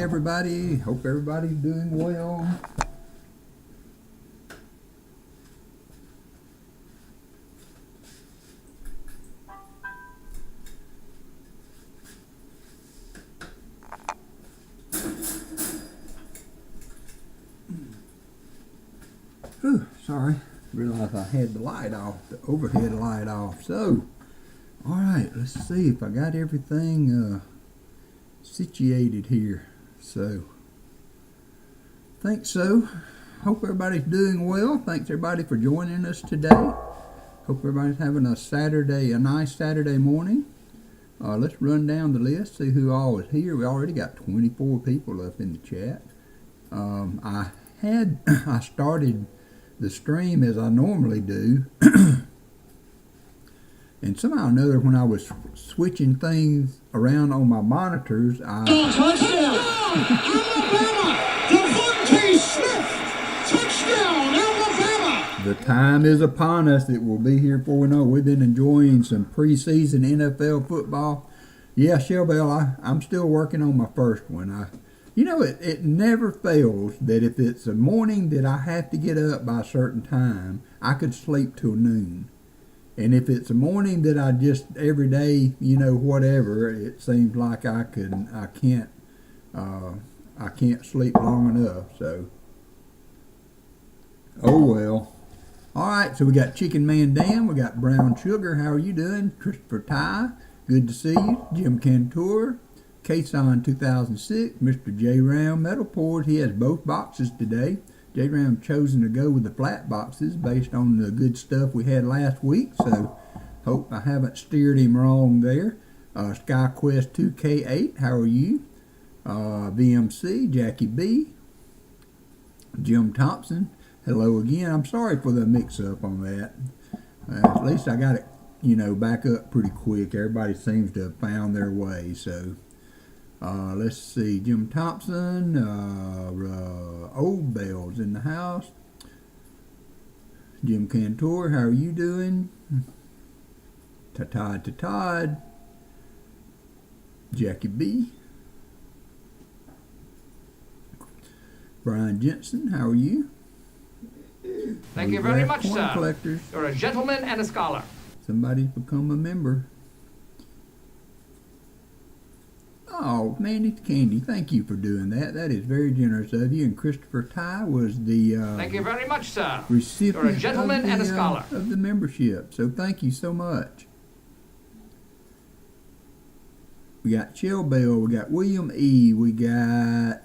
everybody. Hope everybody's doing well. Whew, sorry, realized I had the light off, the overhead light off. So, alright, let's see if I got everything situated here. So, think so. Hope everybody's doing well. Thanks everybody for joining us today. Hope everybody's having a nice Saturday morning. Let's run down the list, see who all is here. We already got 24 people up in the chat. I started the stream as I normally do. And somehow or another, when I was switching things around on my monitors, Touchdown! Alabama! Devontae Smith! Touchdown, Alabama! The time is upon us. It will be here before we know it. We've been enjoying some preseason NFL football. Yeah, Shellbell, I'm still working on my first one. It never fails that if it's a morning that I have to get up by a certain time, I could sleep till noon. And if it's a morning that I just every day, whatever, it seems like I can't sleep long enough. So, oh well. All right, so we got Chicken Man Dan, we got Brown Sugar. How are you doing? Christopher Ty, good to see you. Jim Cantor, Kason 2006, Mr. J Round Metal Port. He has both boxes today. J Round chosen to go with the flat boxes based on the good stuff we had last week, so hope I haven't steered him wrong there. SkyQuest 2K8, how are you? VMC, Jackie B, Jim Thompson, hello again. I'm sorry for the mix-up on that. At least I got it, back up pretty quick. Everybody seems to have found their way, so. Let's see, Jim Thompson, Old Bell's in the house. Jim Cantor, how are you doing? Todd, Jackie B. Brian Jensen, how are you? Thank you very much, sir. Collectors. You're a gentleman and a scholar. Somebody's become a member. Oh, Mandy Candy, thank you for doing that. That is very generous of you. And Christopher Ty was the thank you very much, sir. Recipient You're a gentleman and a scholar of the membership. So thank you so much. We got Chill Bell, we got William E, we got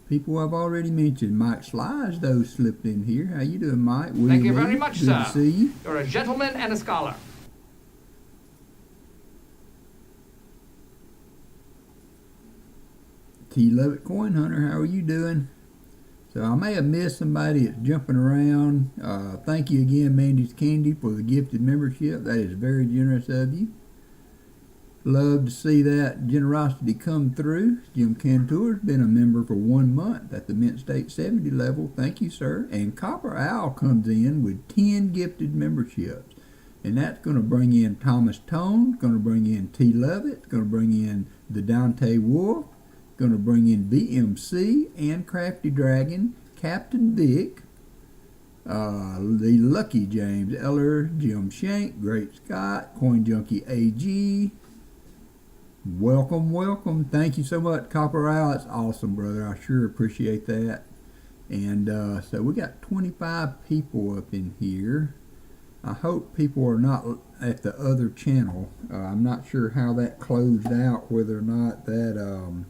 people I've already mentioned. Mike Slides, though, slipped in here. How you doing, Mike? William thank you E, very much, good sir. to see you. You're a gentleman and a scholar. T. Levitt Coin Hunter, how are you doing? So I may have missed somebody that's jumping around. Thank you again, Mandy's Candy, for the gifted membership. That is very generous of you. Love to see that generosity come through. Jim Cantor's been a member for 1 month at the Mint State 70 level. Thank you, sir. And Copper Owl comes in with 10 gifted memberships. And that's going to bring in Thomas Tone, going to bring in T. Levitt, going to bring in the Dante Wolf, going to bring in BMC and Crafty Dragon, Captain Vic, the Lucky James Eller, Jim Shank, Great Scott, Coin Junkie AG. Welcome. Thank you so much, Copper Owl. That's awesome, brother. I sure appreciate that. And so we got 25 people up in here. I hope people are not at the other channel. I'm not sure how that closed out, whether or not that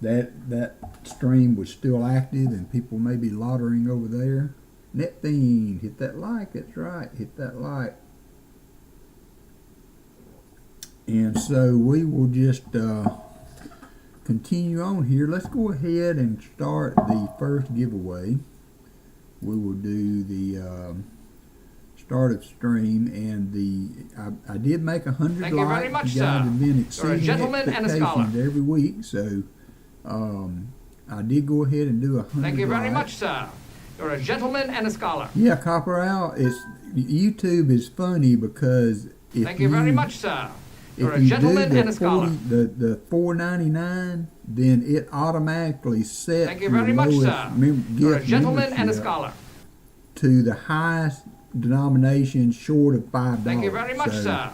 that stream was still active and people may be loitering over there. NetFiend, hit that like. That's right, hit that like. And so we will just continue on here. Let's go ahead and start the first giveaway. We will do the start of stream, and I did make 100 Thank you likes. very much, you guys sir. have been You're a exceeding gentleman and a scholar. expectations every week, so I did go ahead and do 100 Thank you very likes. much, sir. You're a gentleman and a scholar. Yeah, Copper Owl, YouTube is funny because if Thank you very much, sir. You're a if you do gentleman the and a scholar. the $4.99, then it automatically sets Thank you your very much, lowest sir. You're a gift gentleman and a membership scholar. to the highest denomination short of $5. Thank you very much, so, sir.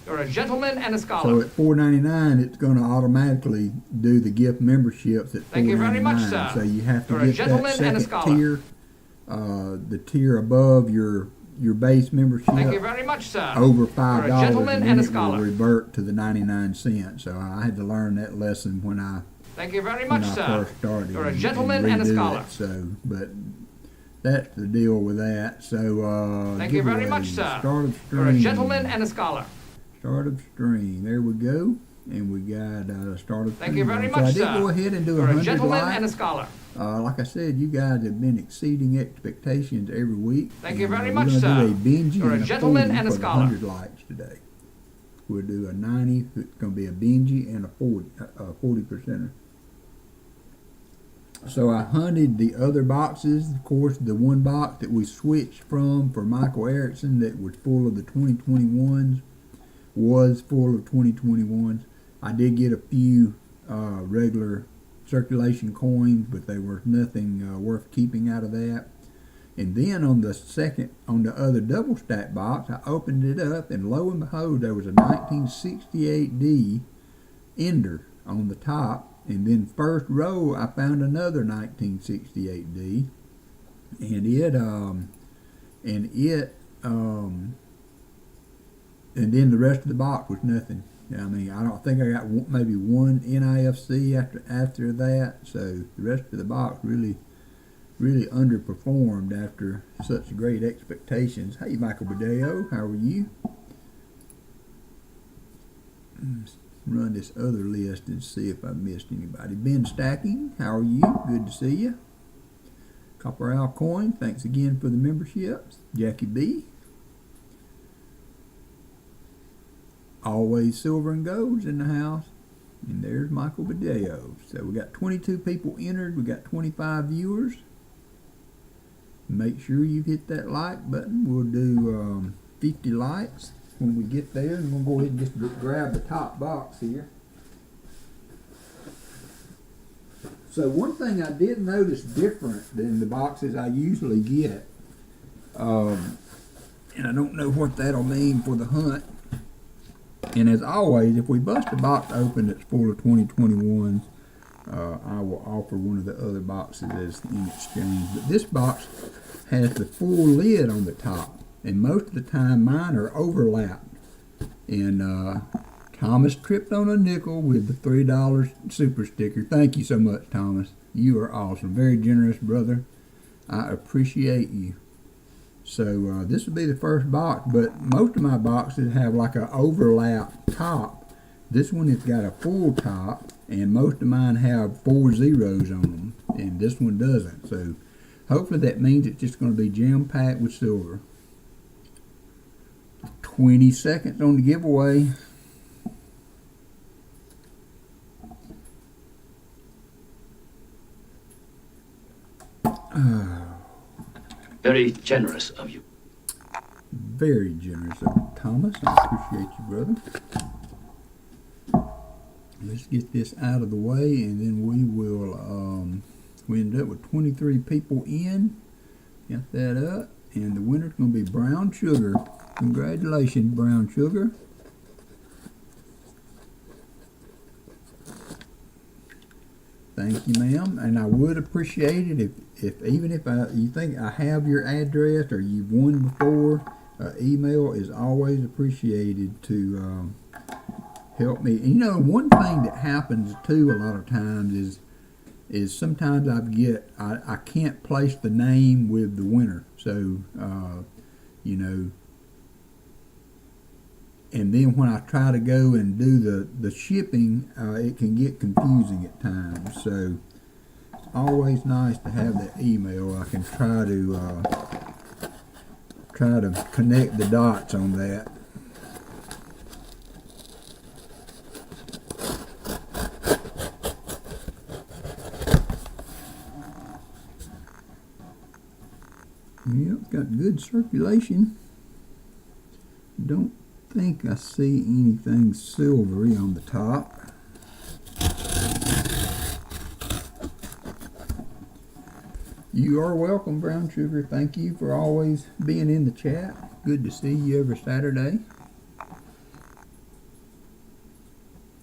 You're a gentleman and a So scholar. at $4.99, it's going to automatically do the gift memberships at $4.99. Thank you very much, sir. So you have to You're a get gentleman that and a second scholar. tier, the tier above your base membership. Thank you very much, sir. Over $5, You're a gentleman and and then a it will scholar. revert to the 99 cents. So I had to learn that lesson when I Thank you very much, sir. first started. You're a and gentleman and a redo scholar. it. So, but that's the deal with that. So Thank you very much, giveaways. sir. Start of You're a stream. gentleman and a scholar. Start of stream. There we go. And we got start of stream. Thank you very So I much, did sir. go ahead and do You're a 100 gentleman likes. and a scholar. Like I said, you guys have been exceeding expectations every week. Thank you And, very we're much, gonna sir. do a Benji You're a and gentleman 40 and a for the scholar. 100 likes today. We'll do a 90. It's going to be a Benji and a 40%er. So I hunted the other boxes. Of course, the one box that we switched from for Michael Erickson that was full of the 2021s was full of 2021s. I did get a few regular circulation coins, but they were nothing worth keeping out of that. And then on the other double stack box, I opened it up, and lo and behold, there was a 1968D Ender on the top. And then first row, I found another 1968D, and then the rest of the box was nothing. I mean, I don't think I got maybe one NIFC after that. So the rest of the box really underperformed after such great expectations. Hey, Michael Badeo, how are you? Run this other list and see if I missed anybody. Ben Stacking, how are you? Good to see you. Copper Owl Coin, thanks again for the memberships. Jackie B. Always Silver and Gold's in the house. And there's Michael Badeo. So we got 22 people entered. We got 25 viewers. Make sure you hit that like button. We'll do 50 likes when we get there. And we'll go ahead and just grab the top box here. So one thing I did notice different than the boxes I usually get, and I don't know what that'll mean for the hunt. And as always, if we bust a box open that's full of 2021s, I will offer one of the other boxes as in exchange. But this box has the full lid on the top, and most of the time mine are overlapped. And Thomas tripped on a nickel with the $3 super sticker. Thank you so much, Thomas. You are awesome. Very generous, brother. I appreciate you. So this will be the first box, but most of my boxes have like an overlap top. This one has got a full top, and most of mine have 4 zeros on them, and this one doesn't. So hopefully that means it's just going to be jam-packed with silver. 20 seconds on the giveaway. Very generous of you. Very generous of you, Thomas. I appreciate you, brother. Let's get this out of the way, and then we will, we end up with 23 people in. Got that up. And the winner's going to be Brown Sugar. Congratulations, Brown Sugar. Thank you, ma'am. And I would appreciate it if even if you think I have your address or you've won before, email is always appreciated to help me. And you know, one thing that happens too a lot of times is sometimes I can't place the name with the winner. So you know, and then when I try to go and do the shipping, it can get confusing at times. So it's always nice to have that email. I can try to connect the dots on that. Yep, got good circulation. Don't think I see anything silvery on the top. You are welcome, Brown Sugar. Thank you for always being in the chat. Good to see you every Saturday.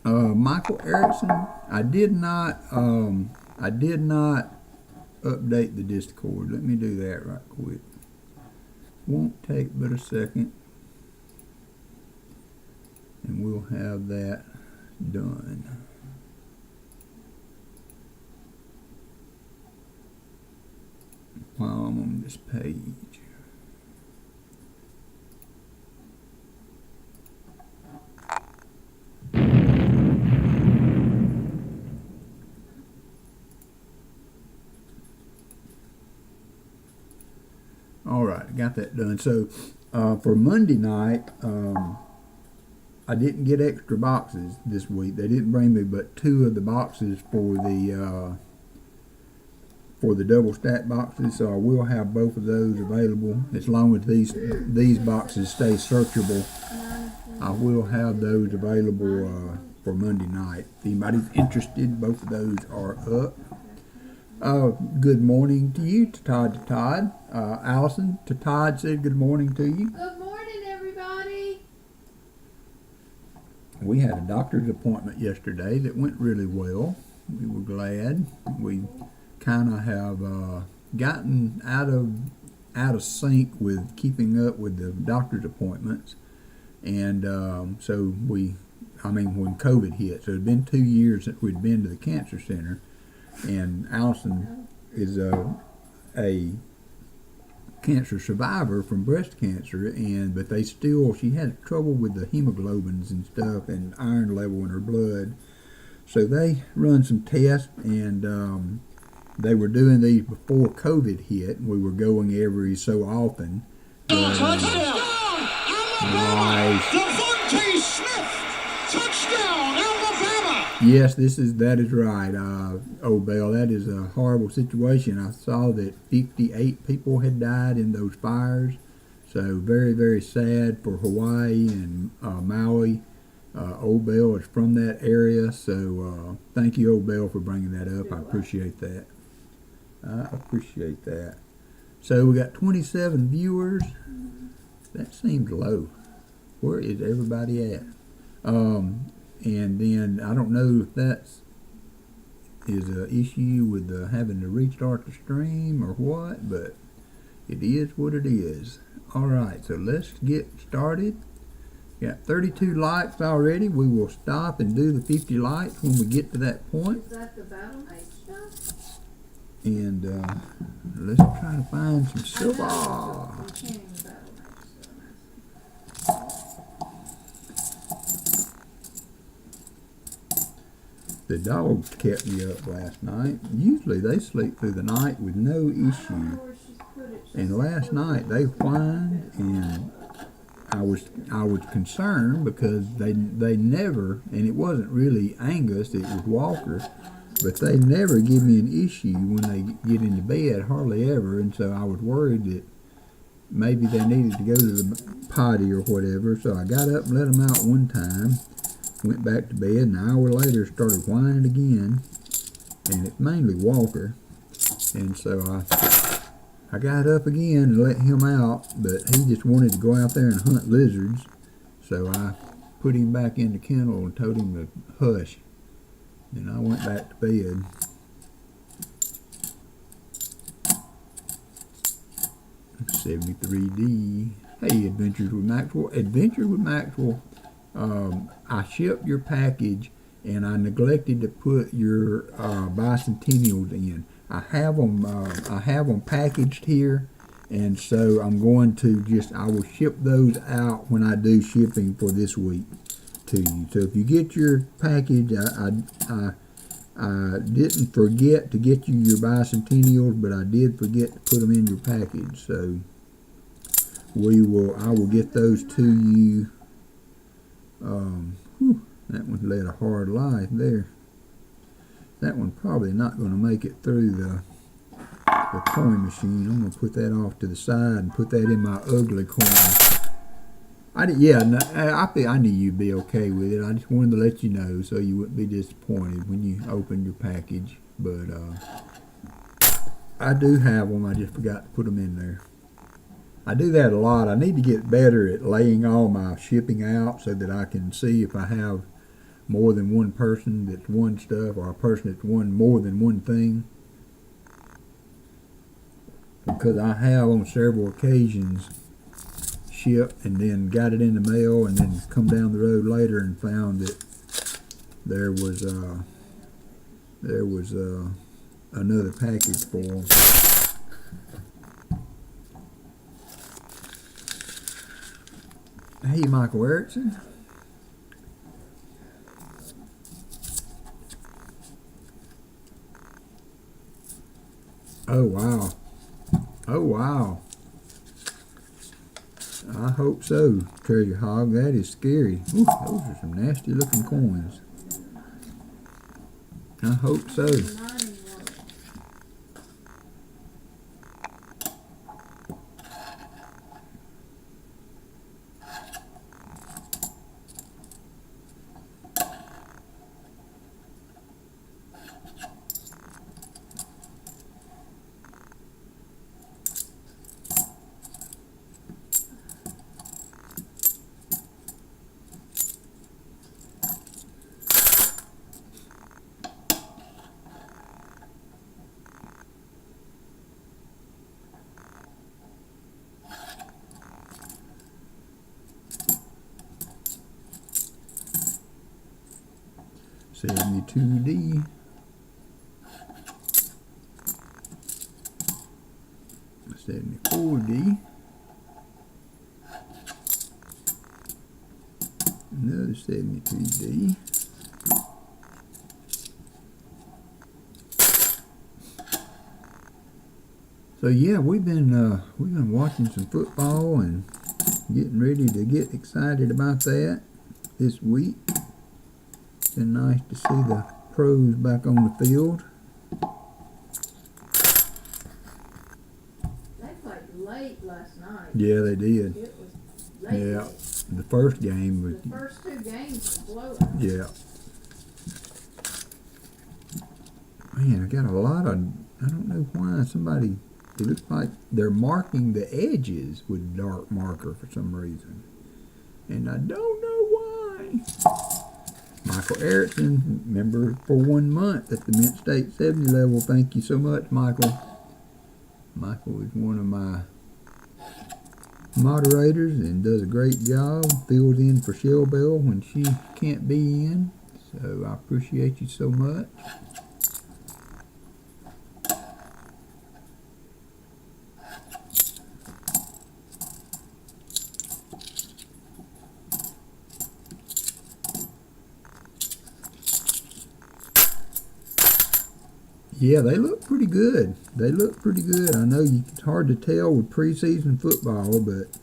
Michael Erickson, I did not update the Discord. Let me do that right quick. Won't take but a second, and we'll have that done. While I'm on this page. All right, got that done. So for Monday night, I didn't get extra boxes this week. They didn't bring me but 2 of the boxes for the double stack boxes, so I will have both of those available as long as these boxes stay searchable. I will have those available for Monday night. If anybody's interested, both of those are up. Good morning to you, to Todd. Allison, to Todd said good morning to you. Good morning, everybody. We had a doctor's appointment yesterday that went really well. We were glad. We kind of have gotten out of sync with keeping up with the doctor's appointments, and so when COVID hit, so it's been 2 years since we'd been to the cancer center, and Allison is a cancer survivor from breast cancer, but she had trouble with the hemoglobins and stuff and iron level in her blood, so they run some tests, and they were doing these before COVID hit. We were going every so often. Touchdown! Nice. Devontae Smith! Touchdown, Alabama! Yes, that is right. Old Bell, that is a horrible situation. I saw that 58 people had died in those fires. So very, very sad for Hawaii and Maui. Old Bell is from that area, so thank you, Old Bell, for bringing that up. I appreciate that. So we got 27 viewers. That seems low. Where is everybody at? And then I don't know if that's is an issue with having to restart the stream or what, but it is what it is. All right, so let's get started. Got 32 likes already. We will stop and do the 50 likes when we get to that point. Is that the battle night stuff? And let's try to find some silver. The dogs kept me up last night. Usually they sleep through the night with no issue. And last night they whined, and I was concerned because they never, and it wasn't really Angus, it was Walker, but they never give me an issue when they get into bed, hardly ever, and so I was worried that maybe they needed to go to the potty or whatever, so I got up and let them out one time, went back to bed, and an hour later started whining again, and it's mainly Walker, and so I got up again and let him out, but he just wanted to go out there and hunt lizards, so I put him back in the kennel and told him to hush. And I went back to bed. $73D. Hey, Adventures with Maxwell. Adventures with Maxwell. I shipped your package, and I neglected to put your bicentennials in. I have them packaged here, and so I'm going to I will ship those out when I do shipping for this week to you. So if you get your package, I didn't forget to get you your bicentennials, but I did forget to put them in your package. So I will get those to you. That one led a hard life there. That one probably not going to make it through the coin machine. I'm going to put that off to the side and put that in my ugly coin. I knew you'd be okay with it. I just wanted to let you know so you wouldn't be disappointed when you opened your package. But I do have them. I just forgot to put them in there. I do that a lot. I need to get better at laying all my shipping out so that I can see if I have more than one person that's one stuff or a person that's one more than one thing. Because I have on several occasions shipped and then got it in the mail and then come down the road later and found that there was another package for them. Hey, Michael Erickson. Oh wow. Oh wow. I hope so, Treasure Hog. That is scary. Ooh, those are some nasty looking coins. I hope so. $72D. $74D. Another $72D. So yeah, we've been watching some football and getting ready to get excited about that this week. It's been nice to see the pros back on the field. They played late last night. Yeah, they did. It was late. Yeah, the first game was. The first two games were blowouts. Yeah. Man, I got a lot of. I don't know why somebody. It looks like they're marking the edges with dark marker for some reason, and I don't know why. Michael Erickson, member for 1 month at the Mint State 70 level. Thank you so much, Michael. Michael is one of my moderators and does a great job. Fills in for Shell Bell when she can't be in. So I appreciate you so much. Yeah, they look pretty good. They look pretty good. I know it's hard to tell with preseason football, but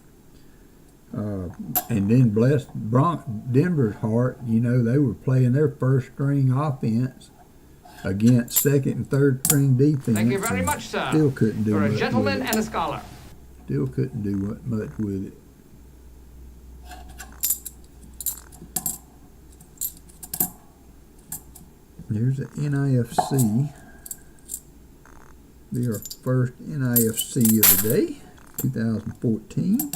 and then bless Denver's heart, you know, they were playing their first string offense against second and third string defense. Thank you very much, sir. Still couldn't do You're much a gentleman with it. and a scholar. Still couldn't do much with it. There's an NIFC. Be our first NIFC of the day, 2014.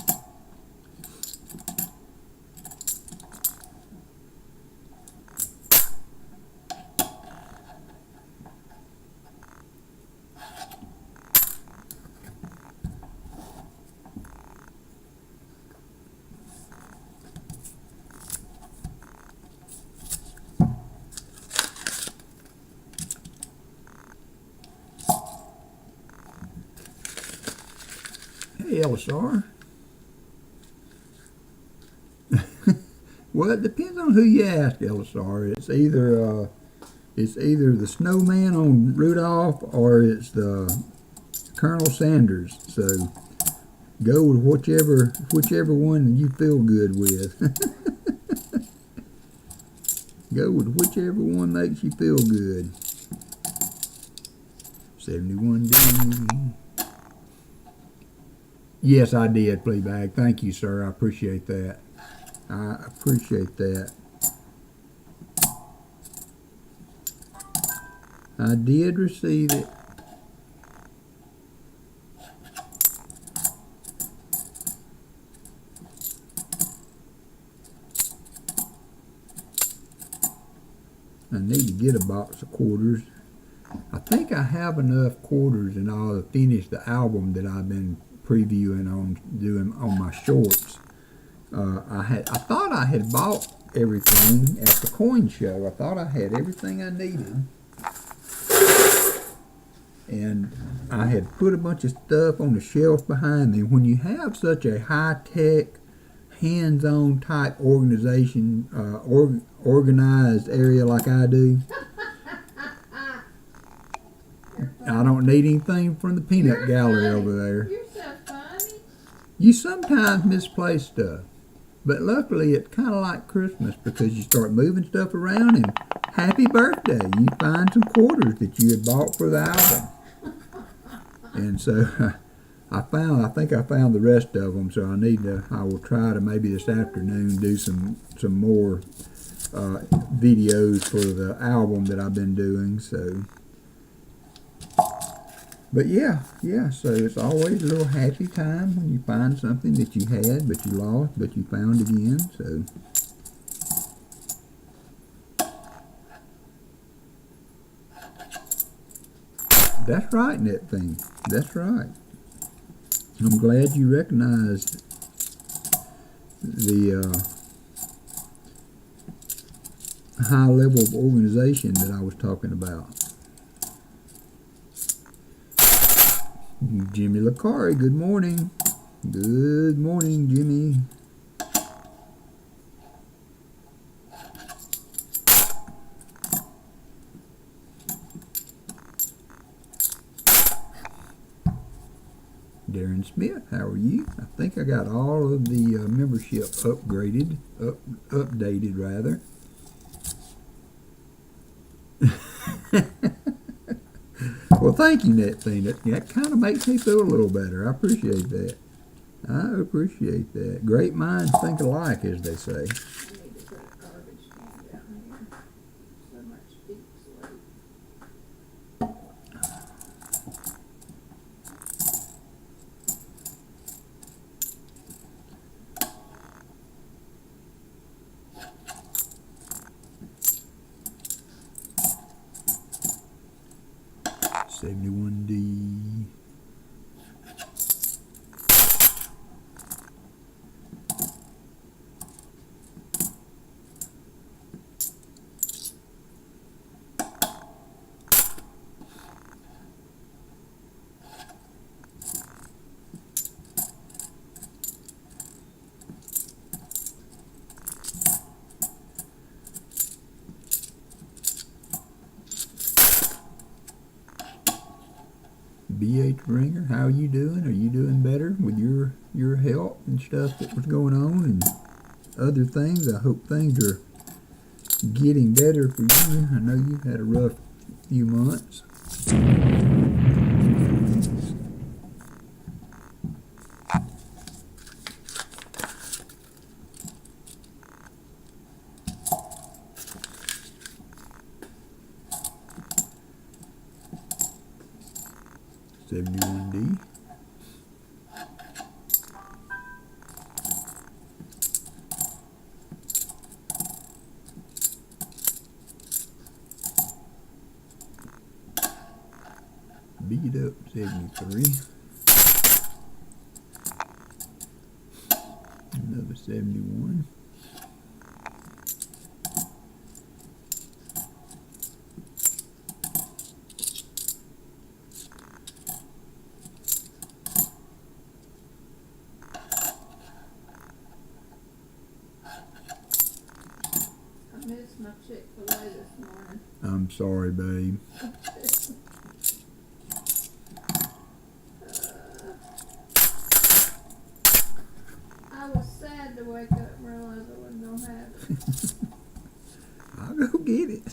Hey, LSR. Well, it depends on who you ask, LSR. It's either the snowman on Rudolph or it's the Colonel Sanders. So go with whichever one you feel good with. Go with whichever one makes you feel good. 71D. Yes, I did, Fleabag. Thank you, sir. I appreciate that. I appreciate that. I did receive it. I need to get a box of quarters. I think I have enough quarters and all to finish the album that I've been previewing on doing on my shorts. I thought I had bought everything at the coin show. I thought I had everything I needed. And I had put a bunch of stuff on the shelf behind me. When you have such a high-tech, hands-on type organization, organized area like I do, I don't need anything from the peanut You're gallery funny. over there. You're so funny. You sometimes misplace stuff, but luckily it's kind of like Christmas because you start moving stuff around and happy birthday. You find some quarters that you had bought for the album. And so I think I found the rest of them, so I will try to maybe this afternoon do some more videos for the album that I've been doing, so. But yeah, so it's always a little happy time when you find something that you had, but you lost, but you found again, so. That's right, Net Thing. That's right. I'm glad you recognized the high level of organization that I was talking about. Jimmy Lacari, good morning. Good morning, Jimmy. Darren Smith, how are you? I think I got all of the membership updated rather. Well, thank you, Net Thing. That kind of makes me feel a little better. I appreciate that. I appreciate that. Great minds think alike, as they say. I need to put a garbage can down here. So much deep sleep. $71D. BH Ringer, how are you doing? Are you doing better with your health and stuff that was going on and other things? I hope things are getting better for you. I know you've had a rough few months. $71D. Beat up 73. Another 71. I missed my Chick-fil-A this morning. I'm sorry, babe. I was sad to wake up and realize I wasn't gonna have it. I'll go get it.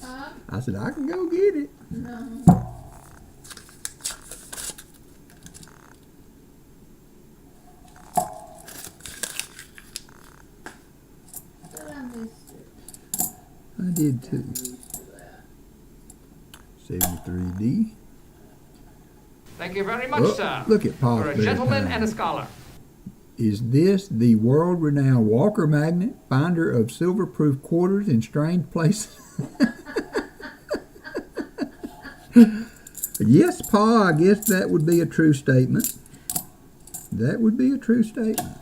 Huh? I said, I can go get it. No. did too. 73D. Thank you very much, Oh, sir. look at Paul. You're a gentleman and a scholar. Is this the world-renowned WalkerMagnet, finder of silver-proof quarters in strange places? Yes, Pa, I guess that would be a true statement. That would be a true statement.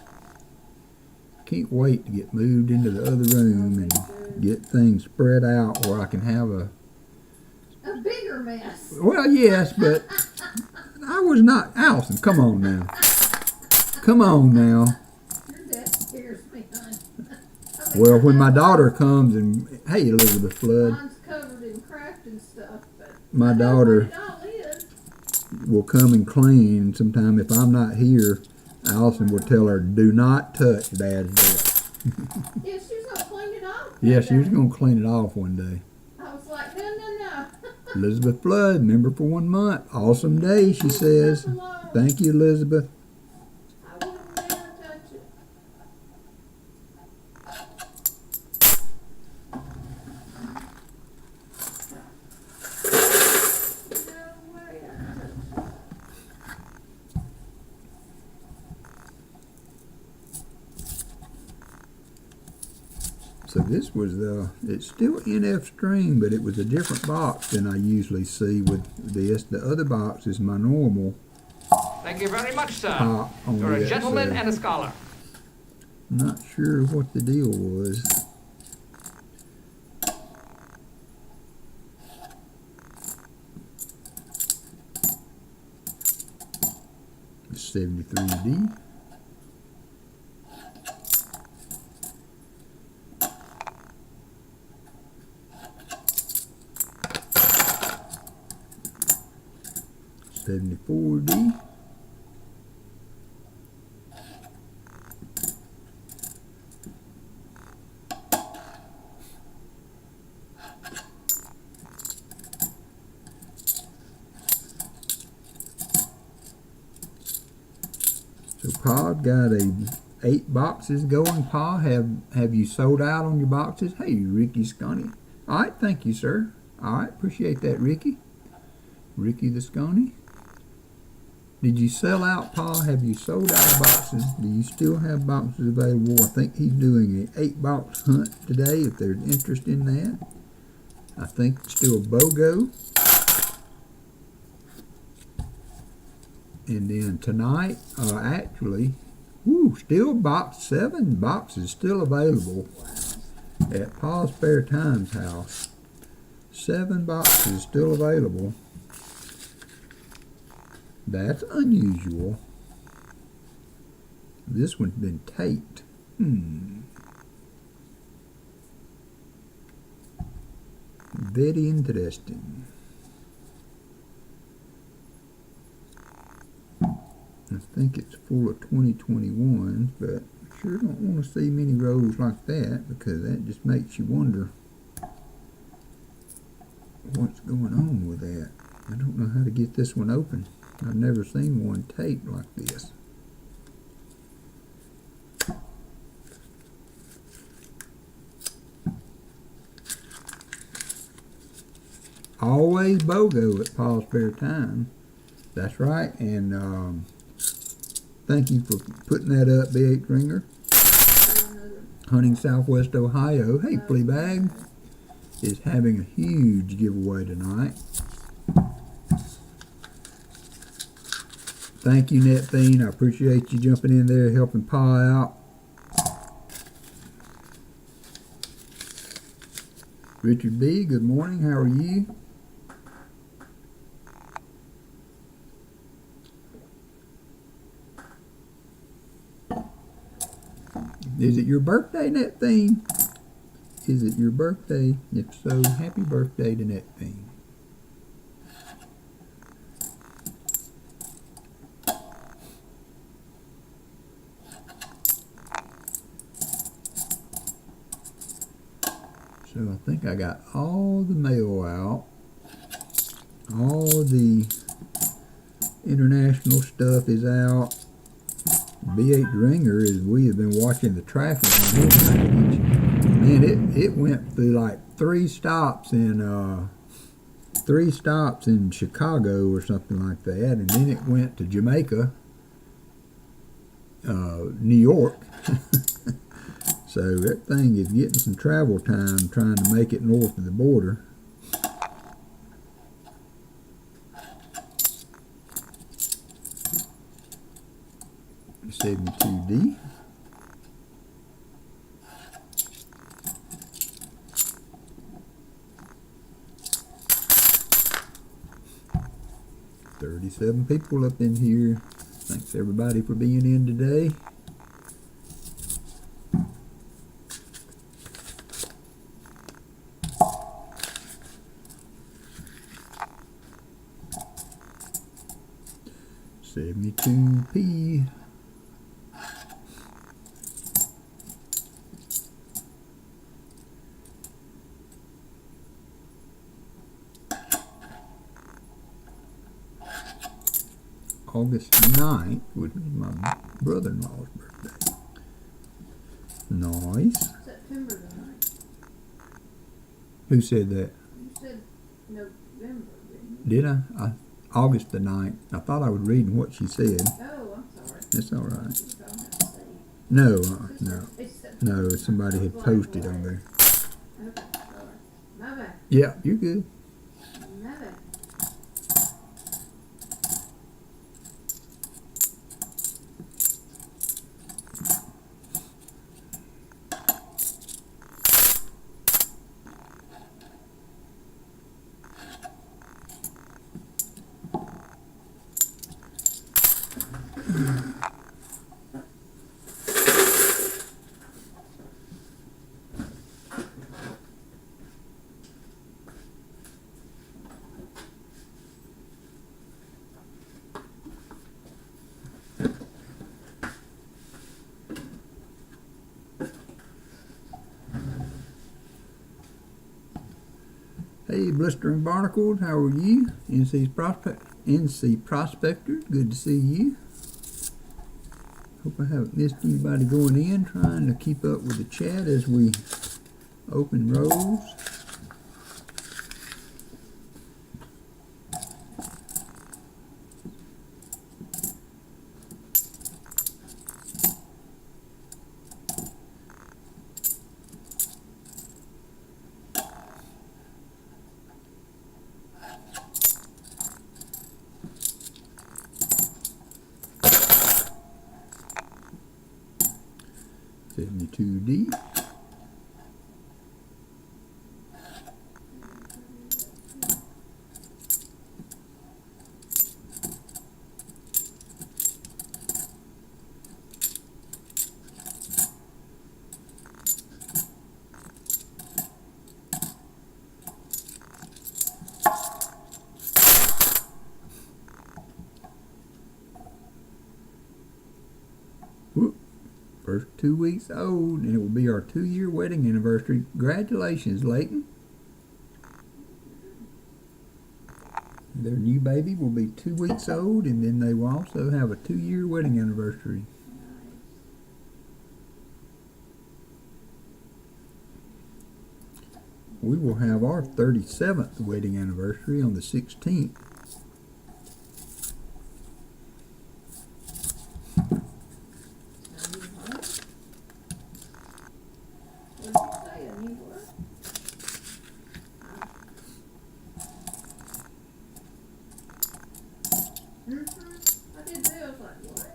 Can't wait to get moved into the other room and get things spread out where I can have a bigger mess. Well, yes, but I was not. Allison, come on now. Come on now. Your desk scares me, hon. Well, when my daughter comes and, hey, Elizabeth Flood, Mine's covered in craft and stuff, but my I know daughter what it all is. will come and clean. Sometime if I'm not here, Allison will tell her, do not touch Dad's desk. Yeah, she was gonna clean it off. Yeah, that she was day. going to clean it off one day. I was like, no. Elizabeth Flood, member for 1 month. Awesome day, she says. Thank you, Elizabeth. I wouldn't dare touch it. No way I'd touch it. So this was it's still NF string, but it was a different box than I usually see with this. The other box is my normal Thank you very much, sir. pop on You're a it, gentleman so and a scholar. not sure what the deal was. The 73D. $74D. So Pa got 8 boxes going. Pa, have you sold out on your boxes? Hey, Ricky Scotty. All right, thank you, sir. All right, appreciate that, Ricky. Ricky the Scotty. Did you sell out, Pa? Have you sold out of boxes? Do you still have boxes available? I think he's doing an 8-box hunt today, if there's interest in that. I think it's still BOGO. And then tonight, actually, still box 7 boxes still available at Pa's Spare Times house. 7 boxes still available. That's unusual. This one's been taped. Very interesting. I think it's full of 2021s, but I sure don't want to see many rows like that because that just makes you wonder what's going on with that. I don't know how to get this one open. I've never seen one taped like this. Always BOGO at Paul's Spare Time. That's right, and thank you for putting that up, B8 Ringer. Hunting Southwest Ohio. Hey, Fleabag is having a huge giveaway tonight. Thank you, NetFiend. I appreciate you jumping in there helping Pa out. Richard B., good morning. How are you? Is it your birthday, NetFiend? Is it your birthday? If so, happy birthday to NetFiend. So I think I got all the mail out. All the international stuff is out. B8 Ringer, as we have been watching the tracking on his package, man, it went through like three stops in Chicago or something like that, and then it went to Jamaica, New York. So that thing is getting some travel time trying to make it north of the border. $72D. $37 people up in here. Thanks everybody for being in today. $72P. August 9th, which is my brother-in-law's birthday. Nice. September the 9th. Who said that? You said November, didn't you? Did I? August the 9th. I thought I was reading what she said. Oh, I'm sorry. That's all right. You don't have to say. No, no. It's September. No, somebody had posted on there. Okay, sorry. My bad. Yeah, you're good. My bad. Hey, Blistering Barnacles, how are you? NC Prospectors, good to see you. Hope I haven't missed anybody going in, trying to keep up with the chat as we open rolls. $72D. Whoop. First 2 weeks old, and it will be our 2-year wedding anniversary. Congratulations, Layton. Their new baby will be 2 weeks old, and then they will also have a 2-year wedding anniversary. We will have our 37th wedding anniversary on the 16th. What did you say? A new what? I did too. I was like, what?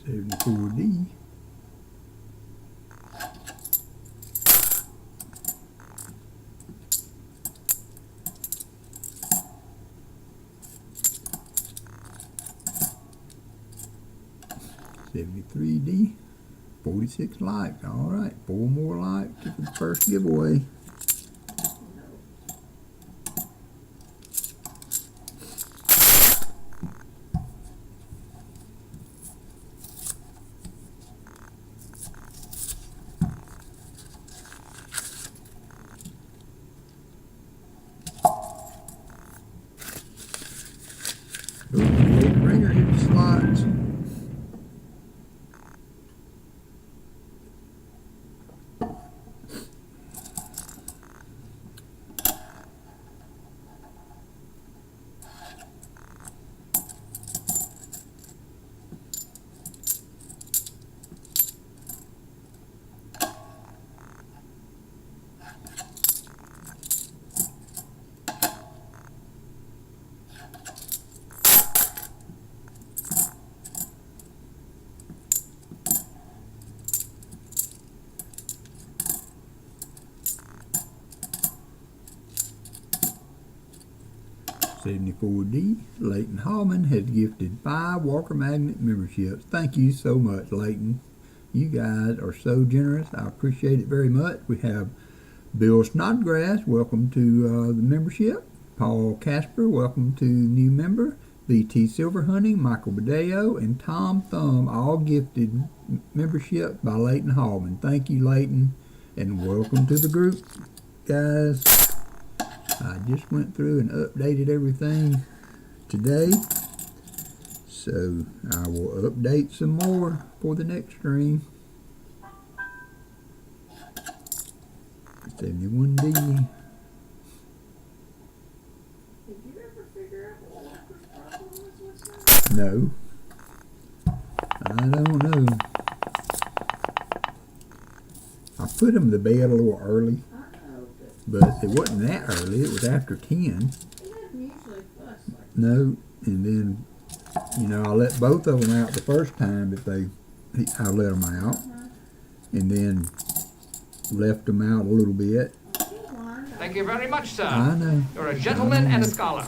$74D. $73D. 46 likes. All right, 4 more likes for the first giveaway. 74D, Leighton Hallman has gifted 5 WalkerMagnet memberships. Thank you so much, Leighton. You guys are so generous. I appreciate it very much. We have Bill Snodgrass, welcome to the membership. Paul Casper, welcome to new member. BT Silverhunting, Michael Badeo, and Tom Thumb, all gifted membership by Leighton Hallman. Thank you, Leighton, and welcome to the group, guys. I just went through and updated everything today, so I will update some more for the next stream. 71D. Did you ever figure out what Walker's problem was with that? No, I don't know. I put him to bed a little early, I know, but it wasn't that early. It was after 10. he doesn't usually fuss like No, and then, you know, I let both of them out the first time that I let them out, and then left them out a little bit. Thank you very much, sir. I know. You're a gentleman and a scholar.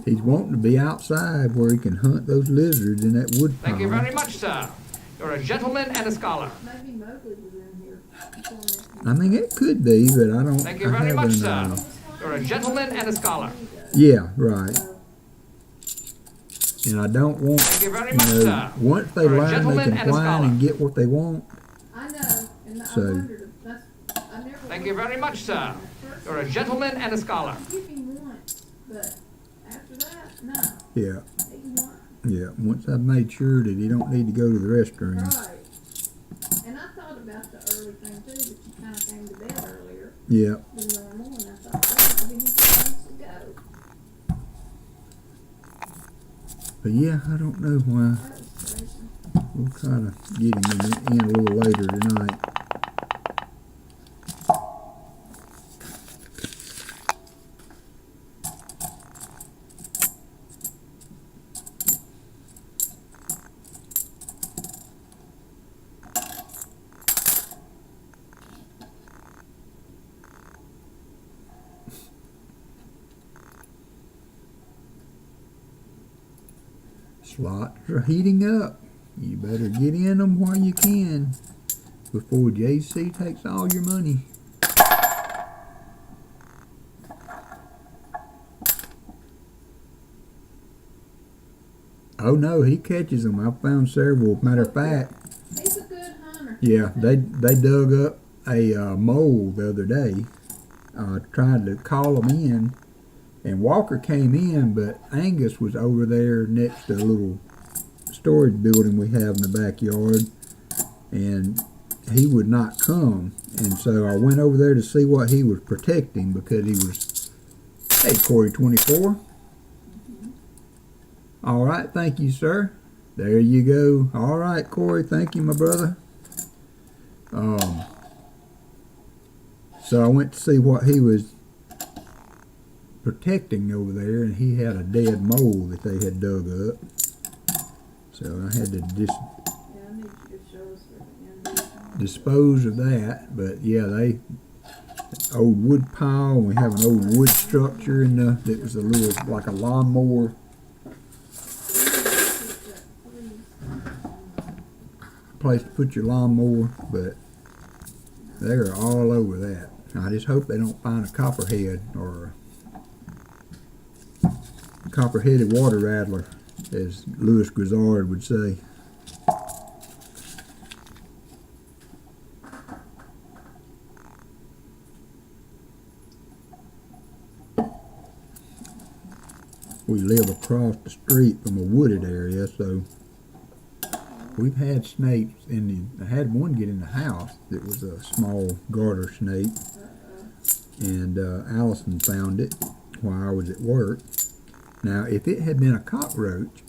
He's wanting to be outside where he can hunt those lizards in that wood pile. Thank you very much, sir. You're a gentleman and a scholar. maybe Mowgli was in here. I mean, it could be, but I don't. Thank you I very much, haven't, sir. You're a gentleman and a scholar. Yeah, right. And I don't want, Thank you very you much, know, sir. once they You're a learn they gentleman can and a whine scholar. and get what they want. I know, and I So- wondered if that's, I never. Thank you very much, sir. You're a gentleman and a scholar. I give him once, but after that, no, Yeah, he can whine. yeah. Once I've made sure that he don't need to go to the restroom. Right. And I thought about the early thing too, that you kind of came to bed earlier Yeah. than normal, and I thought, well, maybe he just needs to go. But yeah, I don't know why. That was crazy. We'll try to get him in a little later tonight. Slots are heating up. You better get in them while you can before JC takes all your money. Oh no, he catches them. I've found several. Matter of fact, He's a good hunter. yeah, they dug up a mole the other day. Tried to call them in, and Walker came in, but Angus was over there next to a little storage building we have in the backyard, and he would not come. And so I went over there to see what he was protecting, because he was, hey, Corey 24. All right, thank you, sir. There you go. All right, Corey, thank you, my brother. So I went to see what he was protecting over there, and he had a dead mole that they had dug up. So I had to Yeah, I need you to show us where the end is. dispose of that. But yeah, old wood pile. We have an old wood structure in that was a little like a lawnmower place to put your lawnmower, but they're all over that. I just hope they don't find a copperhead or a copper-headed water rattler, as Louis Grizzard would say. We live across the street from a wooded area, so we've had snakes I had one get in the house that was a small garter snake, and Allison found it while I was at work. Now, if it had been a cockroach,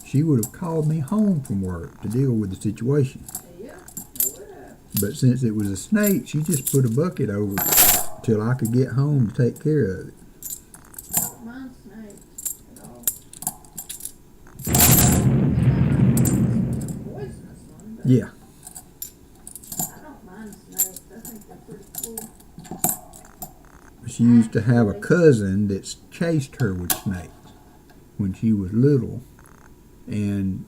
she would have called me home from work to deal with the situation. Yeah, I would have. But since it was a snake, she just put a bucket over till I could get home to take care of it. I don't mind snakes at all. Poisonous one, but Yeah, I don't mind snakes. I think they're pretty cool. she used to have a cousin that's chased her with snakes when she was little. And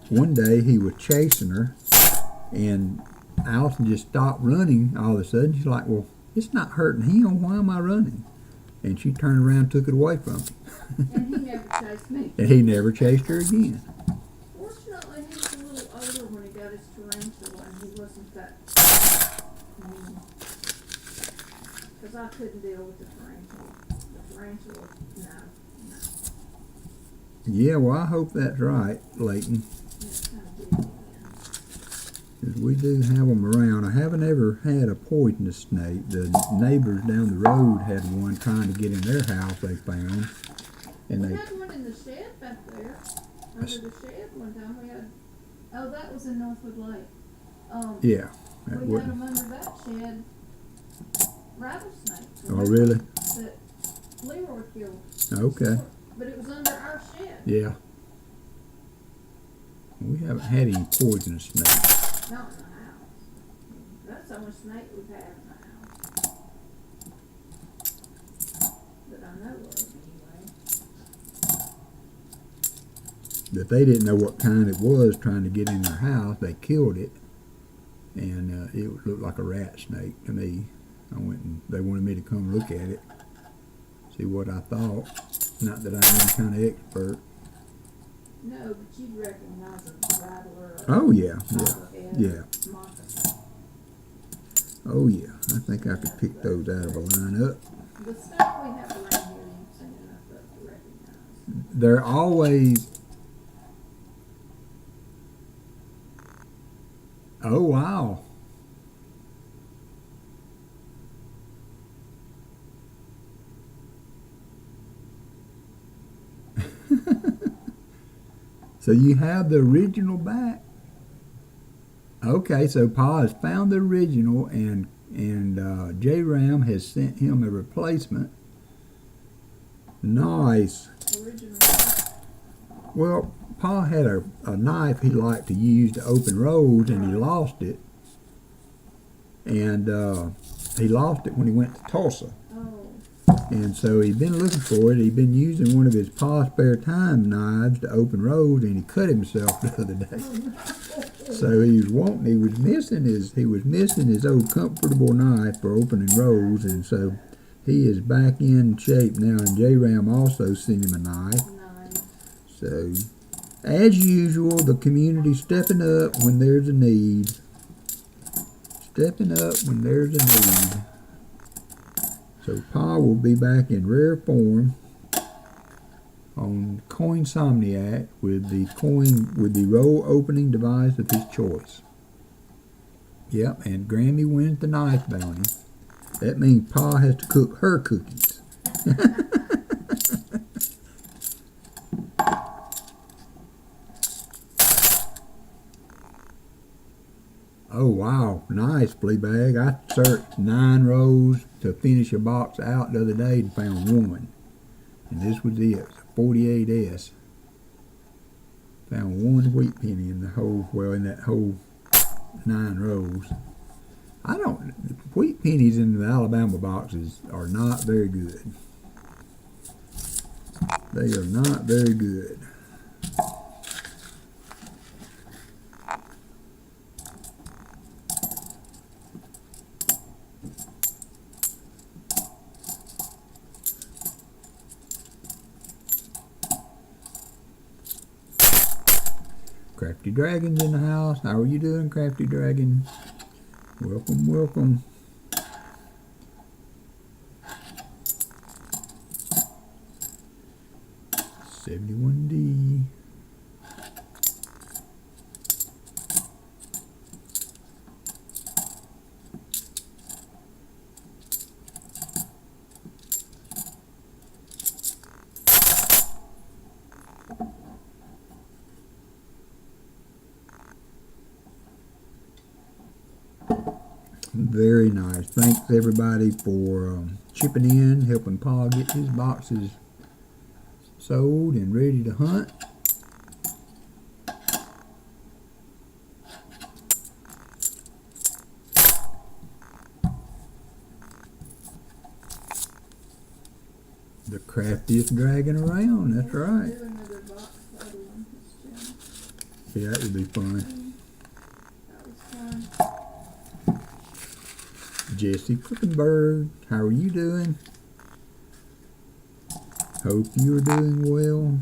one day he was chasing her, and Allison just stopped running all of a sudden. She's like, well, it's not hurting him. Why am I running? And she turned around and took it away from him. And he never chased me. And he never chased her again. Fortunately, he was a little older when he got his tarantula, and he wasn't that mean. Because I couldn't deal with the tarantula. The tarantula, no. Yeah, well, I hope that's right, Leighton. It's kind of big, yeah. Because we do have them around. I haven't ever had a poisonous snake. The neighbors down the road had one trying to get in their house they found. And We they, had one in the shed back there. Under the shed one time we had, oh, that was in Northwood Lake. yeah. That We had wouldn't. them under that shed, rattlesnakes. Oh, really? That Leroy killed. Okay. But it was under our shed. Yeah. We haven't had any poisonous snakes. Not in the house. That's the only snake we've had in the house. That I know of, anyway. But they didn't know what kind it was trying to get in their house. They killed it. And it looked like a rat snake to me. I went and they wanted me to come look at it, see what I thought. Not that I'm any kind of expert. No, but you'd recognize a rattler. Or Oh, yeah, copperhead yeah. or moccasin. Oh, yeah. I think I could pick those out of a lineup. The stuff we have around here, you ain't seen enough of to recognize. They're always... Oh, wow. So you have the original back. Okay, so Pa has found the original, and J-Ram has sent him a replacement. Nice. Original. Well, Pa had a knife he liked to use to open roads, and he lost it. And he lost it when he went to Tulsa. Oh. And so he'd been looking for it. He'd been using one of his Pa spare time knives to open roads, and he cut himself the other day. So he was missing his old comfortable knife for opening roads, and so he is back in shape now. And J-Ram also sent him a knife. Nice. So, as usual, the community stepping up when there's a need. Stepping up when there's a need. So Pa will be back in rare form on Coinsomniac with the roll opening device of his choice. Yep, and Grammy wins the knife bounty. That means Pa has to cook her cookies. Oh wow, nice Fleabag. I searched 9 rows to finish a box out the other day and found one. And this was it, 48S. Found one wheat penny in that whole 9 rows. Wheat pennies in the Alabama boxes are not very good. They are not very good. Crafty Dragon's in the house. How are you doing, Crafty Dragon? Welcome, welcome. $71D. Very nice. Thanks everybody for chipping in, helping Pa get his boxes sold and ready to hunt. The craftiest dragon around, that's right. Do another box photo on his channel. Yeah, that would be fun. That was fun. Jesse Quickenberg, how are you doing? Hope you're doing well.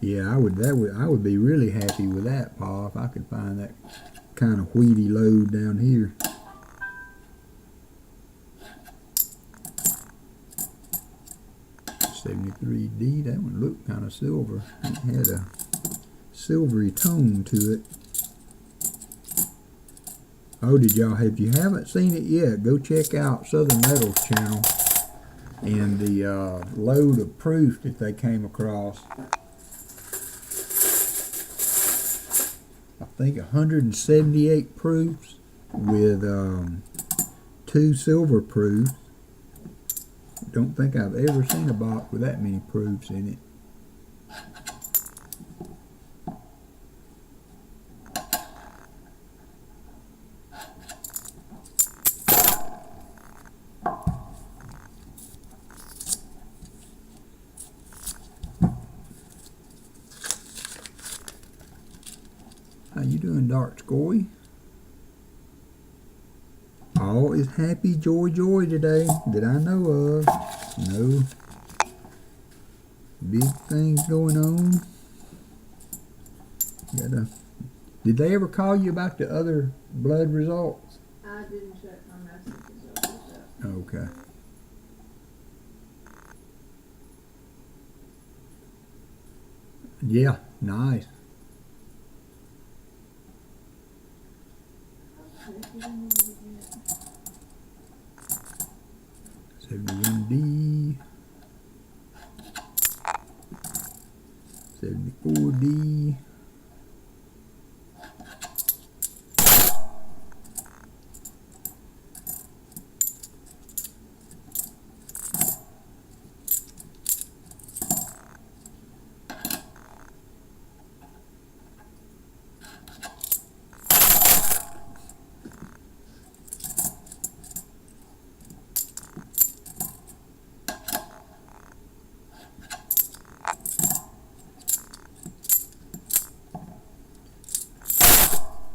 Yeah, I would be really happy with that, Pa, if I could find that kind of wheaty load down here. $73D, that one looked kind of silver. It had a silvery tone to it. Oh, if you haven't seen it yet, go check out Southern Metals channel and the load of proof that they came across. I think 178 proofs with 2 silver proofs. Don't think I've ever seen a box with that many proofs in it. How you doing, Dark Scoy? All is happy joy today that I know of. No big things going on. Did they ever call you about the other blood results? I didn't check my messages over that. Okay. Yeah, nice. Okay, 71D, 74D.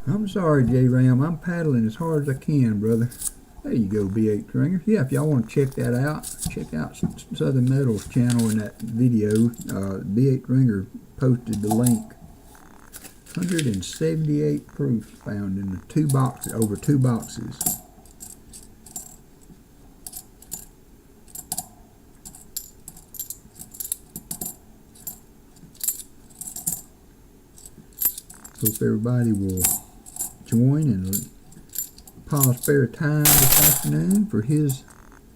I'm sorry, J-Ram. I'm paddling as hard as I can, brother. There you go, B8 Ringer. Yeah, if y'all want to check that out, check out Southern Metals channel in that video. B8 Ringer posted the link. 178 proofs found in the 2 boxes, over 2 boxes. Hope everybody will join and Paul spare time this afternoon for his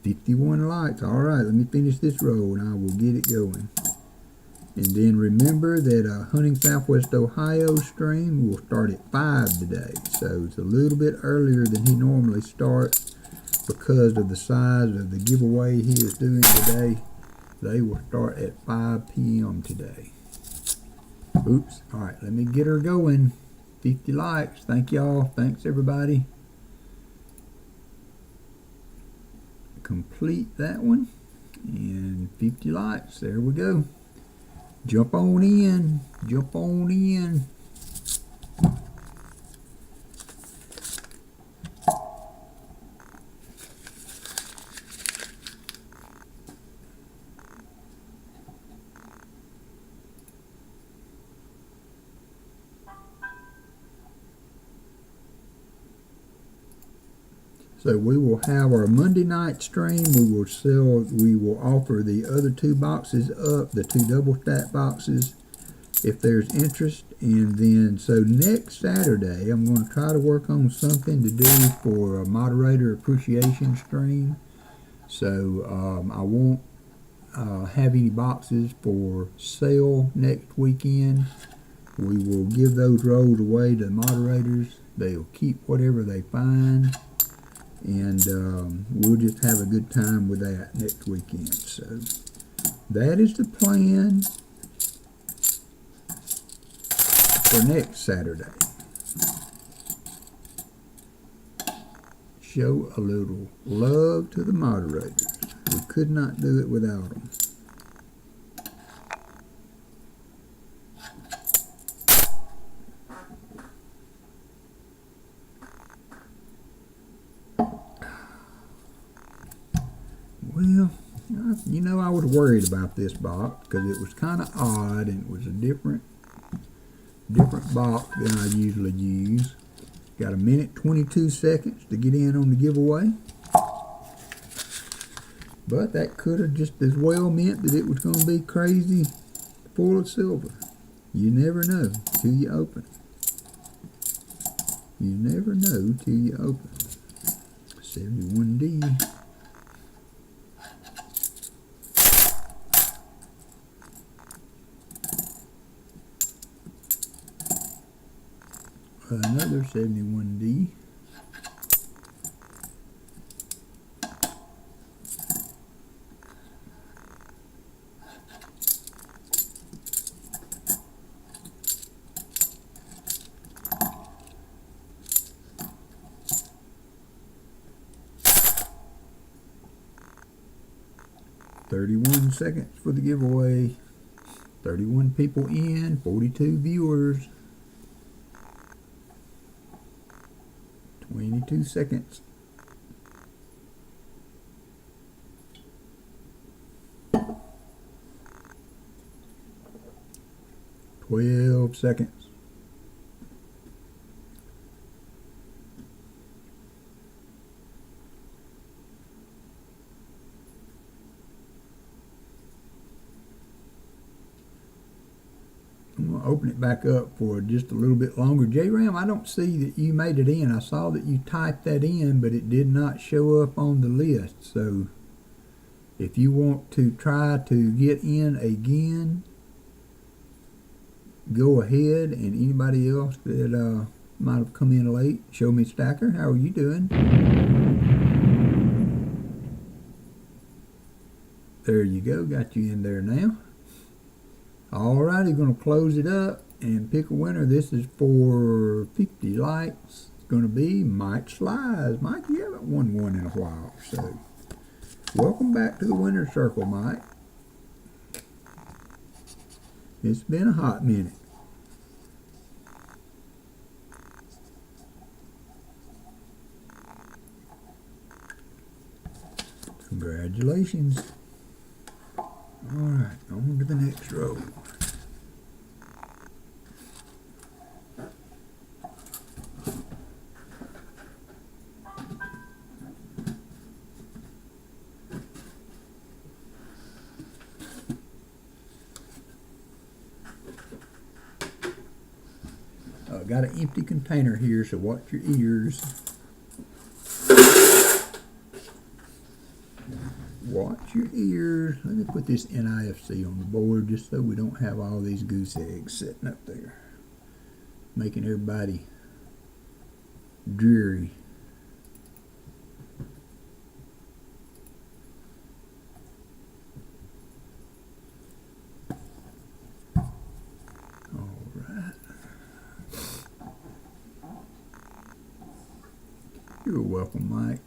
51 likes. Alright, let me finish this row and I will get it going. And then remember that Hunting Southwest Ohio stream will start at 5 today. So it's a little bit earlier than he normally starts because of the size of the giveaway he is doing today. They will start at 5 p.m. today. Oops. Alright, let me get her going. 50 likes. Thank y'all. Thanks everybody. Complete that one. And 50 likes. There we go. Jump on in. Jump on in. So we will have our Monday night stream. We will offer the other 2 boxes up, the 2 double stack boxes, if there's interest. And then, so next Saturday, I'm going to try to work on something to do for a moderator appreciation stream. So I won't have any boxes for sale next weekend. We will give those rolls away to the moderators. They'll keep whatever they find. and we'll just have a good time with that next weekend. So that is the plan for next Saturday. Show a little love to the moderators. We could not do it without them. Well, you know, I was worried about this box because it was kind of odd and it was a different box than I usually use. Got a minute 22 seconds to get in on the giveaway. But that could have just as well meant that it was going to be crazy full of silver. You never know till you open. You never know till you open. 71D. Another 71D. "31 seconds for the giveaway. 31 people in, 42 viewers. 22 seconds. "12 seconds. I'm going to open it back up for just a little bit longer. J-Ram, I don't see that you made it in. I saw that you typed that in, but it did not show up on the list. So if you want to try to get in again, go ahead. And anybody else that might have come in late, Show Me Stacker, how are you doing? There you go. Got you in there now. Alrighty, going to close it up and pick a winner. This is for 50 likes. It's going to be Mike Slides. Mike, you haven't won one in a while, so welcome back to the winner's circle, Mike. It's been a hot minute. Congratulations. Alright, on to the next row. Got an empty container here, so watch your ears. Watch your ears. Let me put this NIFC on the board just so we don't have all these goose eggs sitting up there, making everybody dreary. You're welcome, Mike.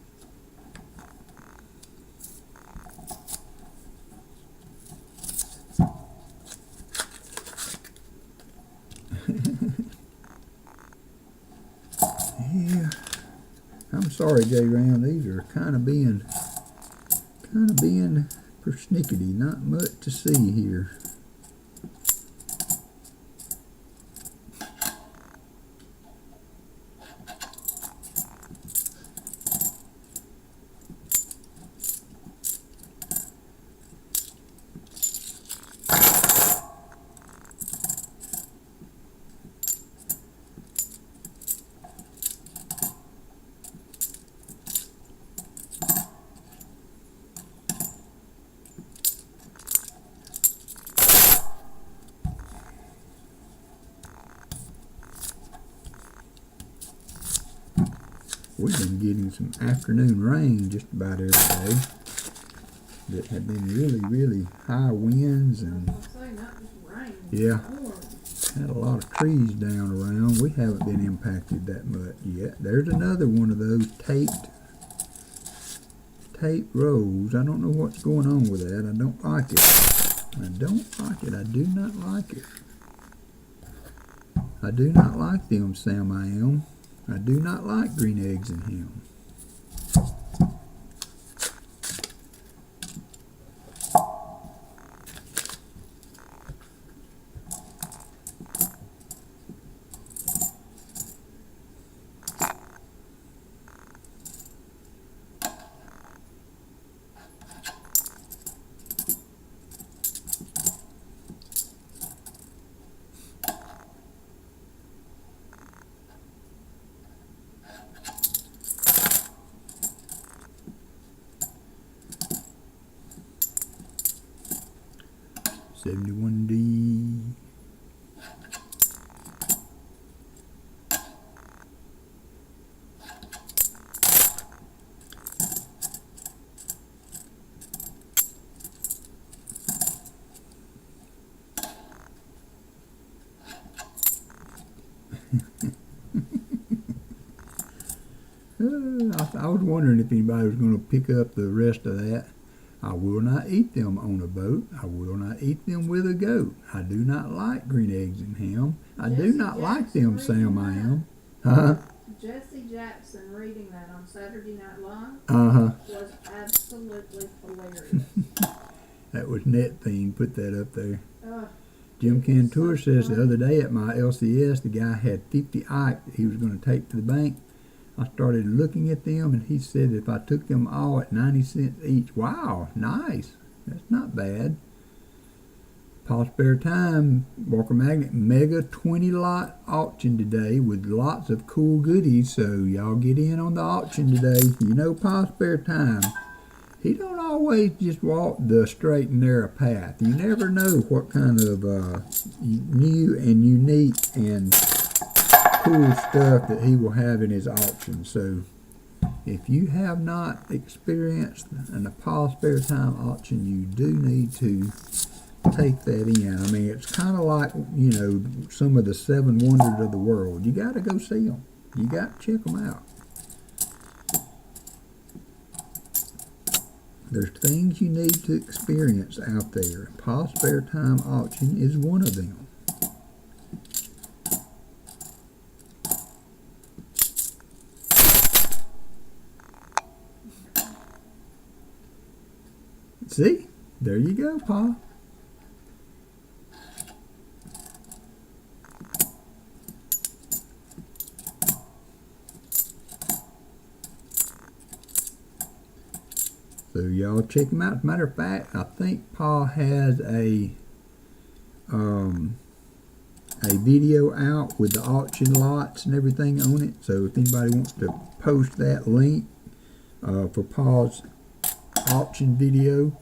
Yeah, I'm sorry, J-Ram. These are kind of being persnickety. Not much to see here. We've been getting some afternoon rain just about every day that have been really, really high winds, and I was gonna say, not just rain. Yeah. Storm. had a lot of trees down around. We haven't been impacted that much yet. There's another one of those taped rows. I don't know what's going on with that. I don't like it. I don't like it. I do not like it. I do not like them, Sam. I am. I do not like green eggs and ham. $71D. I was wondering if anybody was going to pick up the rest of that. I will not eat them on a boat. I will not eat them with a goat. I do not like green eggs and ham. I do Jesse not like Jackson them, reading Sam. I that. am. Huh? Jesse Jackson reading that on Saturday Night Live Uh-huh. was absolutely hilarious. That was Net Thing. Put that up there. Ugh. Jim Cantor says the other day at my LCS, the guy had 50 Ike that he was going to take to the bank. I started looking at them, and he said if I took them all at 90 cents each. Wow, nice. That's not bad. Paul Spare Time, WalkerMagnet Mega 20-lot auction today with lots of cool goodies, so y'all get in on the auction today. You know Paul Spare Time, he don't always just walk the straight and narrow path. You never know what kind of new and unique and cool stuff that he will have in his auction. So if you have not experienced an Paul Spare Time auction, you do need to take that in. I mean, it's kind of like, you know, some of the 7 wonders of the world. You got to go see them. You got to check them out. There's things you need to experience out there. Paul Spare Time auction is one of them. See? There you go, Paul. So y'all check him out. As a matter of fact, I think Paul has a video out with the auction lots and everything on it. So if anybody wants to post that link for Paul's auction video,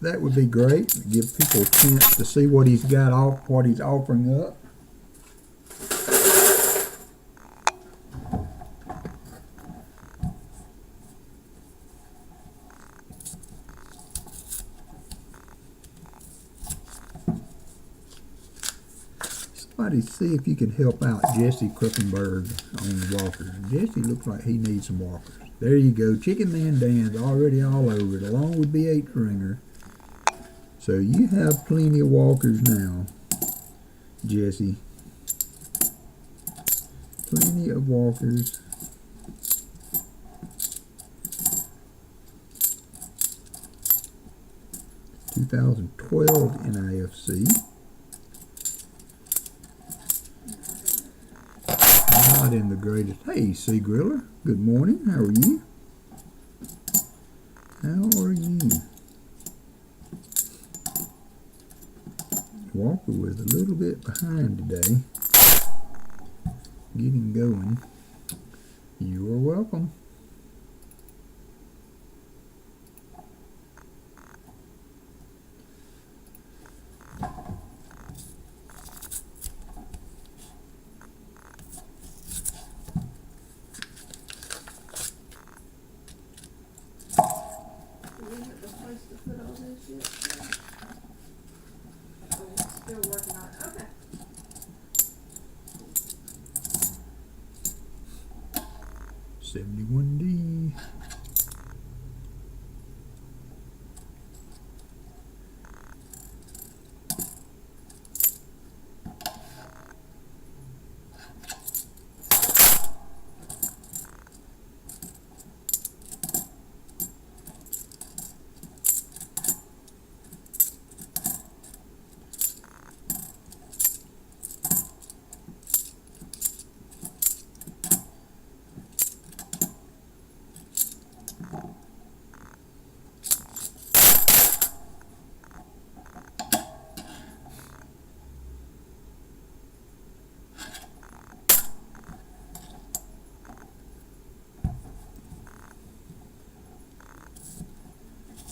that would be great. Give people a chance to see what he's got off, what he's offering up. Somebody see if you can help out Jesse Kruppenberg on the walkers. Jesse looks like he needs some walkers. There you go. Chicken Man Dan's already all over it, along with B8 Stringer. So you have plenty of walkers now, Jesse. Plenty of walkers. (2012) NIFC. Not in the greatest. Hey, Sea Griller. Good morning. How are you? How are you? Walker was a little bit behind today. Getting going. You are welcome. 71D.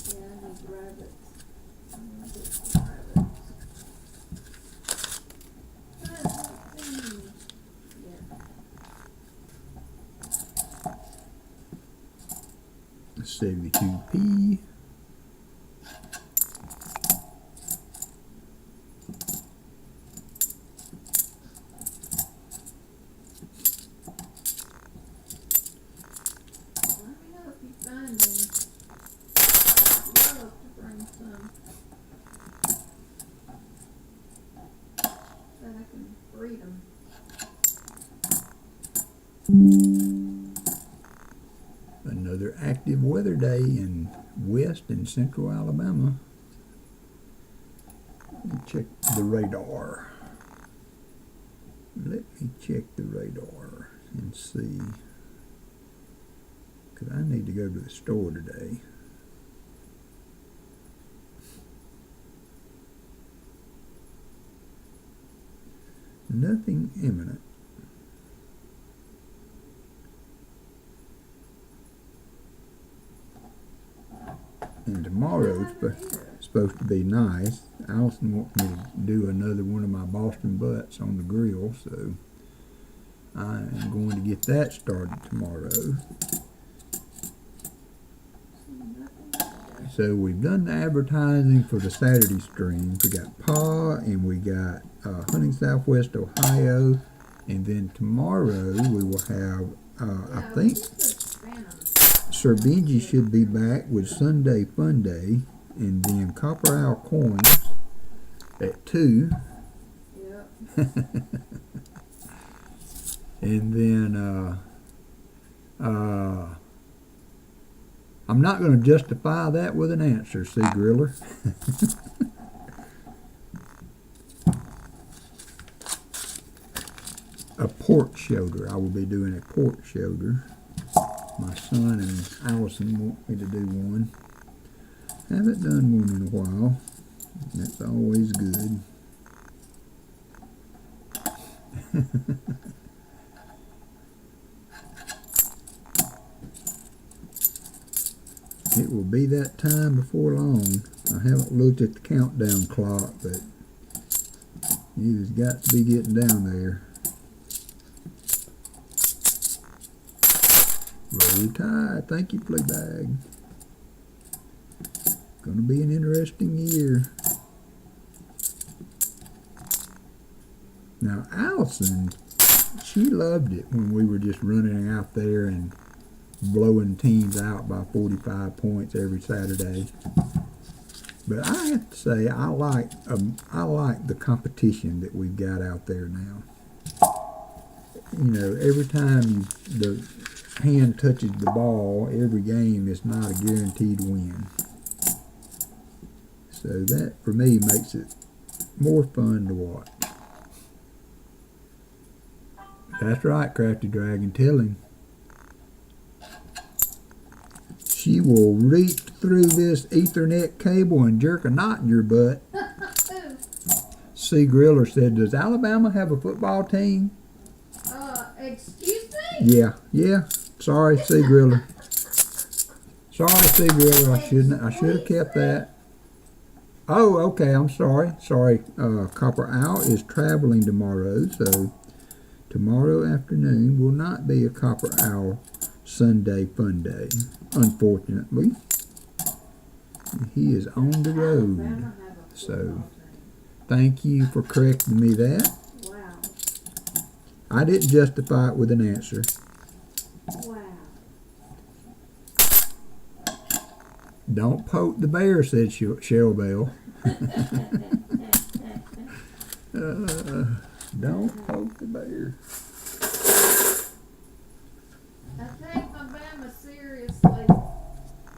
Yeah, I need rabbits. I want to get some rabbits. Yeah. 72P. Let me know if you find any. I'd love to bring some. Then I can breed them. Another active weather day in west and central Alabama. Let me check the radar. Let me check the radar and see. Because I need to go to the store today. Nothing imminent. And tomorrow's supposed to be nice. Allison wants me to do another one of my Boston butts on the grill, so I am going to get that started tomorrow. So we've done the advertising for the Saturday stream. We got Pa and we got Hunting Southwest Ohio, and then tomorrow we will have I think Sir Benji should be back with Sunday Fun Day, and then Copper Owl Coins at 2. Yep. And then I'm not going to justify that with an answer, Sea Griller. A port shoulder. I will be doing a port shoulder. My son and Allison want me to do one. Haven't done one in a while. That's always good. It will be that time before long. I haven't looked at the countdown clock, but it has got to be getting down there. Roll Tide. Thank you, Fleabag. Gonna be an interesting year. Now, Allison, she loved it when we were just running out there and blowing teams out by 45 points every Saturday. But I have to say, I like the competition that we've got out there now. You know, every time the hand touches the ball, every game is not a guaranteed win. So that, for me, makes it more fun to watch. That's right, Crafty Dragon. Tell him. She will reach through this Ethernet cable and jerk a knot in your butt. C. Griller said, does Alabama have a football team? Excuse me? Yeah. Sorry, C. Griller. Sorry, C. Griller. I should have kept that. Oh, okay. I'm sorry. Copper Owl is traveling tomorrow, so tomorrow afternoon will not be a Copper Owl Sunday Fun Day, unfortunately. He is on the road. So, thank you for correcting me that. Wow. I didn't justify it with an answer. Wow. Don't poke the bear, said Shell Bell. Don't poke the bear. I take my Bama seriously.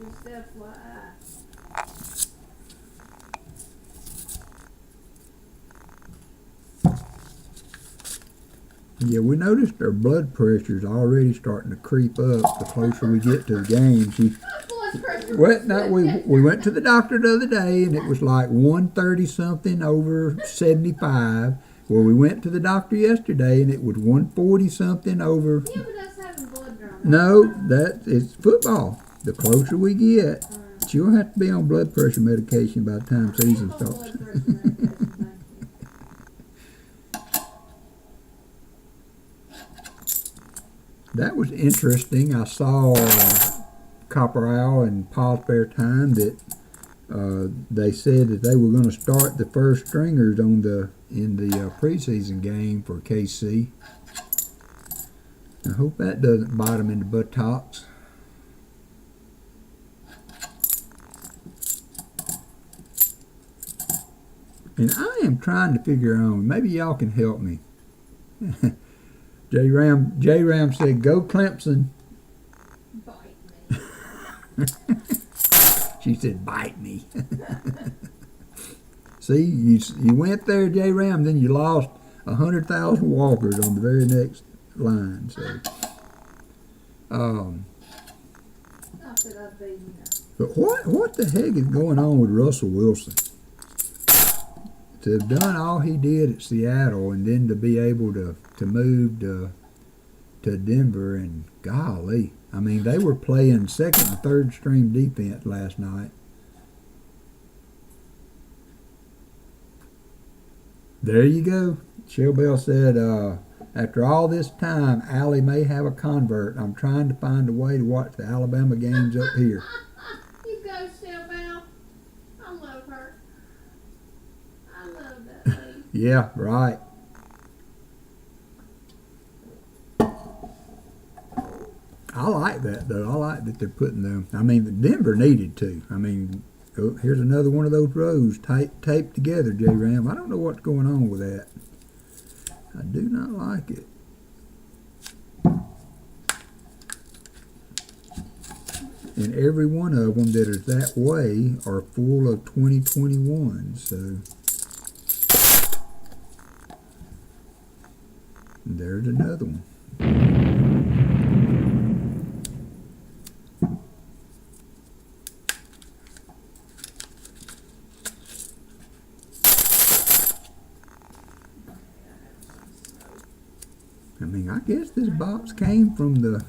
Just FYI. Yeah, we noticed our blood pressure's already starting to creep up the closer we get to the game. We went to the doctor the other day and it was like 130 something over 75. Well, we went to the doctor yesterday and it was 140 something over. Yeah, but that's having blood drawn. No, it's football. The closer we get, she'll have to be on blood pressure medication by the time season starts. That was interesting. I saw Copper Owl and Paul Spare Time that they said that they were going to start the first stringers in the preseason game for KC. I hope that doesn't bite them in the buttocks. And I am trying to figure out, maybe y'all can help me. J Ram said, "Go Clemson." Bite me. She said, "Bite me." See, you went there, J Ram, then you lost 100,000 walkers on the very next line. So, Not that I've been, but what the heck is going on with Russell Wilson? To have done all he did at Seattle and then to be able to move to Denver, and golly, I mean, they were playing second and third string defense last night. There you go. Shell Bell said, after all this time, Allie may have a convert. I'm trying to find a way to watch the Alabama games up here. You go, Shell Bell. I love her. I love that lady. Yeah, right. I like that, though. I like that they're putting them. I mean, Denver needed to. I mean, here's another one of those rows taped together, J-Ram. I don't know what's going on with that. I do not like it. And every one of them that are that way are full of 2021. So there's another one. I mean, I guess this box came from the,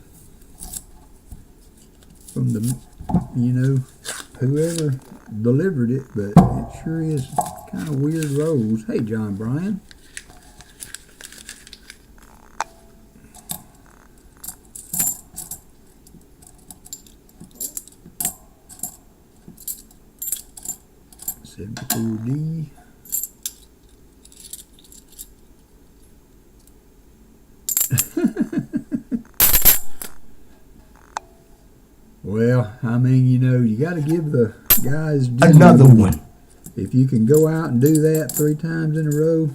you know, whoever delivered it, but it sure is kind of weird rolls. Hey, John Bryan. $74D. Well, I mean, you know, you got to give the guys another one. If you can go out and do that 3 times in a row,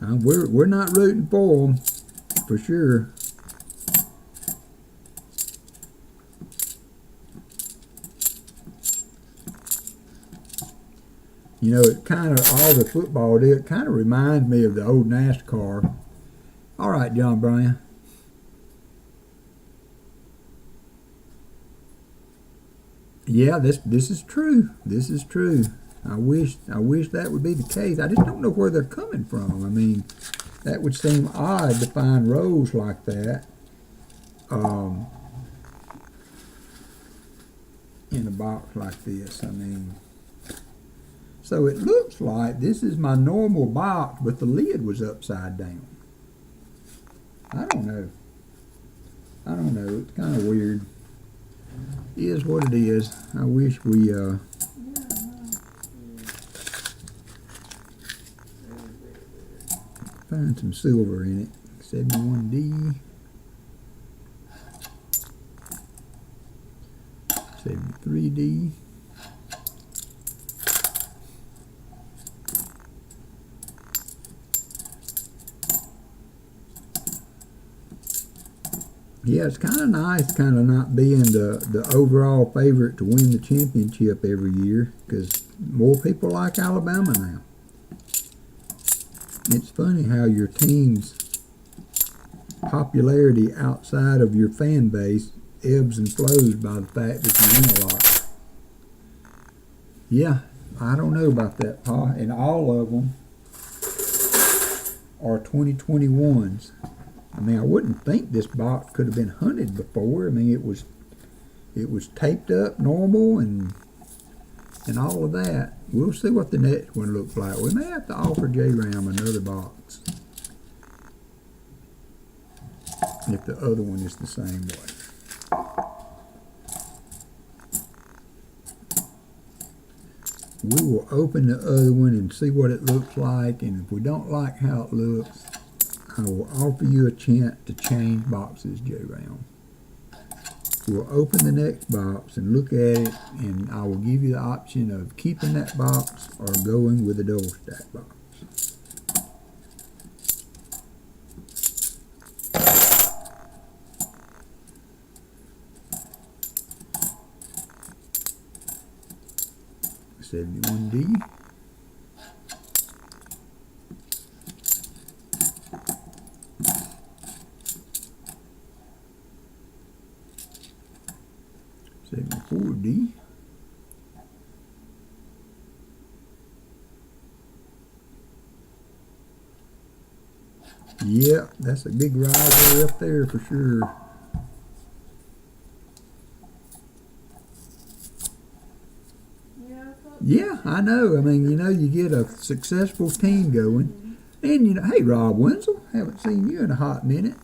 we're not rooting for them for sure. You know, it kind of, all the football did, it kind of reminds me of the old NASCAR. All right, John Bryan. Yeah, this is true. This is true. I wish that would be the case. I just don't know where they're coming from. I mean, that would seem odd to find rows like that in a box like this. I mean, so it looks like this is my normal box, but the lid was upside down. I don't know. It's kind of weird. It is what it is. I wish we find some silver in it. 71D. 73. 3D. Yeah, it's kind of nice kind of not being the overall favorite to win the championship every year, because more people like Alabama now. It's funny how your team's popularity outside of your fan base ebbs and flows by the fact that you win a lot. Yeah, I don't know about that, Pa. And all of them are 2021s. I mean, I wouldn't think this box could have been hunted before. I mean, it was taped up normal and all of that. We'll see what the next one looks like. We may have to offer J-Ram another box if the other one is the same way. We will open the other one and see what it looks like, and if we don't like how it looks, I will offer you a chance to change boxes, J-Ram. We'll open the next box and look at it, and I will give you the option of keeping that box or going with the double stack box. $71D. $74D. Yeah, that's a big riser up there for sure. Yeah, I know. I mean, you know, you get a successful team going. And, you know, hey, Rob Wenzel, haven't seen you in a hot minute.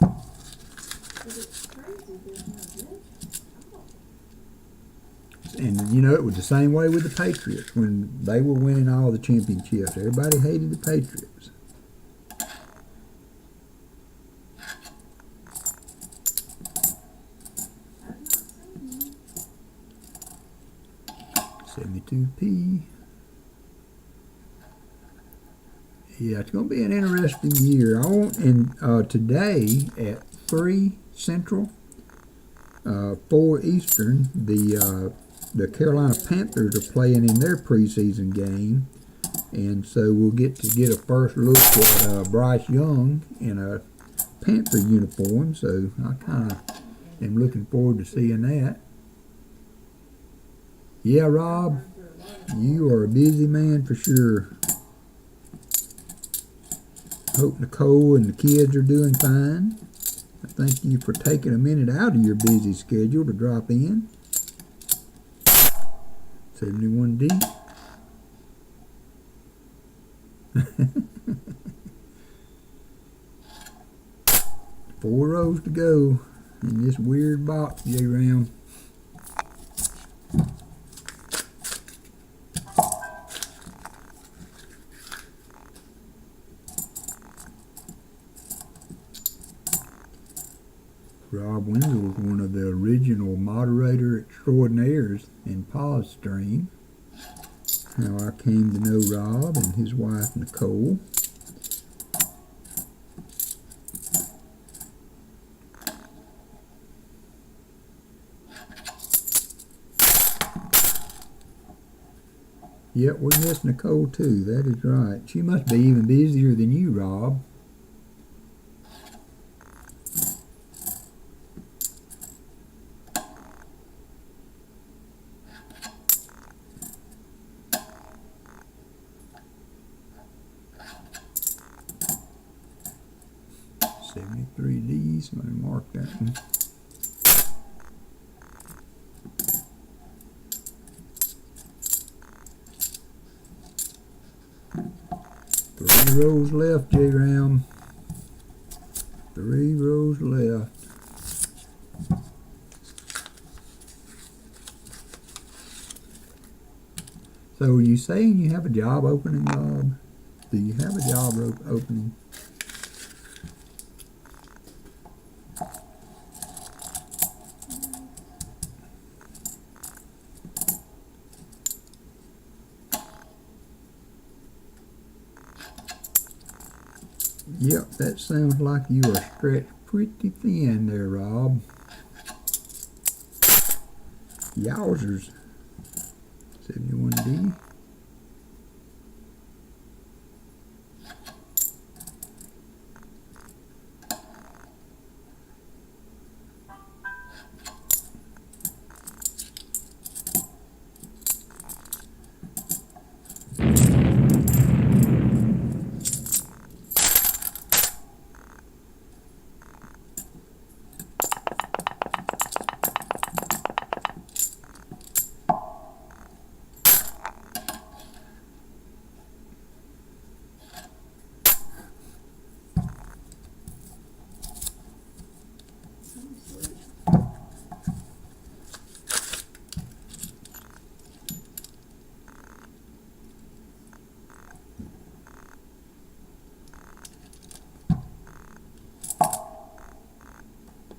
And, you know, it was the same way with the Patriots when they were winning all the championships. Everybody hated the Patriots. $72P. Yeah, it's going to be an interesting year. Today at 3 Central, 4 Eastern, the Carolina Panthers are playing in their preseason game, and so we'll get a first look at Bryce Young in a Panther uniform. So I kind of am looking forward to seeing that. Yeah, Rob, you are a busy man for sure. Hope Nicole and the kids are doing fine. I thank you for taking a minute out of your busy schedule to drop in. 71D. Four rows to go in this weird box, J-Ram. Rob Wenzel was one of the original moderator extraordinaires in Pa's stream. How I came to know Rob and his wife Nicole. Yep, we miss Nicole too, that is right. She must be even busier than you, Rob. $73D, so I'm going to mark that one. Three rows left, J-Ram. 3 rows left. So are you saying you have a job opening, Rob? Do you have a job opening? Yep, that sounds like you are stretched pretty thin there, Rob. Yowzers. 71D.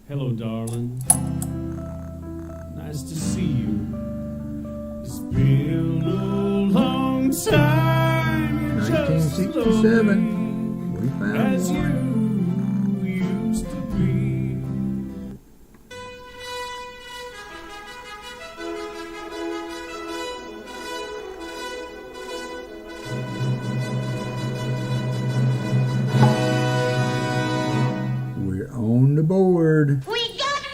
Hello, darling. Nice to see you. It's been a long time. You're just 1967. We found as one. you used to be. We're on the board. We got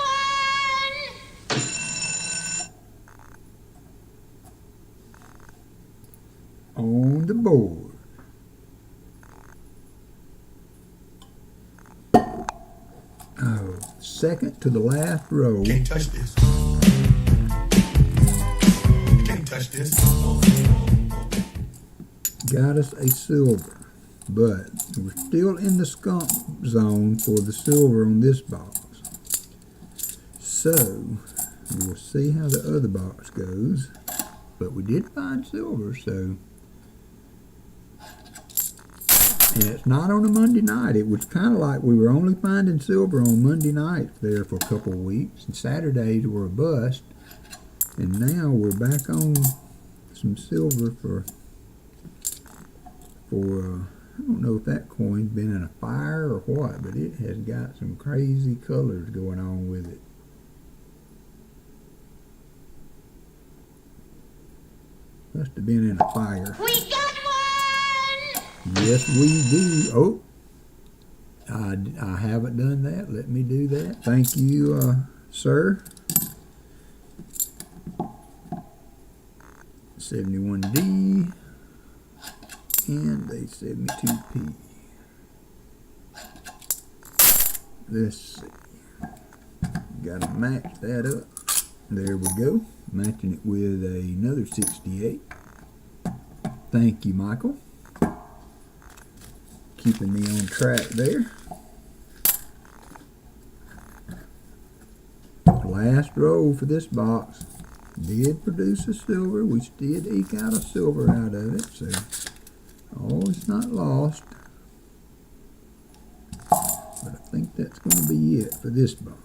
one! On the board. Oh, second to the last row. Can't touch this. Can't touch this. Got us a silver, but we're still in the skunk zone for the silver on this box. So we'll see how the other box goes. But we did find silver, so. And it's not on a Monday night. It was kind of like we were only finding silver on Monday night there for a couple of weeks. And Saturdays were a bust. And now we're back on some silver for I don't know if that coin's been in a fire or what, but it has got some crazy colors going on with it. Must have been in a fire. We got one! Yes, we do. Oh, I haven't done that. Let me do that. Thank you, sir. 71D and a 72P. Let's see. Gotta match that up. There we go. Matching it with another 68. Thank you, Michael. Keeping me on track there. Last row for this box did produce a silver. We did eke out a silver out of it, so it's not lost. But I think that's going to be it for this box.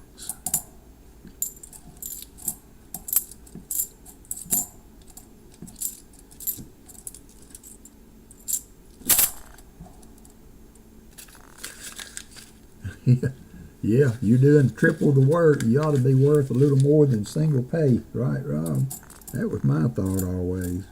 Yeah, you're doing triple the work. You ought to be worth a little more than single pay, right, Rob? That was my thought always.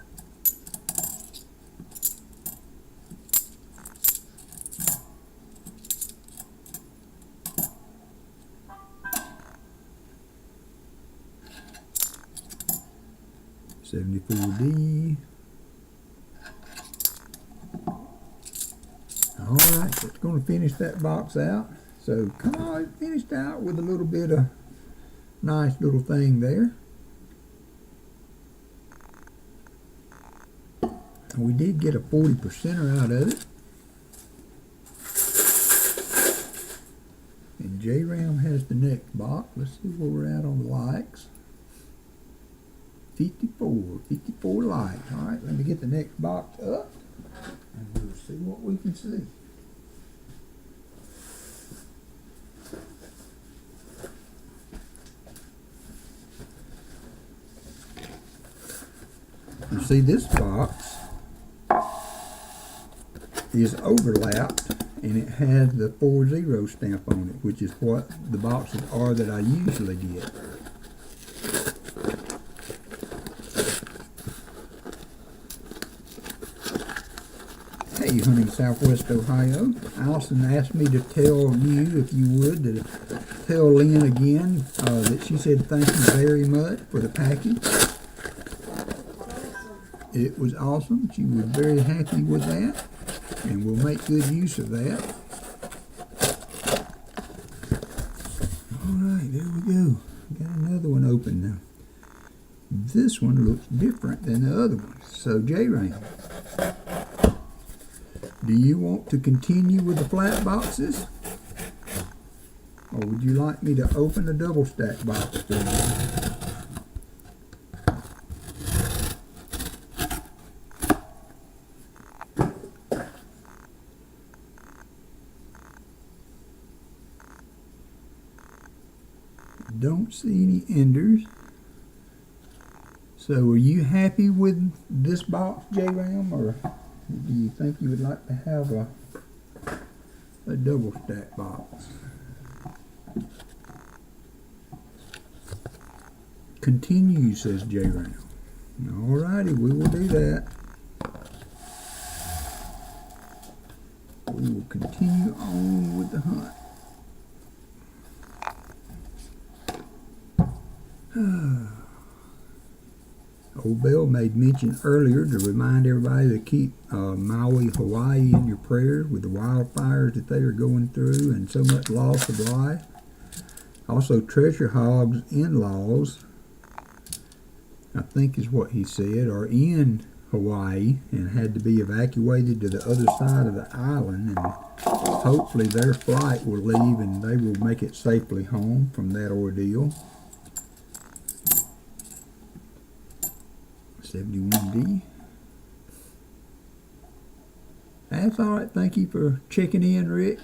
$74D. All right, that's going to finish that box out. So come on, it finished out with a little bit of nice little thing there. And we did get a 40%er out of it. And J-Ram has the next box. Let's see where we're at on the likes. 54 likes. All right, let me get the next box up and we'll see what we can see. See, this box is overlapped and it has the 40 stamp on it, which is what the boxes are that I usually get. Hey, honey, Southwest Ohio. Allison asked me to tell you, if you would, to tell Lynn again that she said thank you very much for the package. It was awesome. She was very happy with that, and we'll make good use of that. All right, there we go. Got another one open now. This one looks different than the other one. So, J-Rain, do you want to continue with the flat boxes? Or would you like me to open a double stack box for you? Don't see any enders. So are you happy with this box, J-Ram, or do you think you would like to have a double stack box? Continue, says J-Ram. Alrighty, we will do that. We will continue on with the hunt. Old Bill made mention earlier to remind everybody to keep Maui, Hawaii in your prayers with the wildfires that they are going through and so much loss of life. Also, Treasure Hog's in-laws, I think is what he said, are in Hawaii and had to be evacuated to the other side of the island, and hopefully their flight will leave and they will make it safely home from that ordeal. 71D. That's all right. Thank you for checking in, Rick.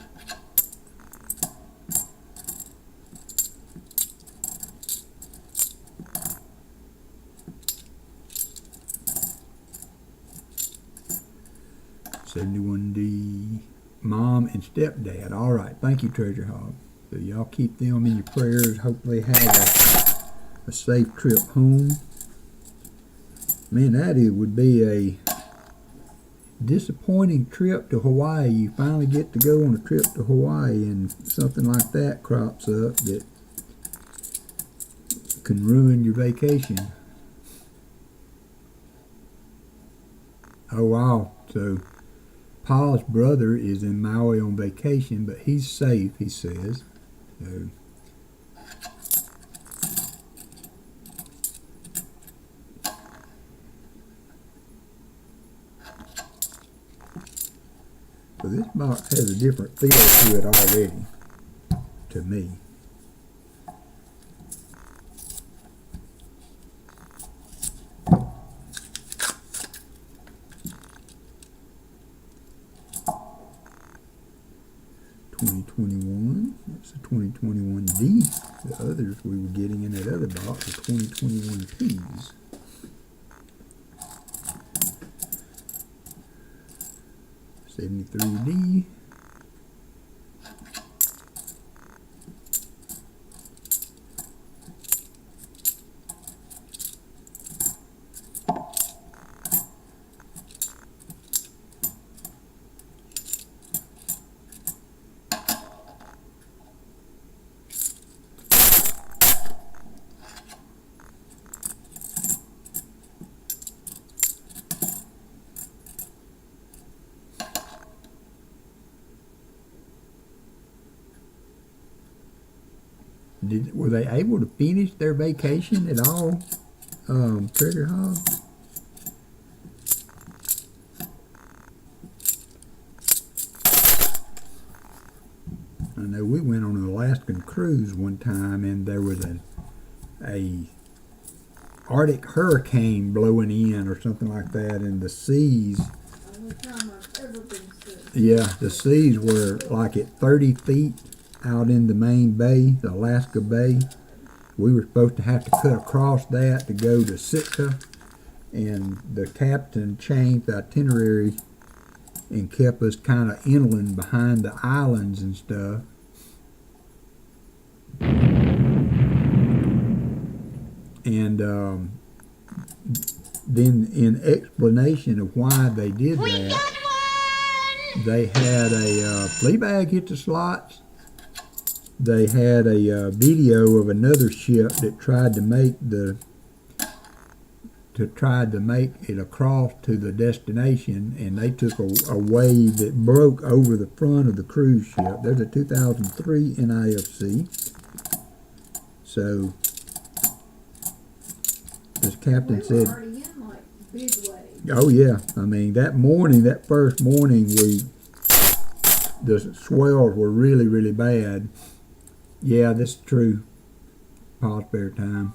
$71D. Mom and stepdad. All right. Thank you, Treasure Hog. So y'all keep them in your prayers. Hopefully have a safe trip home. Man, that would be a disappointing trip to Hawaii. You finally get to go on a trip to Hawaii and something like that crops up that can ruin your vacation. Oh wow, so Paul's brother is in Maui on vacation, but he's safe, he says. So this box has a different feel to it already, to me. That's a 2021D. The others we were getting in that other box are 2021Ps. $73D. Were they able to finish their vacation at all, Treasure Hog? I know we went on an Alaskan cruise one time, and there was a Arctic hurricane blowing in or something like that, and the seas. Only time I've ever been sick. Yeah, the seas were like at 30 feet. Out in the main bay, the Alaska Bay. We were supposed to have to cut across that to go to Sitka, and the captain changed the itinerary and kept us kind of inland behind the islands and stuff. And then in explanation of why they did We that, got one! they had a flea bag hit the slots. They had a video of another ship that tried to make it across to the destination, and they took a wave that broke over the front of the cruise ship. There's a 2003 NIFC. So this captain We were said, already in like big waves. oh yeah, I mean that first morning the swells were really, really bad. Yeah, this is true. Pause spare time.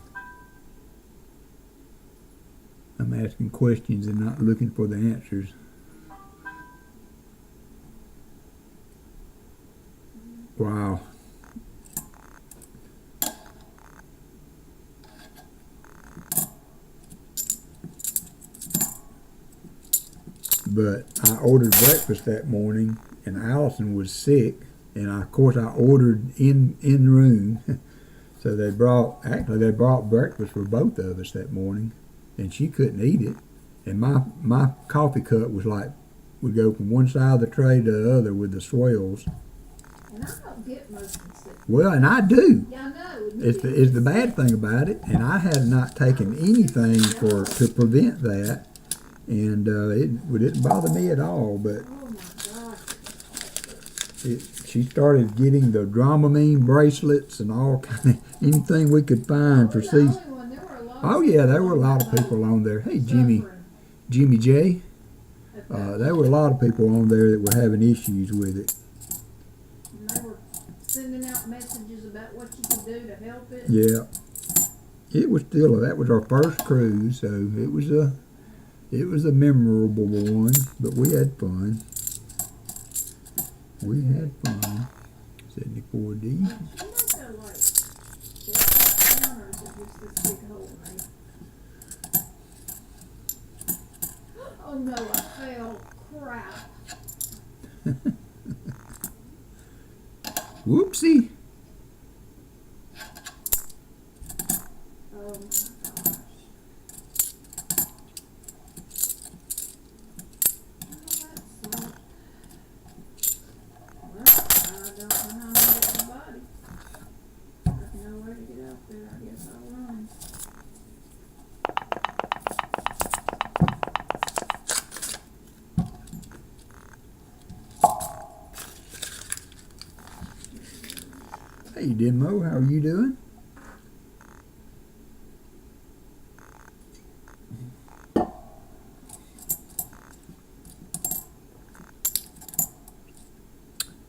I'm asking questions and not looking for the answers. Wow. But I ordered breakfast that morning, and Allison was sick, and of course I ordered in room. So they brought breakfast for both of us that morning, and she couldn't eat it. And my coffee cup was like, would go from one side of the tray to the other with the swells. And I don't get motion sickness. Well, and I do. Yeah, I know. It's the bad thing about it, and I had not taken anything to prevent that, and it didn't bother me at all. But Oh my gosh. she started getting the Dramamine bracelets and all kind of anything we could find for season. Oh yeah, there were a lot of people on there. Hey, Jimmy J. There were a lot of people on there that were having issues with it. And they were sending out messages about what you could do to help it. Yeah, that was our first cruise, so it was a memorable one. But we had fun. 74D. You might go like, get down or is it just this big hole, mate? Oh no, I fell. Crap. Whoopsie. Oh my gosh. Well, that sucked. Well, I don't know how I'm gonna get my body. There's no way to get out there. I guess I'll run. Hey, Demo, how are you doing?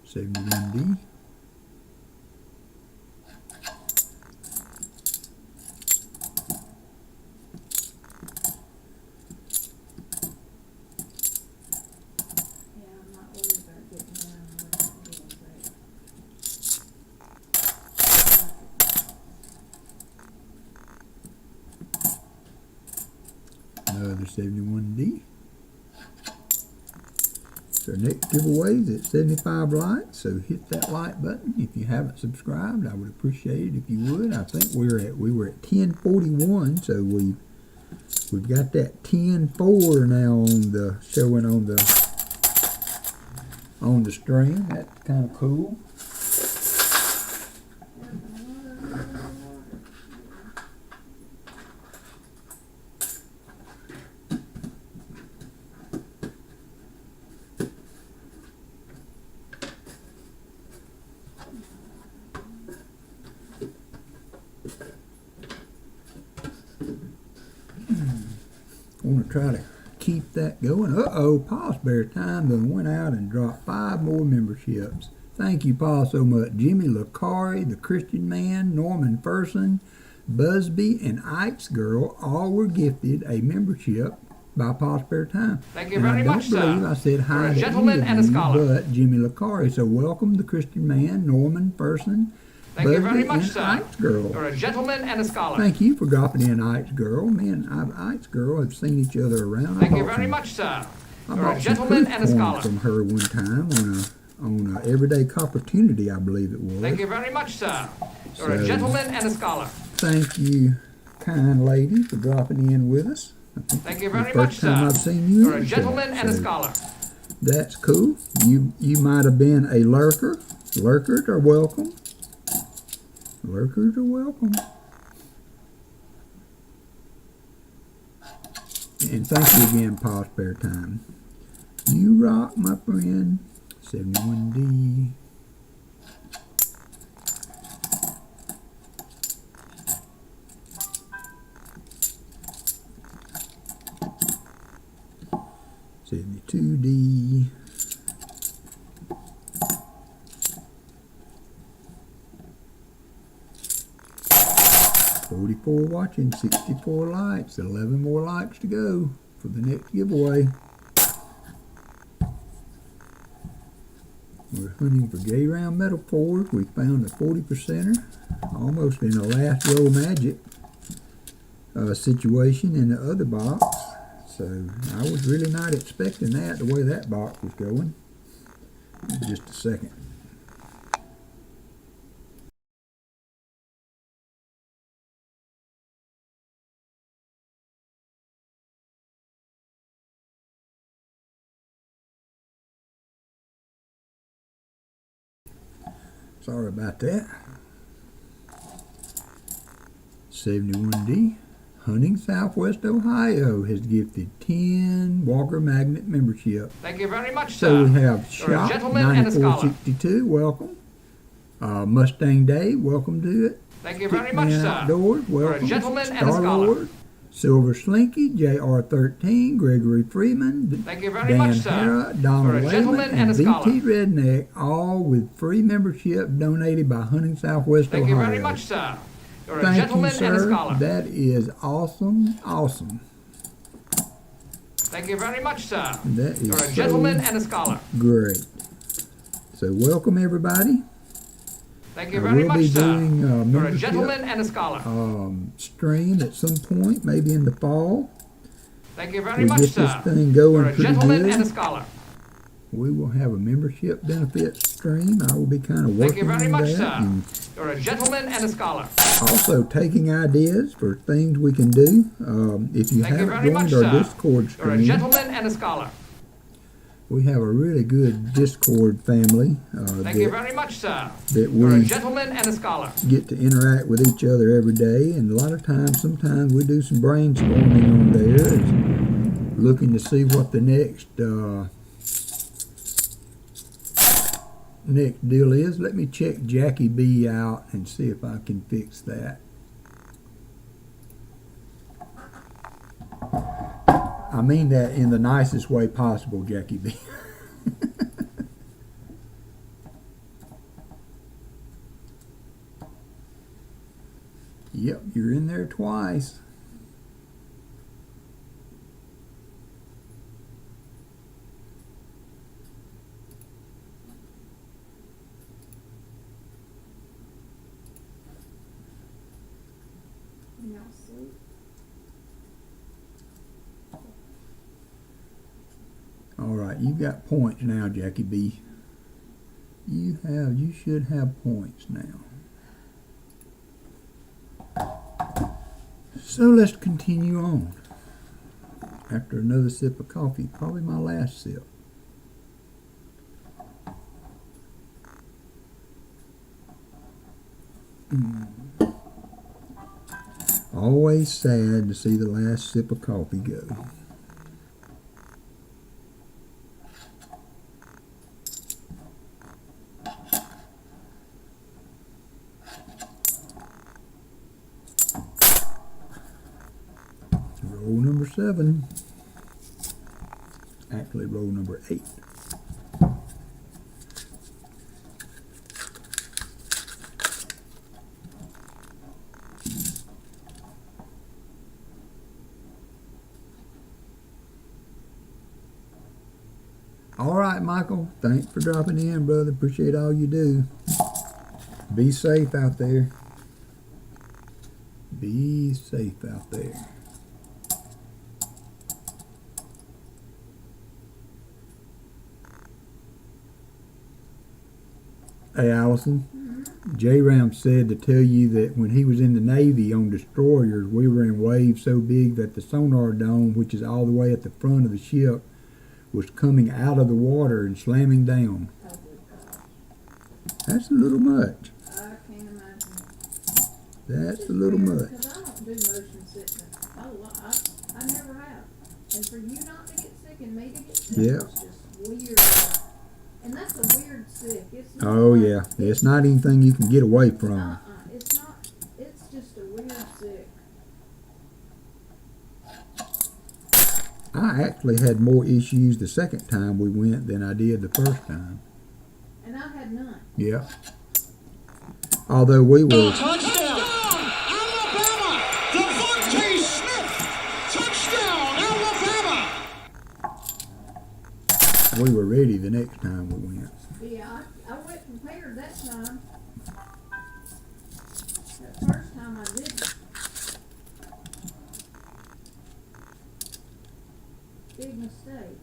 $71D. Yeah, I'm not worried about getting down unless I'm getting there. Another 71D. So our next giveaway is at 75 likes, so hit that like button. If you haven't subscribed, I would appreciate it if you would. I think we were at 1041, so we've got that 10-4 now on the showing on the stream. That's kind of cool. I want to try to keep that going. Paul Spare Time then went out and dropped 5 more memberships. Thank you, Paul, so much. Jimmy Lacari, the Christian Man, Norman Ferson, Busby, and Ike's Girl all were gifted a membership by Paul Spare Time. Thank you very much, sir. I don't believe I said hi You're a to gentleman any of and a you scholar. but Jimmy Lacari. So welcome, the Christian Man, Norman Ferson, Thank you very Busby, much, and sir. Ike's Girl. You're a gentleman and a scholar. Thank you for dropping in, Ike's Girl. Me and Ike's Girl have seen each other around. Thank you very much, sir. I You're a bought some gentleman proof and a coins scholar. from her one time on a Everyday Opportunity, I believe it was. Thank you very much, sir. You're So- a gentleman and a scholar. Thank you, kind lady, for dropping in with us. I think Thank you it's the very much, first time sir. I've seen you You're in a the gentleman chat, and a so scholar. that's cool. You might have been a lurker. Lurkers are welcome. Lurkers are welcome. And thank you again, Paul Spare Time. You rock, my friend. 71D. $72D. $44 watching, 64 likes, 11 more likes to go for the next giveaway. We're hunting for gay round metal fours. We found a 40%er, almost in a last row magic situation in the other box. So I was really not expecting that, the way that box was going. Just a second. Sorry about that. 71D. Hunting Southwest Ohio has gifted 10 WalkerMagnet membership. Thank you very much, So sir. we have You're a Shop gentleman and a scholar. 9462, welcome. Mustang Day, welcome to it. Thank you very much, Kickman sir. Outdoors, You're a welcome. gentleman and a Star scholar. Lord, Silver Slinky, JR13, Gregory Freeman, Thank you very Dan much, sir. Hara, Donald You're a gentleman Lehman, and a and scholar. BT Redneck, all with free membership donated by Hunting Southwest Thank Ohio. you very much, sir. You're a Thank you, gentleman and a sir. scholar. That is awesome, awesome. Thank you very much, sir. That is You're a so gentleman and a scholar. great. So welcome everybody. Thank you I very will much, be sir. doing You're a membership gentleman and a scholar. stream at some point, maybe in the fall. Thank you very We much, get sir. this thing You're going a pretty gentleman and a good. scholar. We will have a membership benefit stream. I will be kind of Thank you working very on much, that, sir. and You're a gentleman and a scholar. also taking ideas for things we can do. If you Thank you haven't very much, joined our sir. Discord You're a stream, gentleman and a scholar. we have a really good Discord family Thank you very much, sir. that You're a we gentleman and a scholar. get to interact with each other every day, and a lot of times, sometimes we do some brainstorming on there, is looking to see what the next next deal is. Let me check Jackie B out and see if I can fix that. I mean that in the nicest way possible, Jackie B. Yep, you're in there twice. You know, sleep. All right, you got points now, Jackie B. You should have points now. So let's continue on. After another sip of coffee, probably my last sip. Always sad to see the last sip of coffee go. Roll number 7. Actually, roll number 8. All right, Michael. Thanks for dropping in, brother. Appreciate all you do. Be safe out there. Be safe out there. Hey, Allison. J-Ram said to tell you that when he was in the Navy on destroyers, we were in waves so big that the sonar dome, which is all the way at the front of the ship, was coming out of the water and slamming down. Oh, good God. That's a little much. I can't imagine. That's a little much. Because I don't do motion sickness. I never have. And for you not to get sick and me to get sick, Yeah. it's just weird. And that's a weird sick. It's not Oh like- yeah, it's not anything you can get away from. It's not. It's just a weird sick. I actually had more issues the second time we went than I did the first time. And I had none. Yeah. Although we were Touchdown! Alabama! Devontae Smith! Touchdown, Alabama! we were ready the next time we went. Yeah, I went prepared that time. That first time I didn't. Big mistake.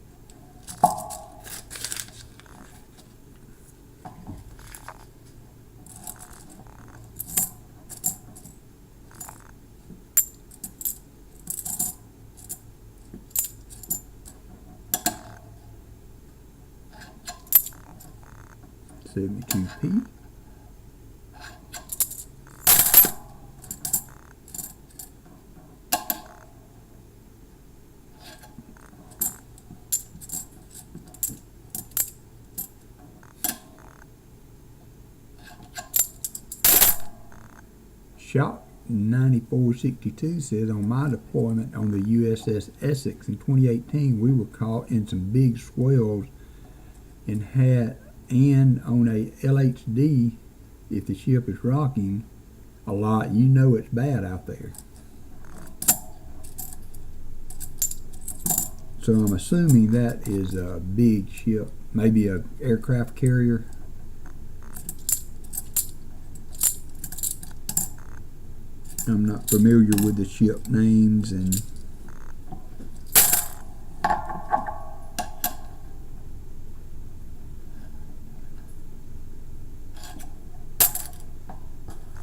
$72p. Shop 9462 says, on my deployment on the USS Essex in 2018, we were caught in some big swells and on a LHD, if the ship is rocking a lot, you know it's bad out there. So I'm assuming that is a big ship, maybe a aircraft carrier. I'm not familiar with the ship names and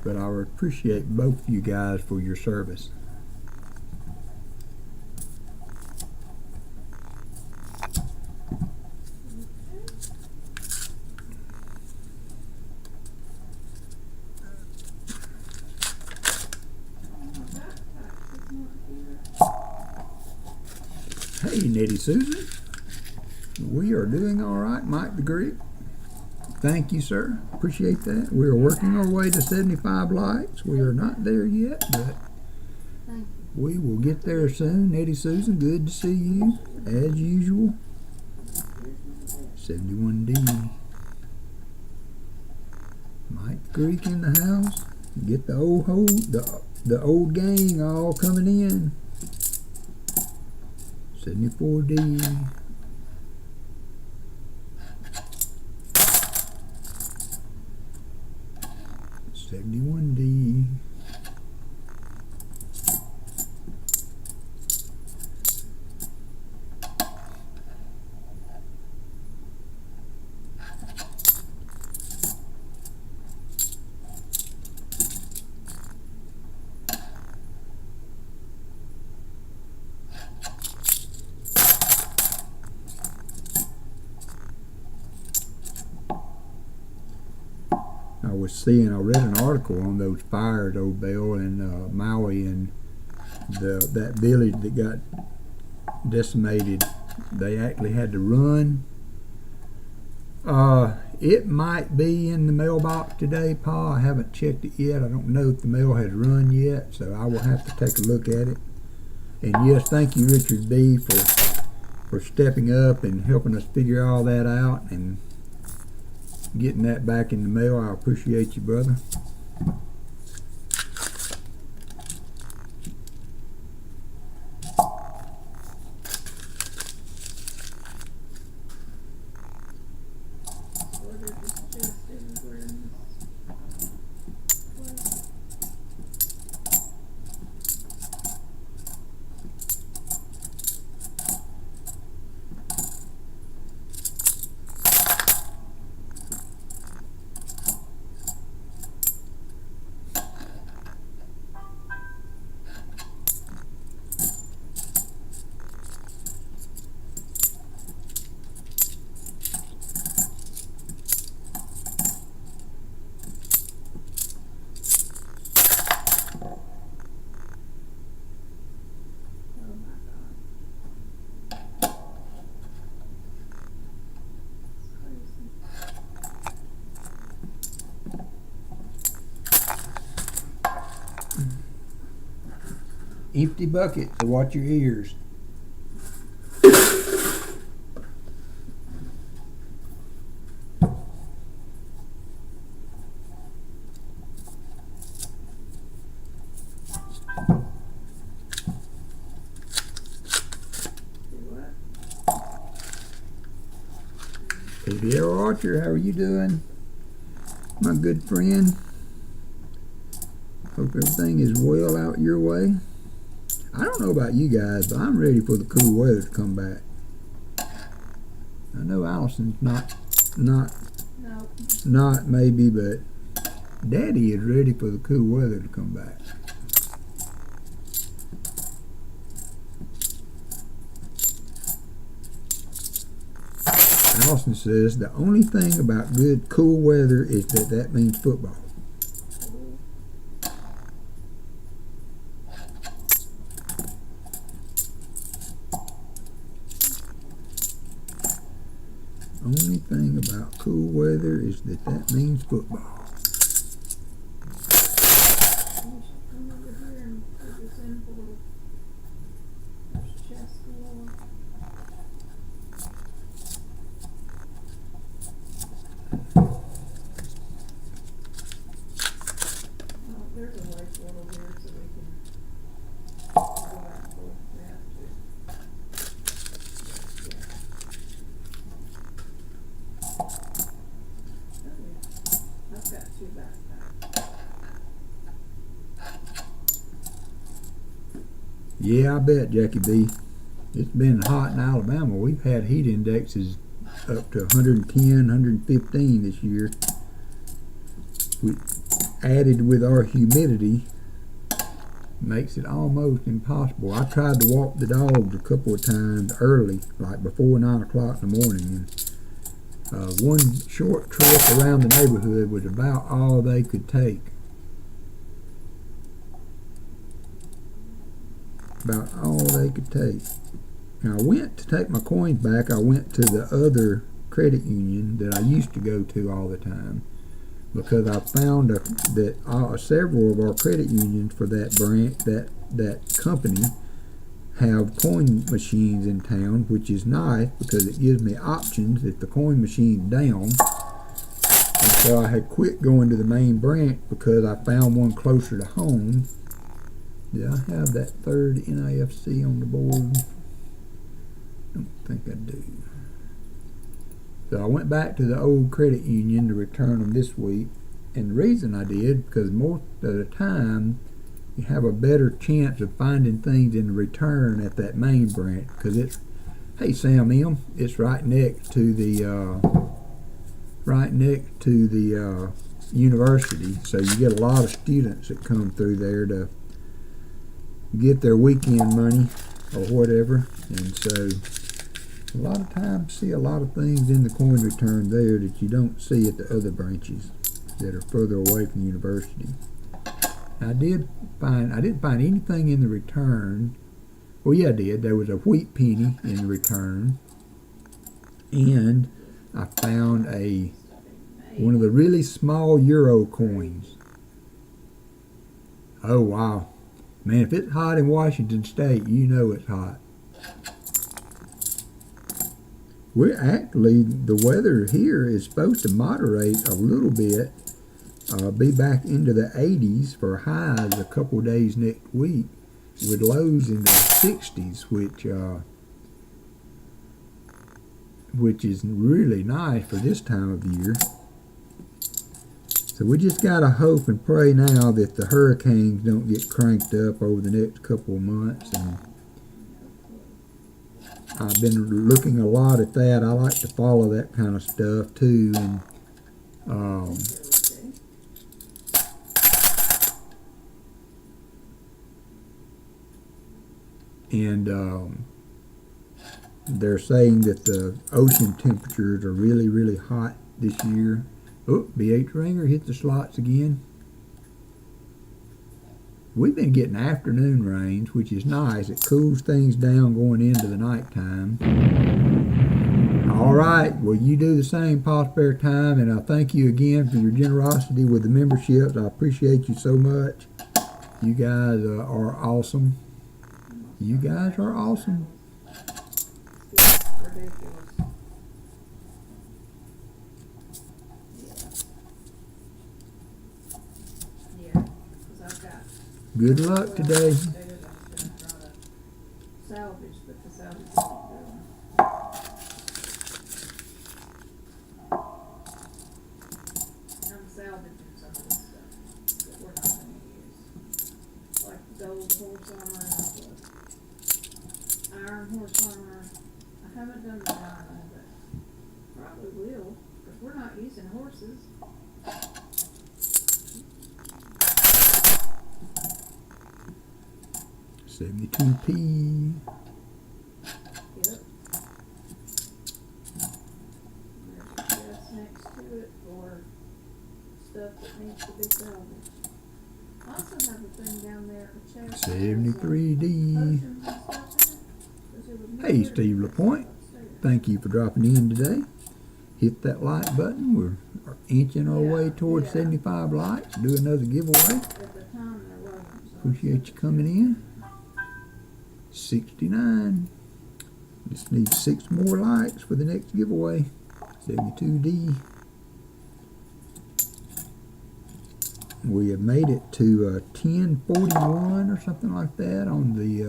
but I would appreciate both you guys for your service. Hey, Nettie Susan. We are doing all right, Mike the Greek. Thank you, sir. Appreciate that. We are working our way to 75 likes. We are not there yet, but Thank you. we will get there soon. Nettie Susan, good to see you, as usual. 71D. Mike the Greek in the house. Get the the old gang all coming in. 74D. $71D. I read an article on those fires, old Bill, in Maui, and that village that got decimated. They actually had to run. It might be in the mailbox today, Pa. I haven't checked it yet. I don't know if the mail has run yet, so I will have to take a look at it. And yes, thank you, Richard B, for stepping up and helping us figure all that out and getting that back in the mail. I appreciate you, brother. Empty bucket, so watch your ears. Do what? Adhere Archer, how are you doing? My good friend. Hope everything is well out your way. I don't know about you guys, but I'm ready for the cool weather to come back. I know Allison's No. not maybe, but Daddy is ready for the cool weather to come back. Allison says the only thing about good cool weather is that means football. Only thing about cool weather is that means football. You should come over here and put this in for there's chest galore. Oh, there's a way for it over here so we can go back and forth if we have to. Oh, yeah. I've got two backpacks. Yeah, I bet, Jackie B. It's been hot in Alabama. We've had heat indexes up to 110, 115 this year. We added with our humidity makes it almost impossible. I tried to walk the dogs a couple of times early, like before 9 o'clock in the morning, and one short trip around the neighborhood was about all they could take. About all they could take. Now I went to take my coins back. I went to the other credit union that I used to go to all the time, because I found that several of our credit unions for that branch, that company, have coin machines in town, which is nice because it gives me options if the coin machine's down. And so I had quit going to the main branch because I found one closer to home. Did I have that third NIFC on the board? I don't think I do. So I went back to the old credit union to return them this week. And the reason I did, because most of the time you have a better chance of finding things in the return at that main branch, because it's, hey Sam M, it's right next to the university. So you get a lot of students that come through there to get their weekend money or whatever, and so a lot of times see a lot of things in the coin return there that you don't see at the other branches that are further away from the university. I didn't find anything in the return. Well, yeah, I did. There was a wheat penny in the return, and I found one of the really small euro coins. Oh wow. Man, if it's hot in Washington State, you know it's hot. The weather here is supposed to moderate a little bit, be back into the 80s for highs a couple days next week, with lows in the 60s, which is really nice for this time of year. So we just gotta hope and pray now that the hurricanes don't get cranked up over the next couple of months. And I've been looking a lot at that. I like to follow that kind of stuff too. And they're saying that the ocean temperatures are really, really hot this year. Oh, BH Ringer hit the slots again. We've been getting afternoon rains, which is nice. It cools things down going into the nighttime. All right, well, you do the same, Paul Spare Time, and I thank you again for your generosity with the memberships. I appreciate you so much. You guys are awesome. You guys are awesome. It's ridiculous. Yeah. Yeah, 'cause I've got Good luck today. upstairs I was gonna try to salvage, but the salvage isn't doing. I'm salvaging some of this stuff that we're not gonna use. Like the old horse armor and the iron horse armor. I haven't done the diamond, but probably will, cause we're not using horses. 72p. Yep. There's a chest next to it for stuff that needs to be salvaged. I also have a thing down there, a chest. that has, 73D. potions and stuff in it, 'cause there was Hey, nowhere to Steve put LaPointe. stuff upstairs. Thank you for dropping in today. Hit that like button. We're inching our way towards Yeah. 75 likes. Do another giveaway. At the time there wasn't, so. Appreciate you coming in. 69. Just need 6 more likes for the next giveaway. 72D. We have made it to 1041 or something like that on the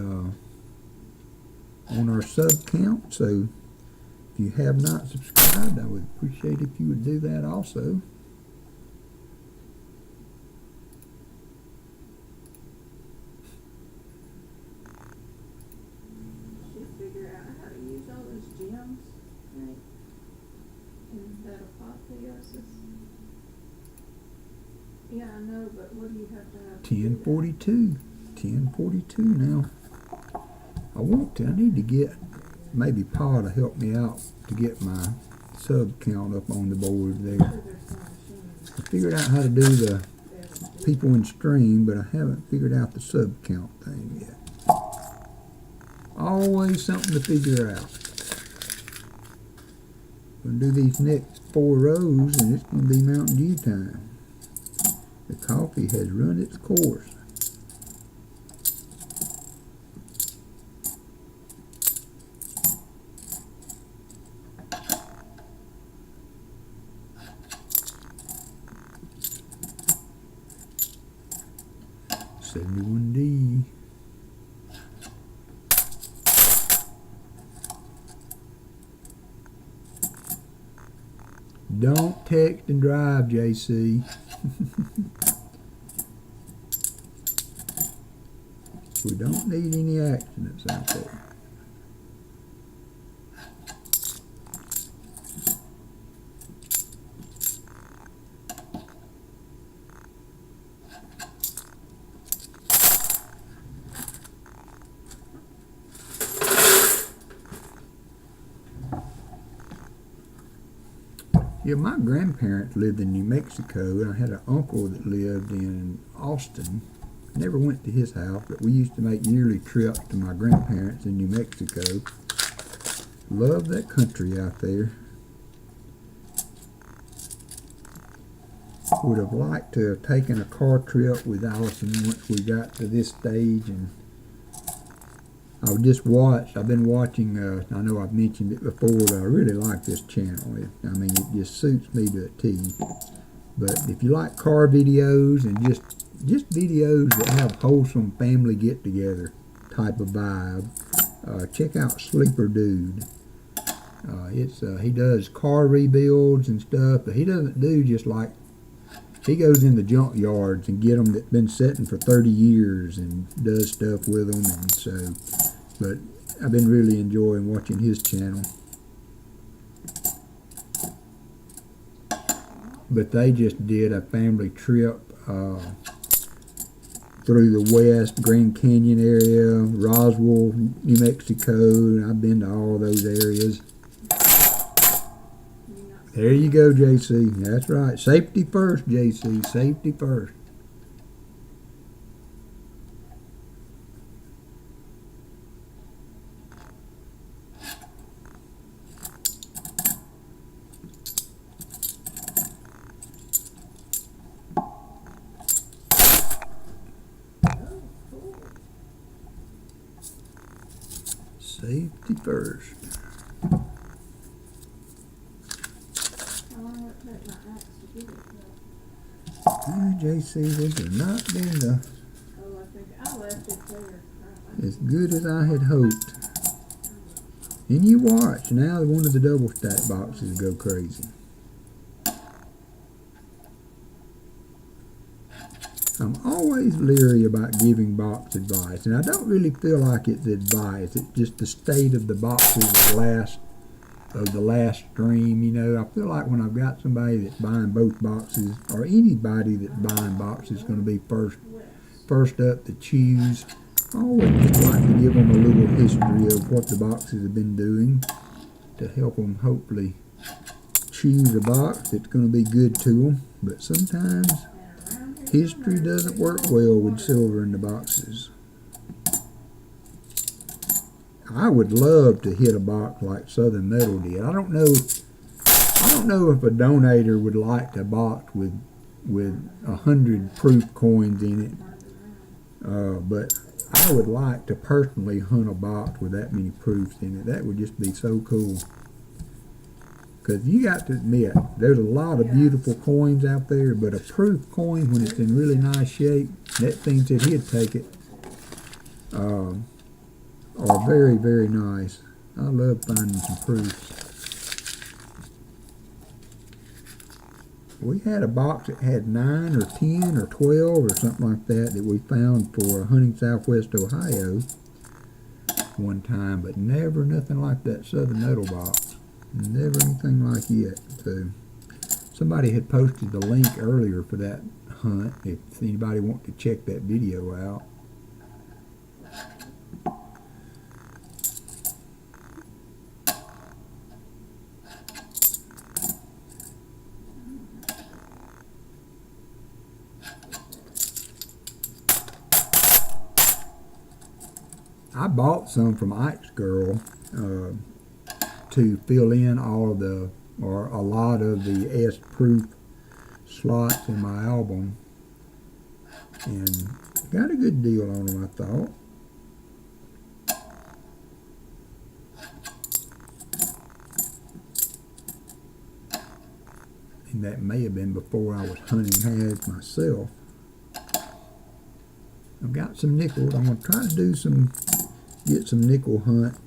on our sub count. So if you have not subscribed, I would appreciate if you would do that also. Should figure out how to use all those gems, right? In that apotheosis. Yeah, I know, but what do you have to have? to do that? 1042. 1042 now. I need to get maybe Paul to help me out to get my sub count up on the board there. Sure there's some machines I figured out how to do the that'll do people in stream, but I haven't figured out the sub count thing yet. Always something to figure out. Gonna do these next 4 rows and it's gonna be Mountain Dew time. The coffee has run its course. $71D. Don't text and drive, JC. We don't need any accidents out there. Yeah, my grandparents lived in New Mexico, and I had an uncle that lived in Austin. Never went to his house, but we used to make yearly trips to my grandparents in New Mexico. Love that country out there. Would have liked to have taken a car trip with Allison once we got to this stage, and I've been watching, I know I've mentioned it before, but I really like this channel. It just suits me to a T. But if you like car videos and just videos that have wholesome family get-together type of vibe, check out Sleeper Dude. He does car rebuilds and stuff, but he doesn't do just like, he goes in the junkyards and get them that's been sitting for 30 years and does stuff with them, and so, but I've been really enjoying watching his channel. But they just did a family trip through the West, Grand Canyon area, Roswell, New Mexico, and I've been to all those areas. There you go, JC. That's right. Safety first, JC. Safety first. Safety first. How long will it take my axe to get it? JC, this has not been Oh, I think I left it there. as good as I had hoped. And you watch, now one of the double stack boxes go crazy. I'm always leery about giving box advice, and I don't really feel like it's advice. It's just the state of the boxes of the last stream. You know, I feel like when I've got somebody that's buying both boxes, or anybody that's buying boxes is going to be first up to choose. I always just like to give them a little history of what the boxes have been doing to help them hopefully choose a box that's going to be good to them. But sometimes history doesn't work well with silver in the boxes. I would love to hit a box like Southern Metal did. I don't know if a donator would like a box with 100 proof coins in it, but I would like to personally hunt a box with that many proofs in it. That would just be so cool. Because you got to admit, there's a lot of beautiful coins out there, but a proof coin, when it's in really nice shape, that thing said he'd take it, are very, very nice. I love finding some proofs. We had a box that had 9 or 10 or 12 or something like that we found for hunting Southwest Ohio one time, but never nothing like that Southern Metal box. Never anything like it. So somebody had posted the link earlier for that hunt if anybody wants to check that video out. I bought some from Ike's Girl to fill in all of the, or a lot of the S-proof slots in my album, and got a good deal on them, I thought. And that may have been before I was hunting hags myself. I've got some nickels. I'm going to try to get some nickel hunt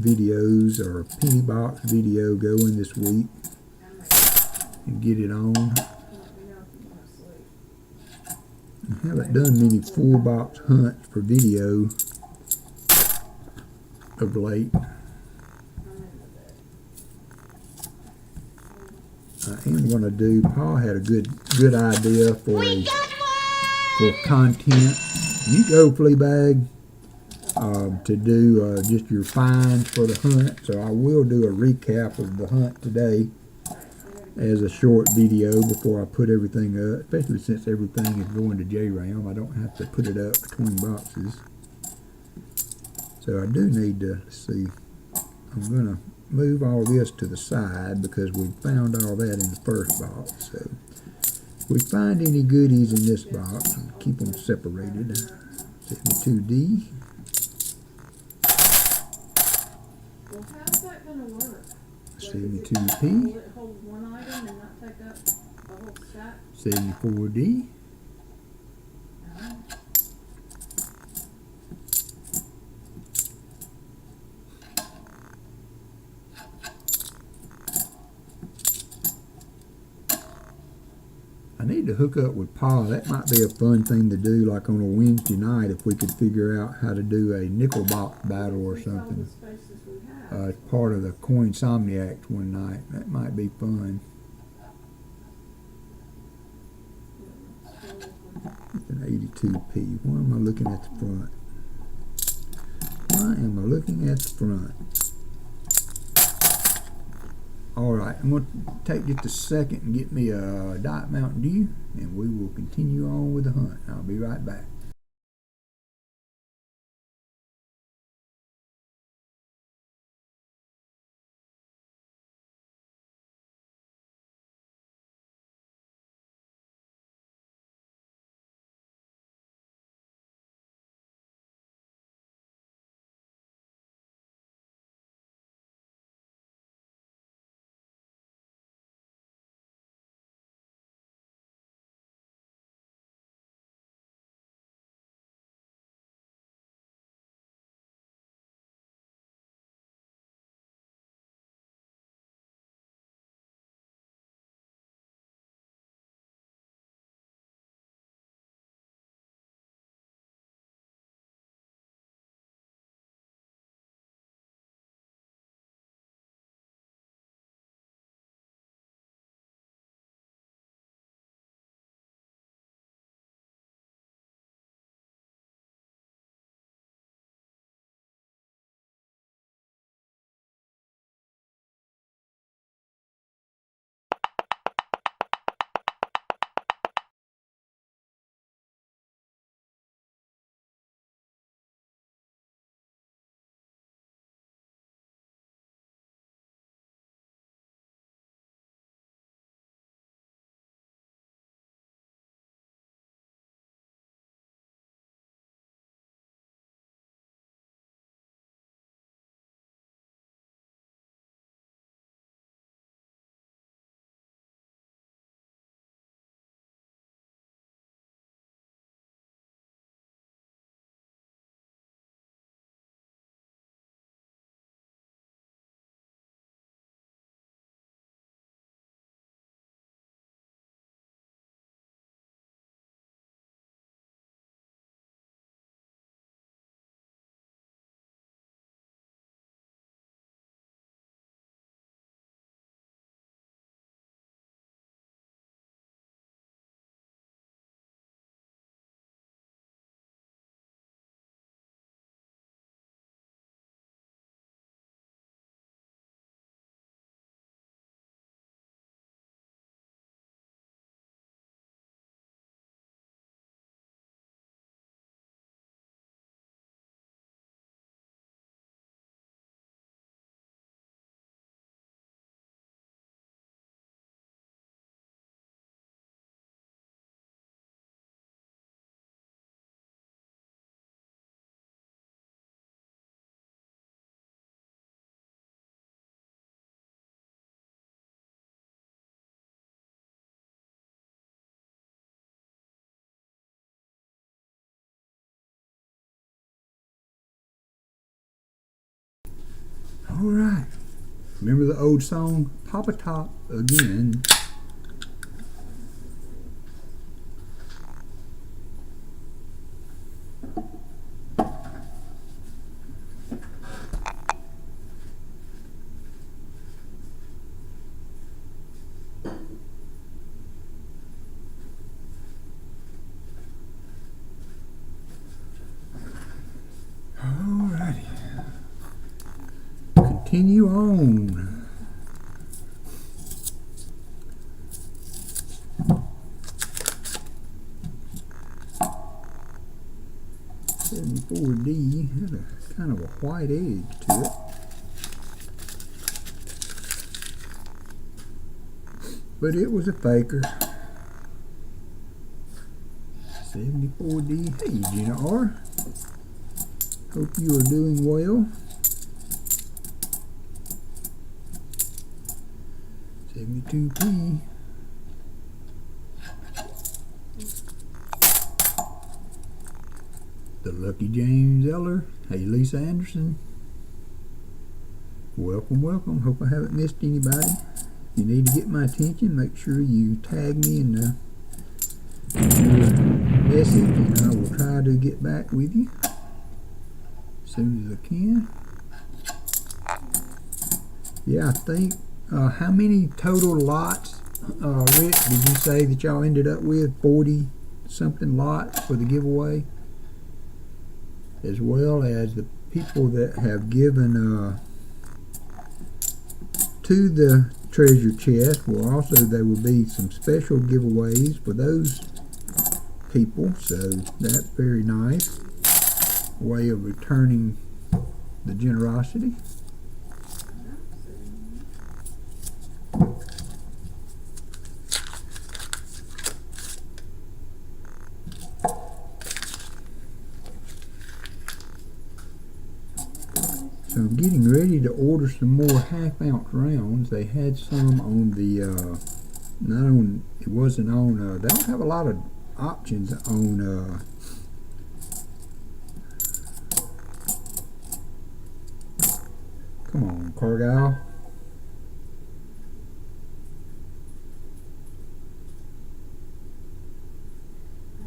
videos or penny box video going this week and get it on. I haven't done many full box hunts for video of late. I am going to do, Paul had a good idea for content. You go, Fleabag, to do just your finds for the hunt. So I will do a recap of the hunt today as a short video before I put everything up, especially since everything is going to J-Ram. I don't have to put it up between boxes. So I do need to, let's see, I'm going to move all this to the side because we found all that in the first box. So if we find any goodies in this box, I'll keep them separated. 72D. Well, how's that going to work? 72P. Will it hold one item and not take up the whole stack? 74D. I need to hook up with Pa. That might be a fun thing to do, like on a Wednesday night, if we could figure out how to do a nickel box battle or something. As part of the Coin Somniacs one night. That might be fun. An 82P. Why am I looking at the front? Why am I looking at the front? Alright, I'm going to take just a second and get me a Diet Mountain Dew, and we will continue on with the hunt. I'll be right back. Alright. Remember the old song, Papa Top again. Alrighty. Continue on. .74D had a kind of a white edge to it, but it was a faker. 74D. Hey, Gina R. Hope you are doing well. 72P. The Lucky James Eller. Hey, Lisa Anderson. Welcome, welcome. Hope I haven't missed anybody. If you need to get my attention, make sure you tag me in the message, and I will try to get back with you as soon as I can. Yeah, I think, how many total lots, Rick, did you say that y'all ended up with? 40 something lots for the giveaway? As well as the people that have given to the treasure chest. Well, also there will be some special giveaways for those people, so that's very nice way of returning the generosity. So I'm getting ready to order some more half-ounce rounds. They had some on the, not on, it wasn't on, they don't have a lot of options on, come on, Cargyle.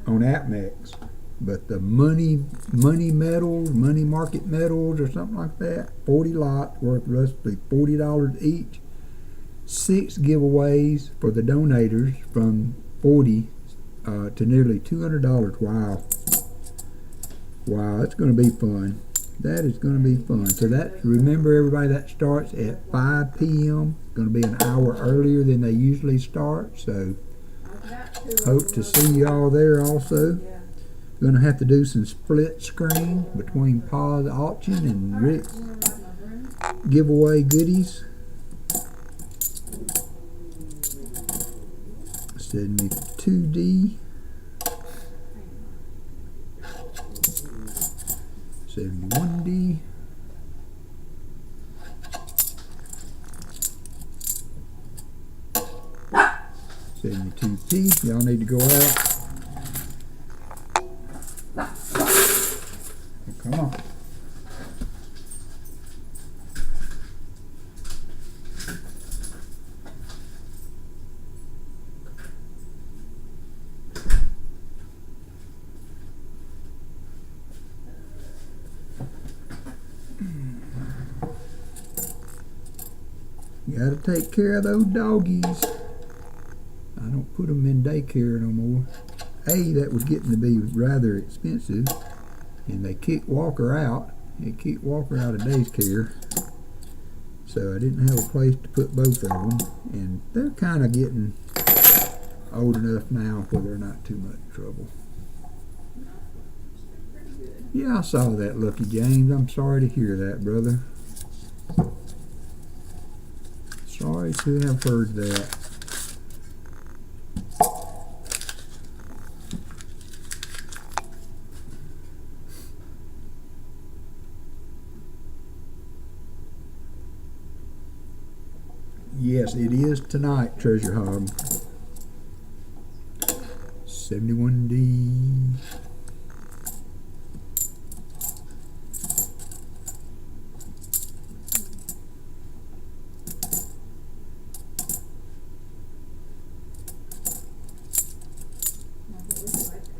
On AppMex. But the money metals, money market metals or something like that, 40 lots worth roughly $40 each. 6 giveaways for the donators from 40 to nearly $200. Wow. Wow, that's going to be fun. That is going to be fun. So that, remember everybody, that starts at 5 p.m. Going to be an hour earlier than they usually start. So hope to see y'all there also. Going to have to do some split screen between Pa's auction and Rick's giveaway goodies. 72D. 71D. 72P. Y'all need to go out. Come on. You gotta take care of those doggies. I don't put them in daycare no more. That was getting to be rather expensive. And they kicked Walker out. They kicked Walker out of daycare. So I didn't have a place to put both of them. And they're kind of getting old enough now where they're not too much trouble. Yeah, I saw that, Lucky James. I'm sorry to hear that, brother. Sorry to have heard that. Yes, it is tonight, Treasure Hog. 71D.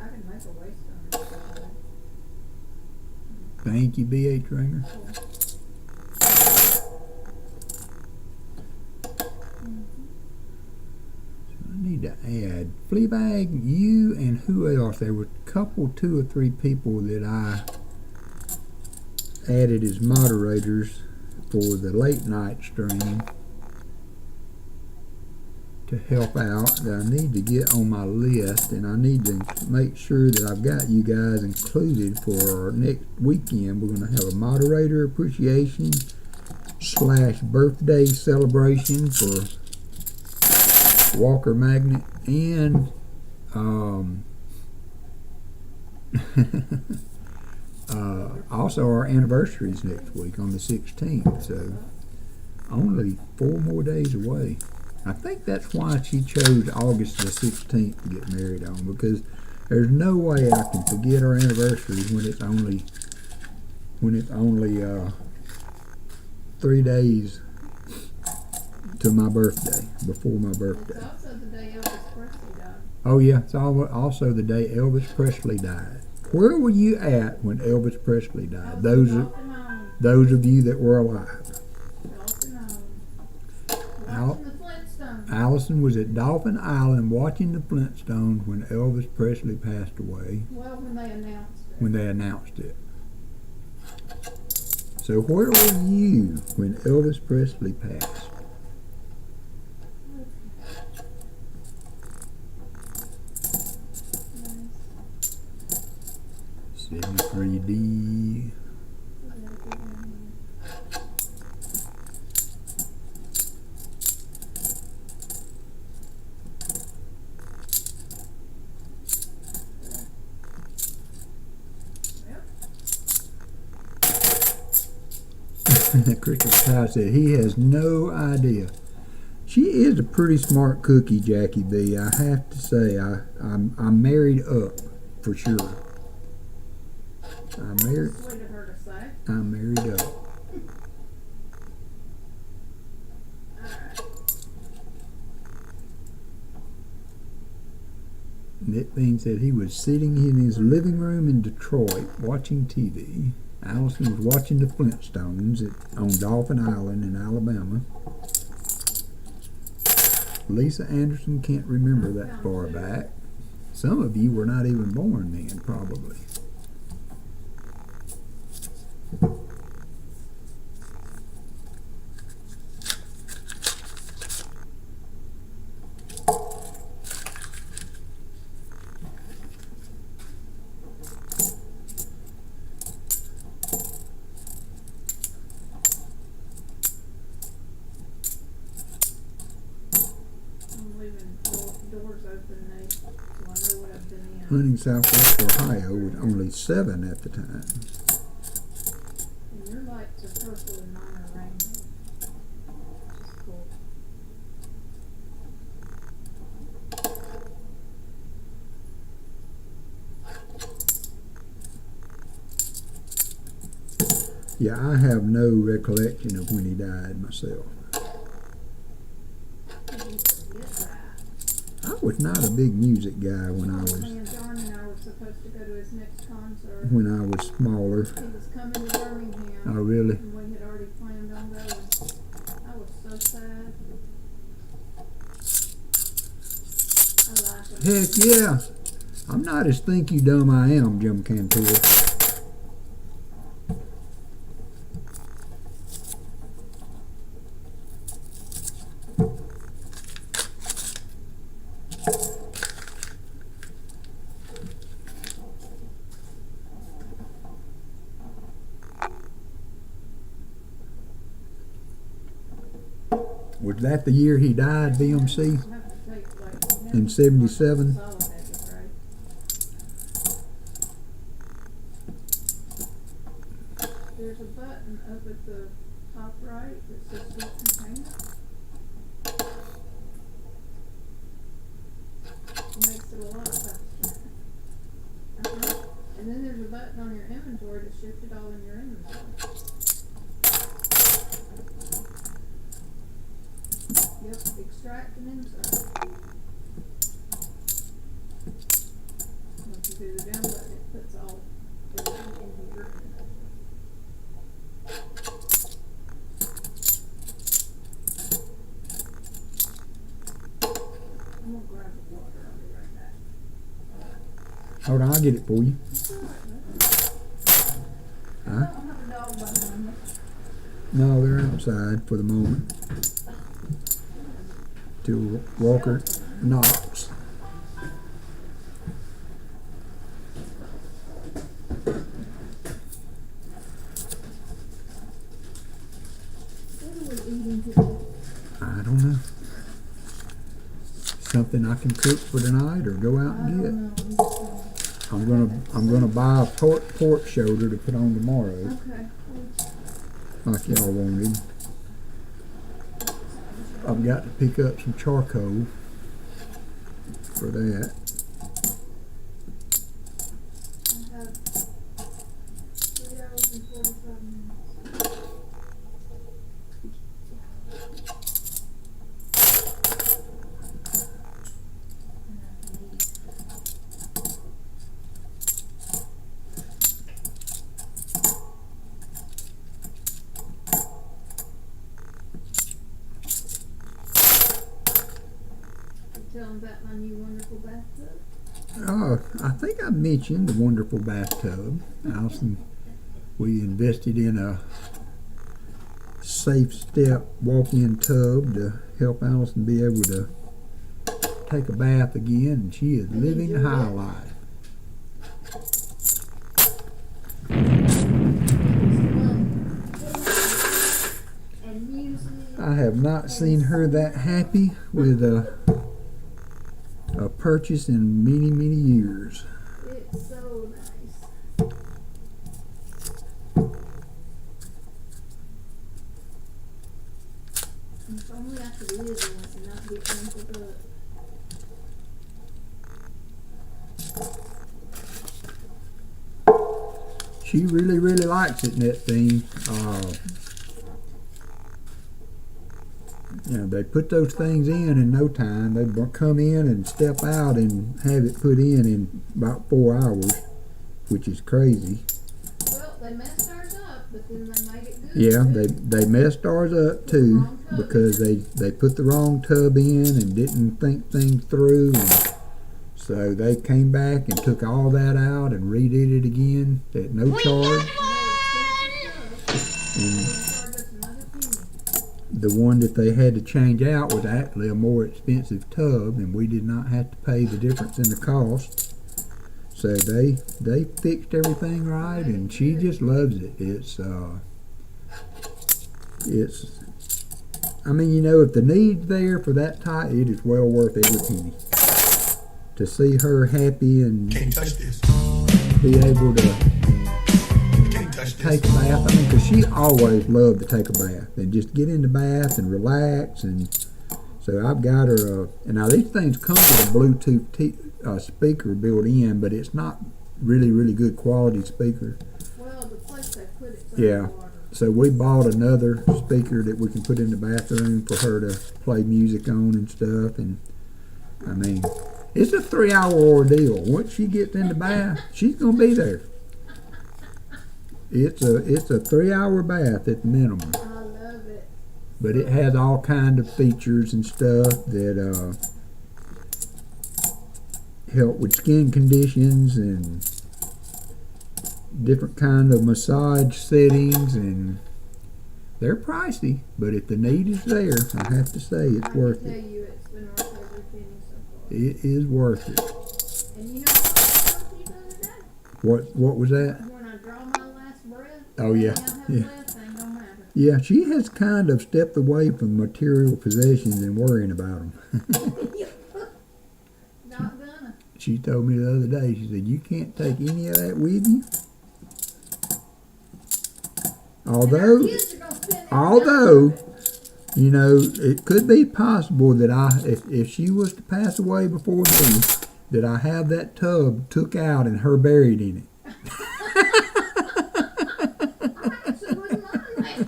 I can make a waste on it. Thank you, B.H. Ringer. I need to add Fleabag, you, and who else? There were a couple, 2 or 3 people that I added as moderators for the late night stream to help out that I need to get on my list, and I need to make sure that I've got you guys included for our next weekend. We're going to have a moderator appreciation / birthday celebration for WalkerMagnet, and also our anniversaries next week on the 16th, so only 4 more days away. I think that's why she chose August the 16th to get married on, because there's no way I can forget our anniversaries when it's only 3 days to my birthday, before my birthday. It's also the day Elvis Presley died. Oh yeah, it's also the day Elvis Presley died. Where were you at when Elvis Presley died? Those of you that were alive. Watching the Flintstones. Allison was at Dolphin Island watching the Flintstones when Elvis Presley passed away. Well, when they announced it. When they announced it. So where were you when Elvis Presley passed? 73D. Christopher Ty said he has no idea. She is a pretty smart cookie, Jackie B. I have to say, I'm married up for sure. I'm married. Sweet of her to say. I'm married up. Nick Bean said he was sitting in his living room in Detroit watching TV. Allison was watching the Flintstones on Dolphin Island in Alabama. Lisa Anderson can't remember that far back. Some of you were not even born then, probably. Hunting Southwest Ohio with only 7 at the time. And your lights are purple and mine are rainbow. Which is cool. Yeah, I have no recollection of when he died myself. You forget that. I was not a big music guy when I was Me and John and I were supposed to go to his next concert. smaller. He was coming to Birmingham. Oh, really? And we had already planned on going. I was so sad. I like him. Heck yeah. I'm not as think you dumb I am, Jim Cantor. Was that the year he died, BMC? In 77? There's a button up at the top right that says what container. Makes it a lot faster. And then there's a button on your inventory to shift it all in your inventory. Yep, extract and insert. Once you Hold on, I'll get it for you. I don't have a dog behind me. No, they're outside for the moment. Till Walker knocks. What are we eating today? I don't know. Something I can cook for tonight or go out I and get. don't know. I'm gonna buy a pork shoulder to put on tomorrow, Okay. like y'all wanted. I've got to pick up some charcoal for that. I have 3 hours and 45 minutes. And I can eat. You tell them about my new wonderful bathtub? I think I mentioned the wonderful bathtub. Allison, we invested in a safe step walk-in tub to help Allison be able to take a bath again, and she is living the high life. And music. I have not seen her that happy with a purchase in many, many years. It's so nice. And if only I could live in it and not get wrinkled up. She really, really likes it in that thing. You know, they put those things in no time. They come in and step out and have it put in about 4 hours, which is crazy. Well, they messed ours up, but then they made it good. Yeah, they messed ours up too because they put the wrong tub in and didn't think things through. And so they came back and took all that out and redid it again at no charge. And the one that they had to change out was actually a more expensive tub, and we did not have to pay the difference in the cost. So they fixed everything right, and she just loves it. I mean, you know, if the need's there for that type, it is well worth every penny. To see her happy and Can't touch this. be able to Can't touch this. take a bath. I mean, because she always loved to take a bath and just get in the bath and relax. And so I've got her, and now these things come with a Bluetooth speaker built in, but it's not really, really good quality speaker. Well, the place they put it. Yeah. So we bought another speaker that we can put in the bathroom for her to play music on and stuff. And I mean, it's a 3-hour ordeal. Once she gets in the bath, she's gonna be there. It's a 3-hour bath at the minimum. I love it. But it has all kind of features and stuff that help with skin conditions and different kind of massage settings, and they're pricey, but if the need is there, I have to say it's worth I it. can tell you it's been worth every penny so far. It is worth it. And you know what I told you the other day? What was that? When I draw my last breath, Oh, yeah, everything I have yeah. left ain't gonna matter. Yeah, she has kind of stepped away from material possessions and worrying about them. Not gonna. She told me the other day, she said, you can't take any of that with you. And our Although, kids are gonna spend every although, dime of it. you know, it could be possible that if she was to pass away before me, that I have that tub took out and her buried in it. So was mine.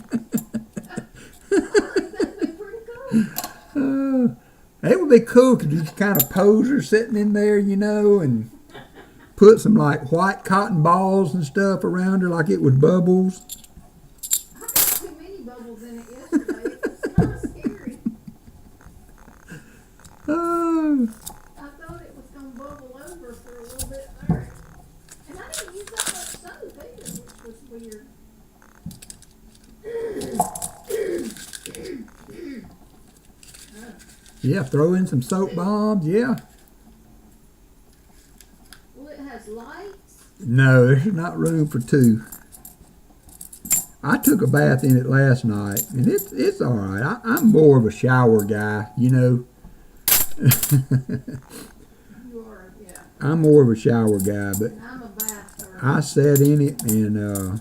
That'd be pretty cool. It would be cool because you could kind of pose her sitting in there, you know, and put some like white cotton balls and stuff around her like it was bubbles. I got too many bubbles in it yesterday. It was kind of scary. Oh, I thought it was gonna bubble over for a little bit there. Yeah, throw in some soap bombs. Yeah. Well, it has lights. No, there's not room for two. I took a bath in it last night, and it's all right. I'm more of a shower guy, you know. You are, yeah. I'm more of a shower guy, but And I'm a bath girl. I sat in it and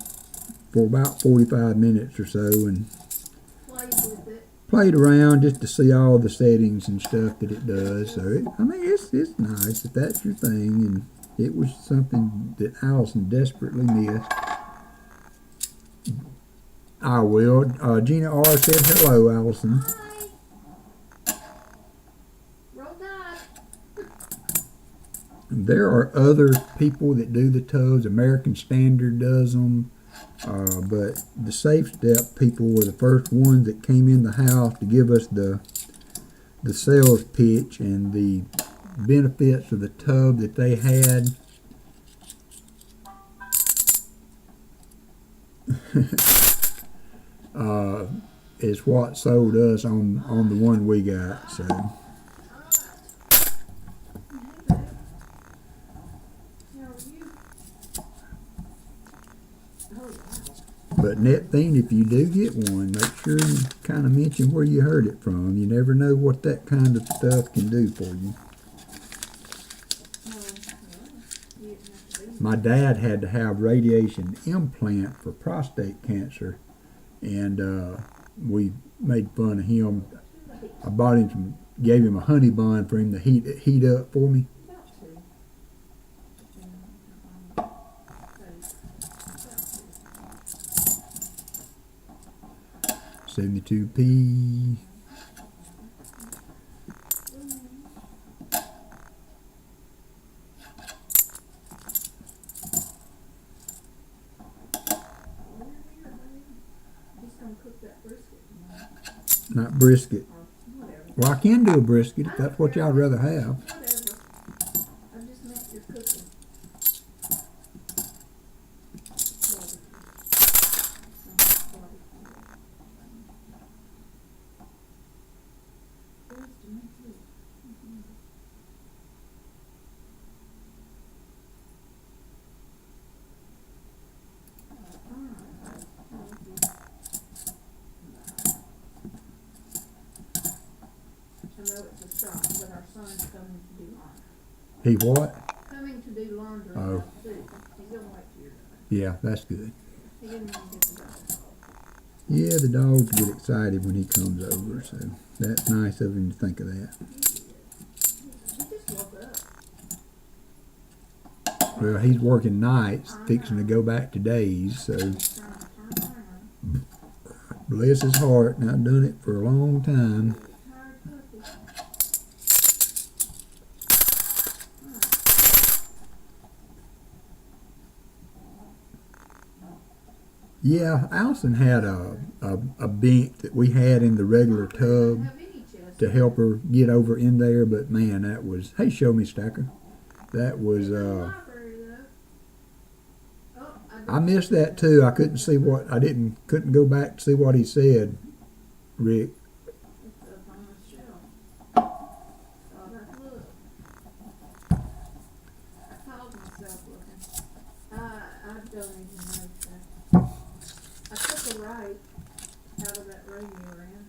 for about 45 minutes or so and Played with it. played around just to see all the settings and stuff that it does. So it's nice if that's your thing, and it was something that Allison desperately missed. I will. Gina R said hello, Allison. Hi. Roll Tide. There are other people that do the tubs. American Standard does them. But the Safe Step people were the first ones that came in the house to give us the sales pitch and the benefits of the tub that they had. Is what sold us on the one we got. So How are you? Oh, wow. but net thing, if you do get one, make sure you kind of mention where you heard it from. You never know what that kind of stuff can do for you. My dad had to have radiation implant for prostate cancer, and we made fun of him. I bought him gave him a honey bun for him to heat up for me. 72p. Not brisket. Well, I can do a brisket if that's what y'all rather have. Whatever. I just meant your cooking. I know it's a shop, but our son's coming to do laundry. He what? Coming to do laundry. Oh. He's gonna wait till you're done. Yeah, that's good. He didn't even get the dog. Yeah, the dogs get excited when he comes over, so that's nice of him to think of that. He just woke up. Well, he's working nights, fixing to go back to days, so Trying to turn around. bless his heart, not done it for a long time. Tired puppy. Yeah, Allison had a bench that we had in the regular tub Have any chest? to help her get over in there, but man, that was, hey, show me, Stacker. That was, Library, though. Oh, I missed that too. I couldn't see what, couldn't go back to see what he said, Rick. It's up on the shelf. Thought I'd look. I called myself looking. I don't even know that. I took a right out of that radio in.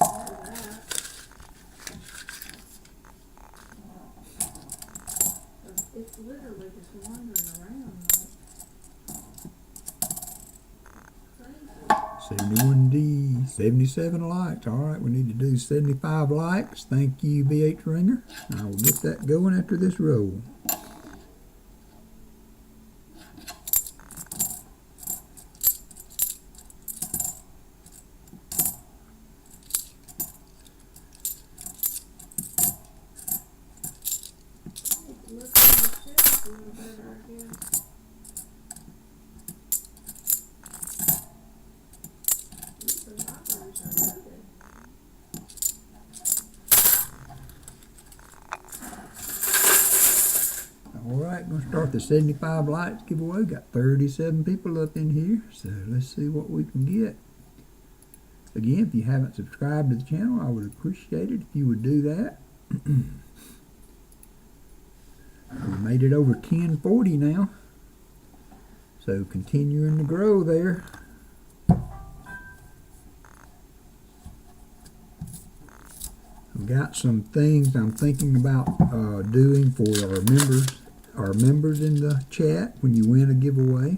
After that. It's literally just wandering around like crazy. 71D, 77 likes. All right, we need to do 75 likes. Thank you, BH Ringer. I will get that going after this roll. Look at the shelf a little better, I guess. These are libraries are loaded. All right, gonna start the 75 likes giveaway. Got 37 people up in here, so let's see what we can get. Again, if you haven't subscribed to the channel, I would appreciate it if you would do that. We made it over 1040 now. So continuing to grow there. I've got some things I'm thinking about doing for our members in the chat when you win a giveaway.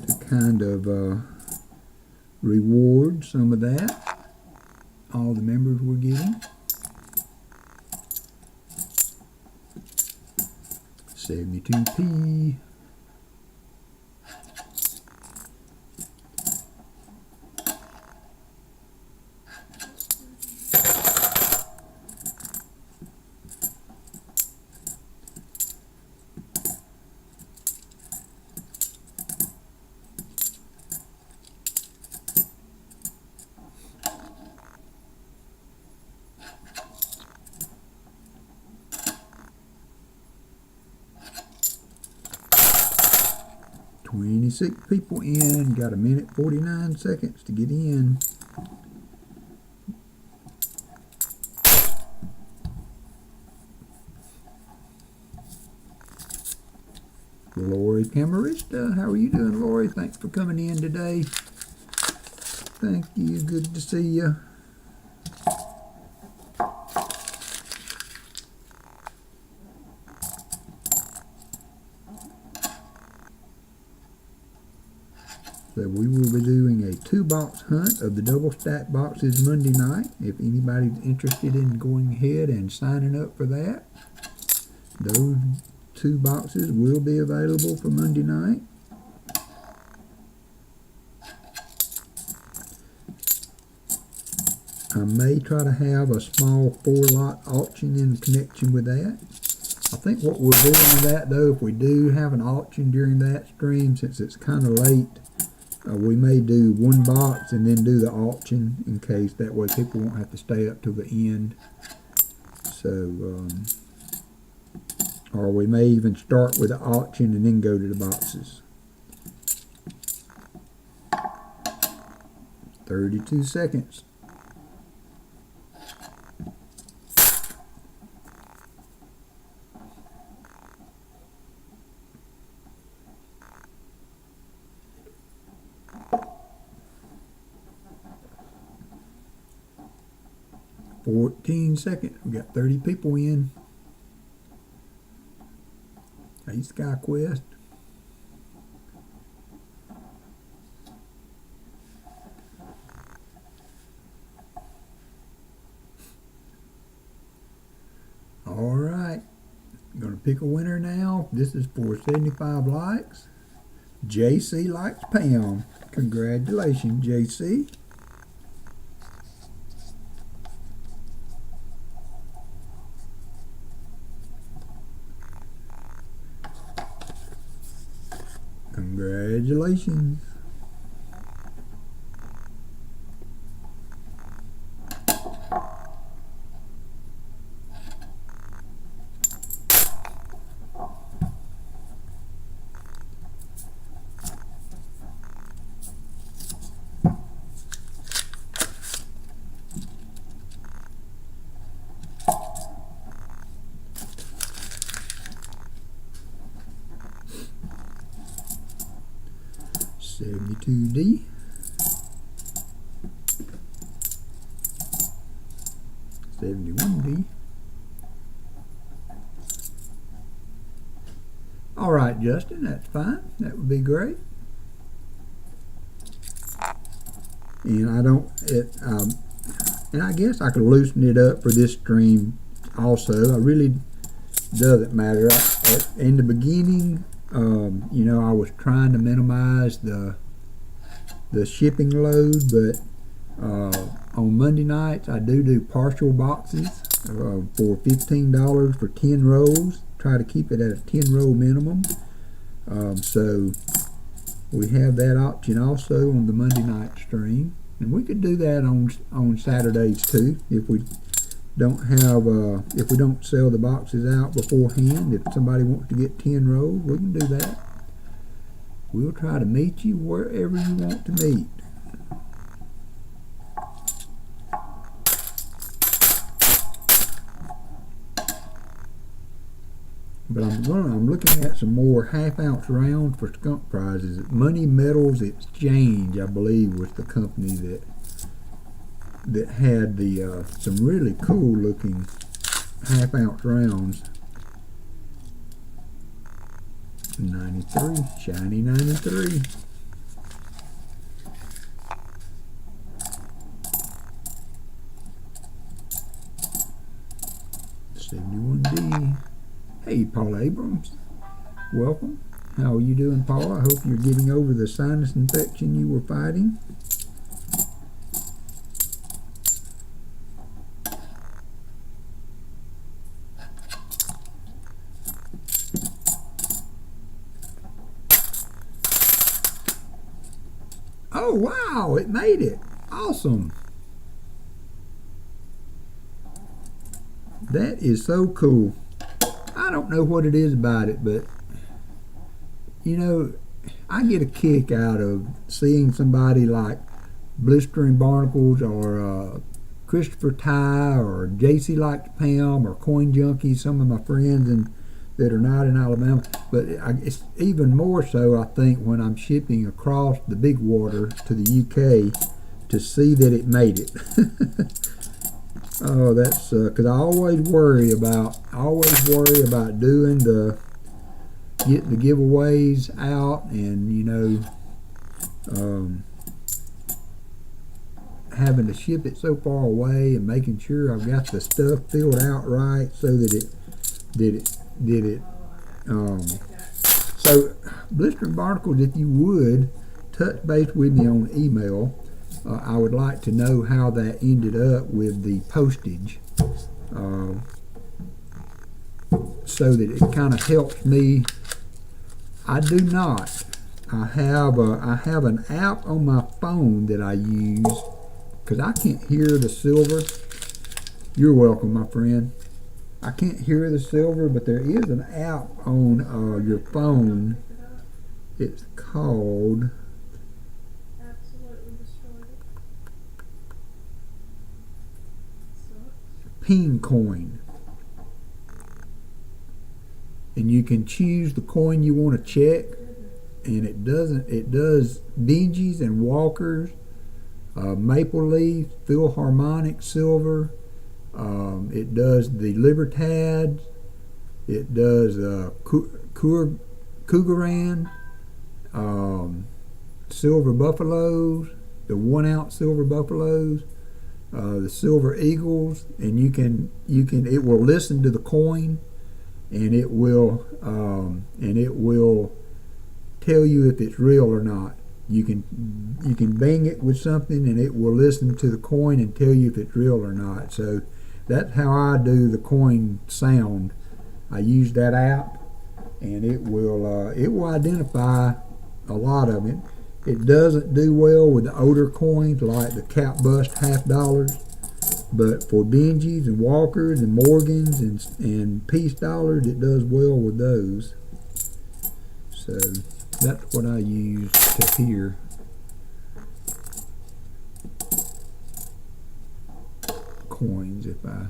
To kind of reward some of that, all the members were getting. 72p. Six people in, got a minute 49 seconds to get in. Lori Camarista, how are you doing, Lori? Thanks for coming in today. Thank you, good to see you. So we will be doing a 2-box hunt of the double stack boxes Monday night. If anybody's interested in going ahead and signing up for that, those 2 boxes will be available for Monday night. I may try to have a small 4-lot auction in connection with that. I think what we'll do on that though, if we do have an auction during that stream, since it's kind of late, we may do 1 box and then do the auction in case that way people won't have to stay up till the end. So, or we may even start with the auction and then go to the boxes. 32 seconds. Seconds. We got 30 people in. Hey, SkyQuest. All right. I'm going to pick a winner now. This is for 75 likes. JC likes Pam. Congratulations, JC. Congratulations. D. 71D. All right, Justin, that's fine. That would be great. And and I guess I could loosen it up for this stream also. I really doesn't matter. In the beginning, you know, I was trying to minimize the shipping load, but on Monday nights I do partial boxes for $15 for 10 rolls. Try to keep it at a 10 roll minimum. So we have that option also on the Monday night stream, and we could do that on Saturdays too if we don't have if we don't sell the boxes out beforehand. If somebody wants to get 10 rolls, we can do that. We'll try to meet you wherever you want to meet. But I'm looking at some more half-ounce rounds for skunk prizes. Money Metals Exchange, I believe, was the company that had the some really cool looking half-ounce rounds. 93, shiny 93. 71D. Hey, Paul Abrams. Welcome. How are you doing, Paul? I hope you're getting over the sinus infection you were fighting. Oh, wow, it made it. Awesome. That is so cool. I don't know what it is about it, but you know, I get a kick out of seeing somebody like Blistering Barnacles or Christopher Ty or JC Likes Pam or Coin Junkie, some of my friends that are not in Alabama. But it's even more so, I think, when I'm shipping across the big water to the UK to see that it made it. Oh, that's because I always worry about doing get the giveaways out, and you know, having to ship it so far away and making sure I've got the stuff filled out right so that it so Blistering Barnacles, if you would touch base with me on email. I would like to know how that ended up with the postage, so that it kind of helps me. I do not. I have an app on my phone that I use because I can't hear the silver. You're welcome, my friend. I can't hear the silver, but there is an app on your phone. It's called Ping Coin, and you can choose the coin you want to check, and it does Benjis and Walkers, Maple Leaf, Philharmonic Silver, it does the Libertads, it does Cougaran, Silver Buffaloes, the 1 ounce Silver Buffaloes, the Silver Eagles, and it will listen to the coin, and it will tell you if it's real or not. You can bang it with something, and it will listen to the coin and tell you if it's real or not. So that's how I do the coin sound. I use that app, and it will identify a lot of it. It doesn't do well with the older coins like the Cap Bust $50, but for Benjis and Walkers and Morgans and Peace Dollars, it does well with those. So that's what I use to hear. Coins if I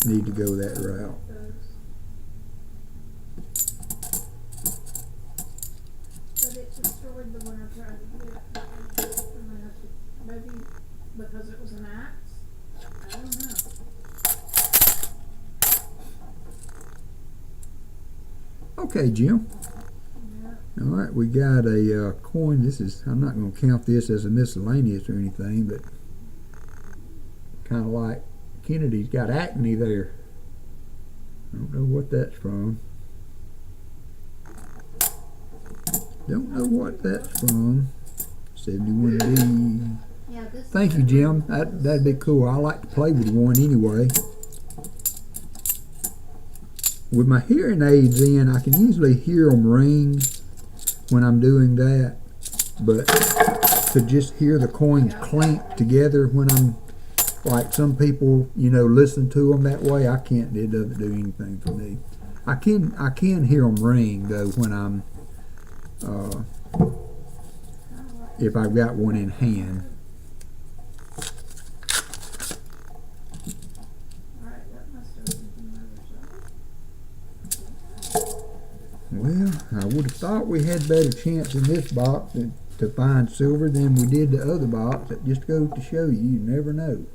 need to go that route. But it destroyed the one I tried to get. Maybe because it was an axe? I don't know. Okay, Jim. Yeah. All right, we got a coin. I'm not going to count this as a miscellaneous or anything, but kind of like Kennedy's got acne there. I don't know what that's from. Don't know what that's from. 71D. Yeah, this Thank you, Jim. That'd be cool. I like to play with one anyway. With my hearing aids in, I can usually hear them ring when I'm doing that, but to just hear the coins clink together when I'm like some people, listen to them that way, I can't. It doesn't do anything for me. I can hear them ring though when I'm if I've got one in hand. Alright, that must have been from the other side. Well, I would have thought we had better chance in this box to find silver than we did the other box. That just goes to show you never know.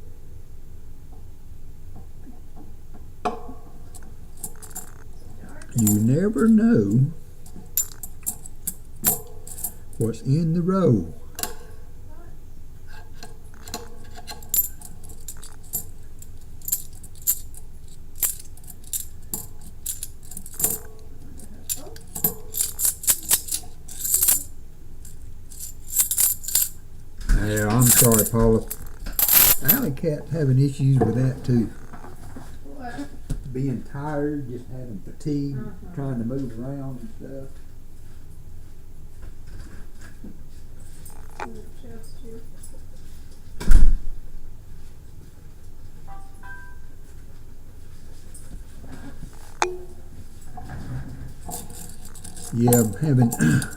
You never know what's in the roll. Yeah, I'm sorry, Paula. Alley Cat's having issues with that too. What? Being tired, just having fatigue, trying to move around and stuff. The chest here. Yeah, having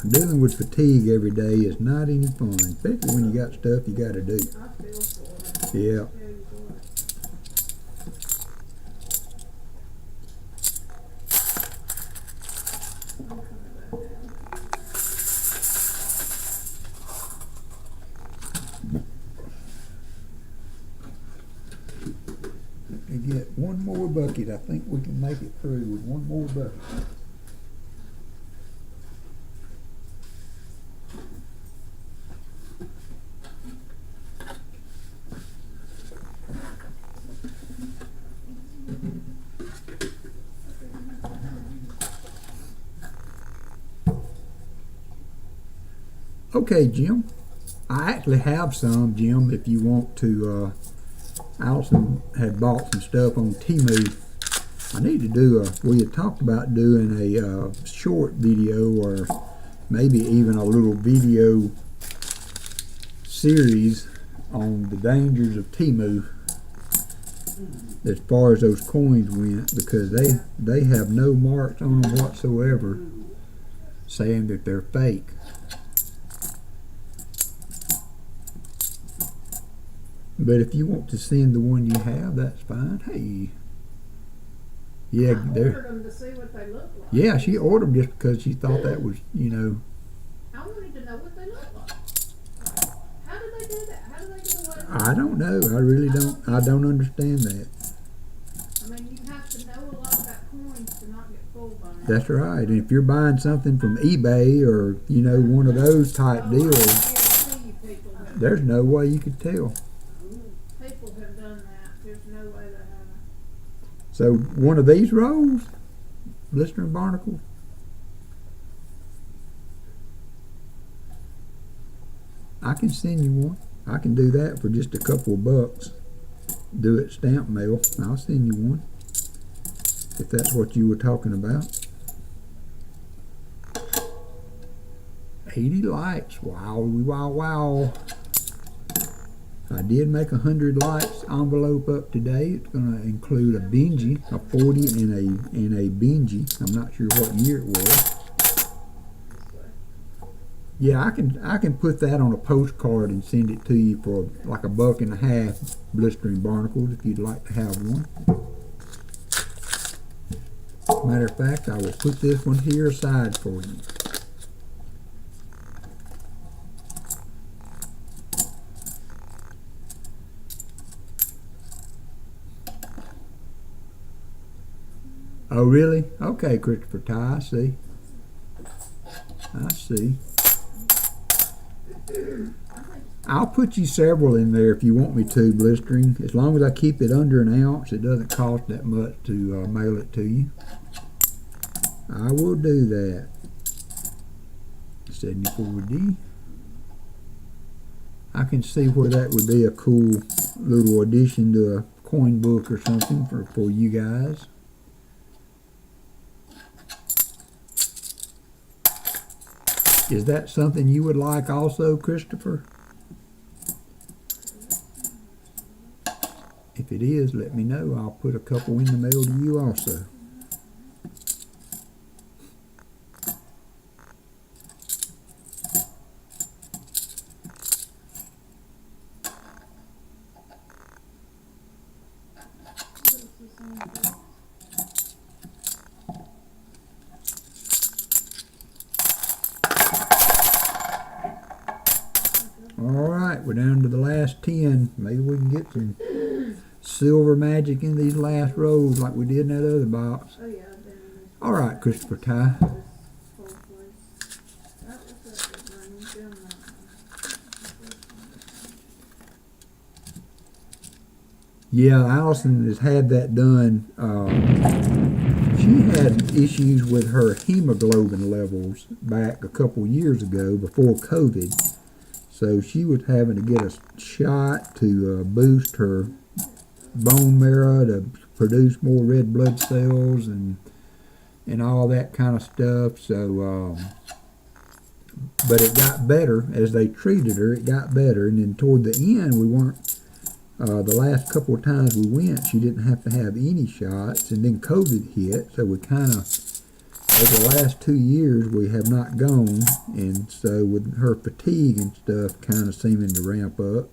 dealing with fatigue every day is not any fun, especially when you got stuff you got to do. I feel for it. Yeah. Tell you what. I'm coming back down. We get one more bucket. I think we can make it through with one more bucket. Okay, Jim. I actually have some, Jim, if you want to. I also had bought some stuff on Temu. I need to do we had talked about doing a short video or maybe even a little video series on the dangers of Temu as far as those coins went, because they have no marks on them whatsoever saying that they're fake. But if you want to send the one you have, that's fine. Hey, yeah, I they're. ordered them to see what they look like. Yeah, she ordered them just because she thought that was, you know. I wanted to know what they look like. How did they do that? How do they get away with I don't know. I really don't. I don't understand that. I mean, you have to know a lot about coins to not get fooled by them. That's right. And if you're buying something from eBay or, you know, one of those type Oh, deals, I guarantee you people have, there's no way you could tell. people have done that. There's no way they haven't. So one of these rolls, blistering barnacles. I can send you one. I can do that for just a couple of bucks. Do it stamp mail. I'll send you one if that's what you were talking about. 80 likes. Wow, wow, wow. I did make 100 likes envelope up today. It's going to include a Benji, a 40 and a Benji. I'm not sure what year it was. Yeah, I can put that on a postcard and send it to you for like $1.50 blistering barnacles if you'd like to have one. Matter of fact, I will put this one here aside for you. Oh, really? Okay, Christopher Ty, I see. I see. I'll put you several in there if you want me to, blistering. As long as I keep it under an ounce, it doesn't cost that much to mail it to you. I will do that. 74D. I can see where that would be a cool little addition to a coin book or something for you guys. Is that something you would like also, Christopher? If it is, let me know. I'll put a couple in the mail to you also. we're down to the last 10. Maybe we can get some silver magic in these last rows like we did in that other box. Oh yeah, I've been in this. All right, Christopher Ty. This whole place. That was a good one. You've done that one. Yeah, Allison has had that done. She had issues with her hemoglobin levels back a couple years ago before COVID. So she was having to get a shot to boost her bone marrow to produce more red blood cells and all that kind of stuff. So, but it got better as they treated her. It got better, and then toward the end, we weren't. The last couple of times we went, she didn't have to have any shots, and then COVID hit, so we kind of, over the last 2 years, we have not gone, and so with her fatigue and stuff kind of seeming to ramp up,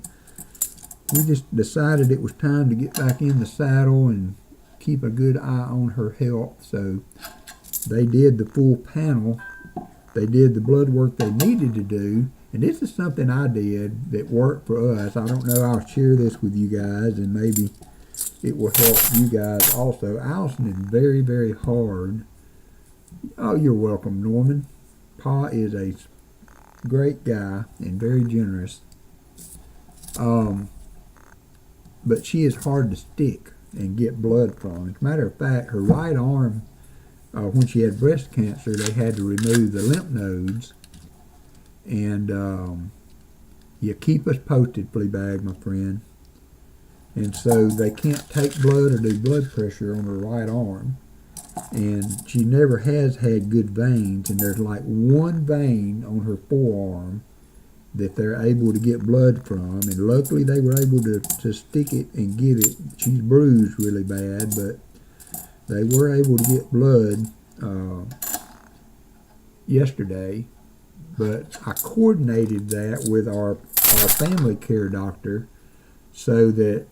we just decided it was time to get back in the saddle and keep a good eye on her health. So they did the full panel, they did the blood work they needed to do. And this is something I did that worked for us. I don't know, I'll share this with you guys and maybe it will help you guys also. Allison is very, very hard. Oh, you're welcome, Norman. Pa is a great guy and very generous. But she is hard to stick and get blood from. As a matter of fact, her right arm, when she had breast cancer, they had to remove the lymph nodes. And you keep us posted, Fleabag, my friend. And so they can't take blood or do blood pressure on her right arm. And she never has had good veins. And there's like one vein on her forearm that they're able to get blood from. And luckily they were able to stick it and get it. She's bruised really bad, but they were able to get blood yesterday. But I coordinated that with our family care doctor so that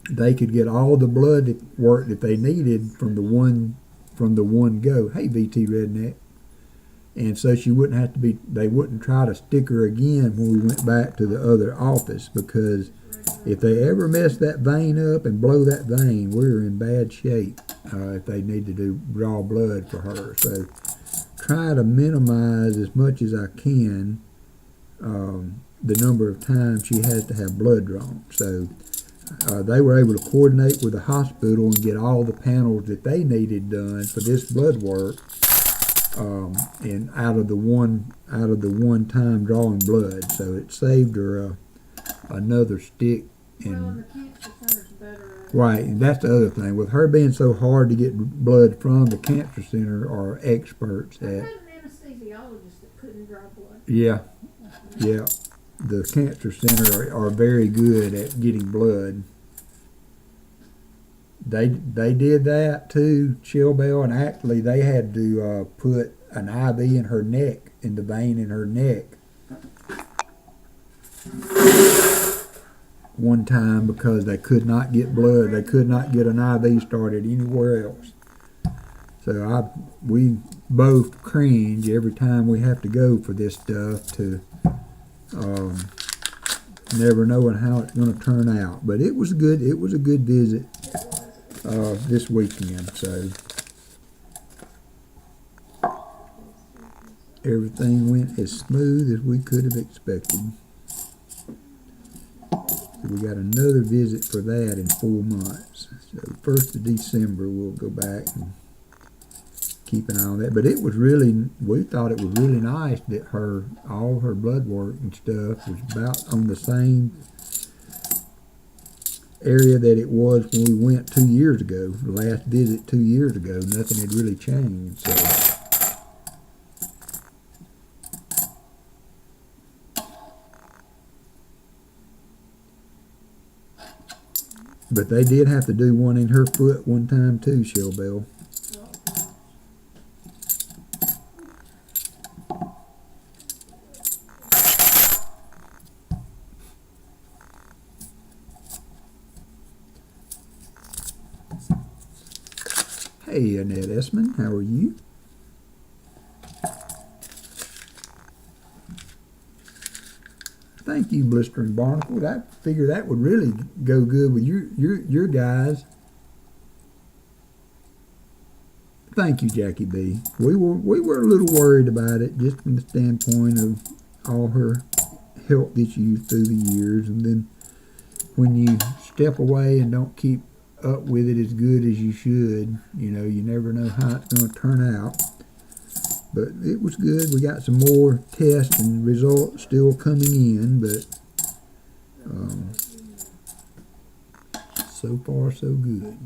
they could get all the blood work that they needed from the one go. Hey, VT Redneck. And so she wouldn't have to be, they wouldn't try to stick her again when we went back to the other office, because if they ever mess that vein up and blow that vein, we're in bad shape if they need to draw blood for her. So try to minimize as much as I can the number of times she has to have blood drawn. So they were able to coordinate with the hospital and get all the panels that they needed done for this blood work, and out of the one time drawing blood. So it saved her another stick. And Well, the cancer center's better at it. right, and that's the other thing. With her being so hard to get blood from, the cancer center are experts I at. had an anesthesiologist that couldn't draw blood. Yeah. The cancer center are very good at getting blood. They did that too, Chill Bell, and actually they had to put an IV in her neck, in the vein in her neck, one time, because they could not get blood. They could not get an IV started anywhere else. So we both cringe every time we have to go for this stuff, to never knowing how it's going to turn out. But it was good. It was a good visit this weekend. So everything went as smooth as we could have expected. So we got another visit for that in 4 months. So 1st of December we'll go back and keep an eye on that. But it was really, we thought it was really nice that all her blood work and stuff was about on the same area that it was when we went 2 years ago. The last visit 2 years ago, nothing had really changed. So but they did have to do one in her foot one time too, Shell Bell. Hey, Annette Esmond, how are you? Thank you, Blistering Barnacle. I figure that would really go good with your guys. Thank you, Jackie B. We were a little worried about it, just from the standpoint of all her health issues through the years, and then when you step away and don't keep up with it as good as you should, you know, you never know how it's going to turn out. But it was good. We got some more tests and results still coming in, but so far so good.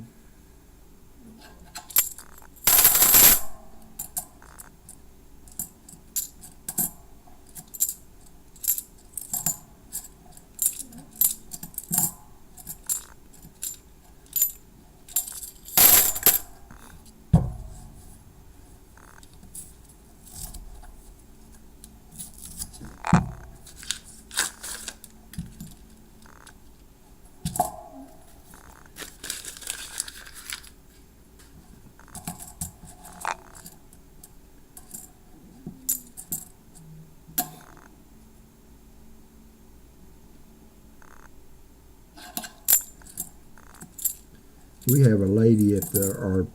We have a lady at our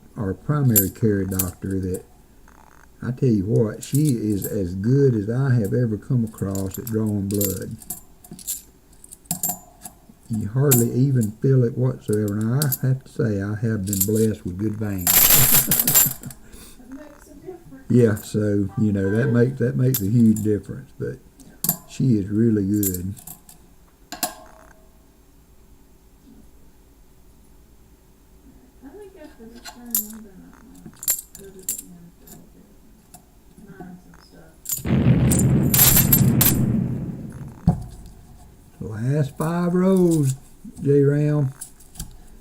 primary care doctor that, I tell you what, she is as good as I have ever come across at drawing blood. You hardly even feel it whatsoever. Now, I have to say, I have been blessed with good veins. That makes a difference. Yeah, so, you know, that makes a huge difference, but she is really good. I think after this term, I'm gonna go to the end for a bit. Mine some stuff. Last 5 rows, J-Ram.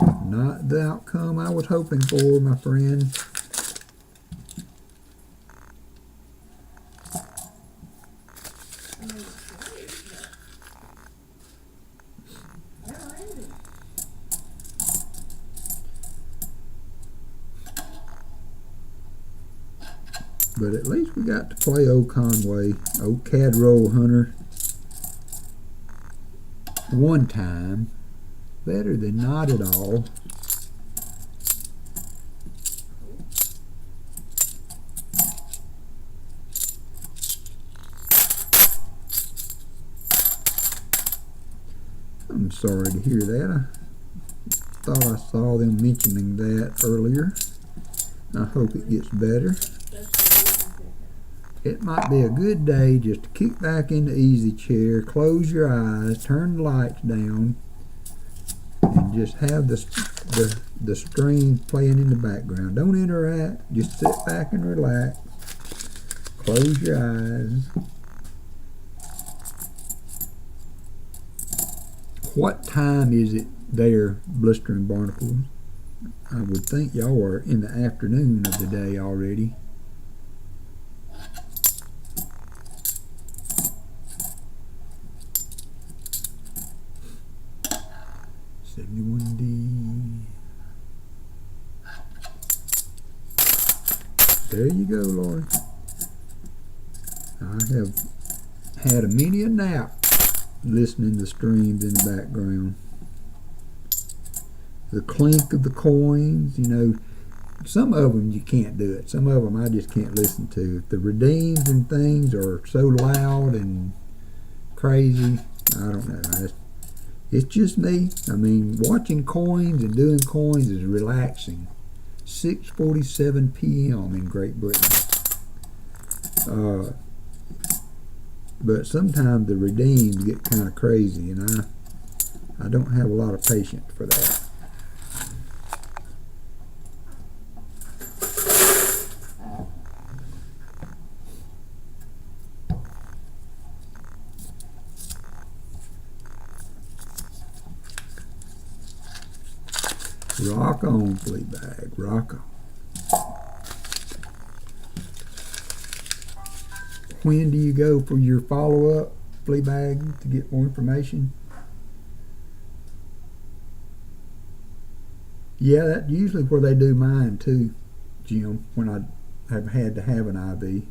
Not the outcome I was hoping for, my friend. I mean, it's great, but never ending. But at least we got to play old Conway, old Cadroll Hunter, one time. Better than not at all. I'm sorry to hear that. I thought I saw them mentioning that earlier. I hope it gets better. It might be a good day just to kick back in the easy chair, close your eyes, turn the lights down, and just have the stream playing in the background. Don't interact, just sit back and relax. Close your eyes. What time is it there, Blistering Barnacles? I would think y'all are in the afternoon of the day already. 71D. There you go, Lord. I have had a many a nap listening to streams in the background. The clink of the coins, you know, some of them you can't do it. Some of them I just can't listen to. If the redeems and things are so loud and crazy, I don't know. It's just me. I mean, watching coins and doing coins is relaxing. 6:47 p.m. in Great Britain. But sometimes the redeems get kind of crazy, and I don't have a lot of patience for that. Rock on, Fleabag, rock on. When do you go for your follow-up, Fleabag, to get more information? Yeah, that's usually where they do mine too, Jim, when I have had to have an IV.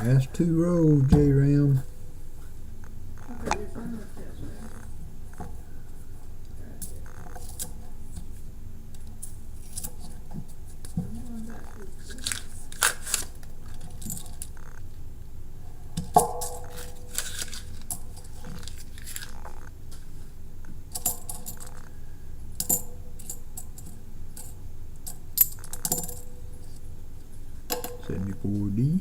Last two rows, J-Ram. Okay, there's one more test, right? I'm going back to this. 74D.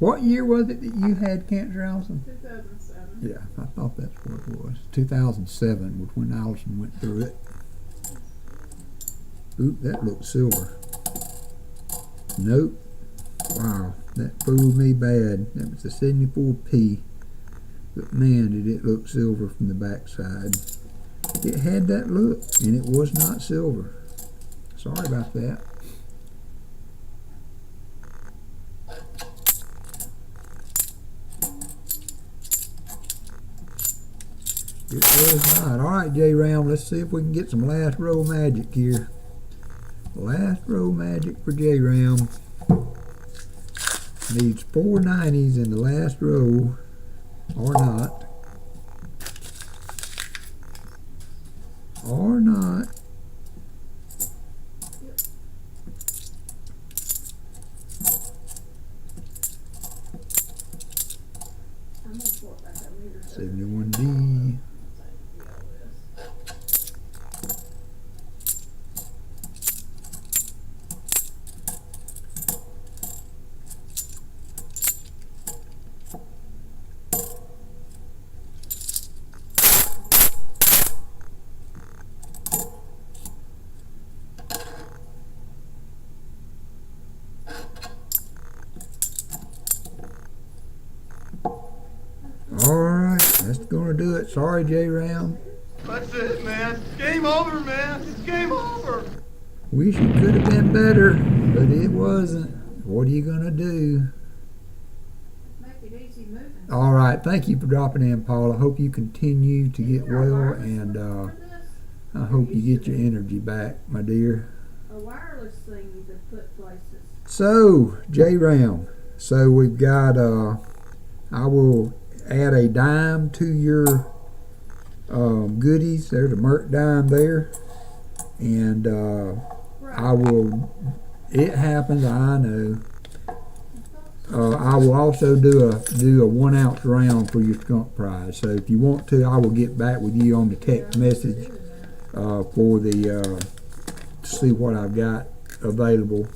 What year was it that you had cancer, Allison? 2007. Yeah, I thought that's what it was. 2007 was when Allison went through it. Oop, that looked silver. Nope. Wow, that fooled me bad. That was the 74P. But man, did it look silver from the backside. It had that look, and it was not silver. Sorry about that. It was not. Alright, J-Ram, let's see if we can get some last row magic here. Last row magic for J-Ram. Needs 4 90s in the last row, or not. Or not. I'm gonna pull it back up later. 71D. Alright, that's gonna do it. Sorry, J-Ram. That's it, man. Game over, man. It's game over. Wish it could have been better, but it wasn't. What are you gonna do? Make it easy moving. Alright, thank you for dropping in, Paul. I hope you continue to get well, and I hope you get your energy back, my dear. A wireless thing you could put places. So, J-Ram, so we've got, I will add a dime to your goodies. There's a Merc dime there, and I will, it happens, I know. I will also do a 1 ounce round for your skunk prize. So if you want to, I will get back with you on the text message for the to see what I've got available.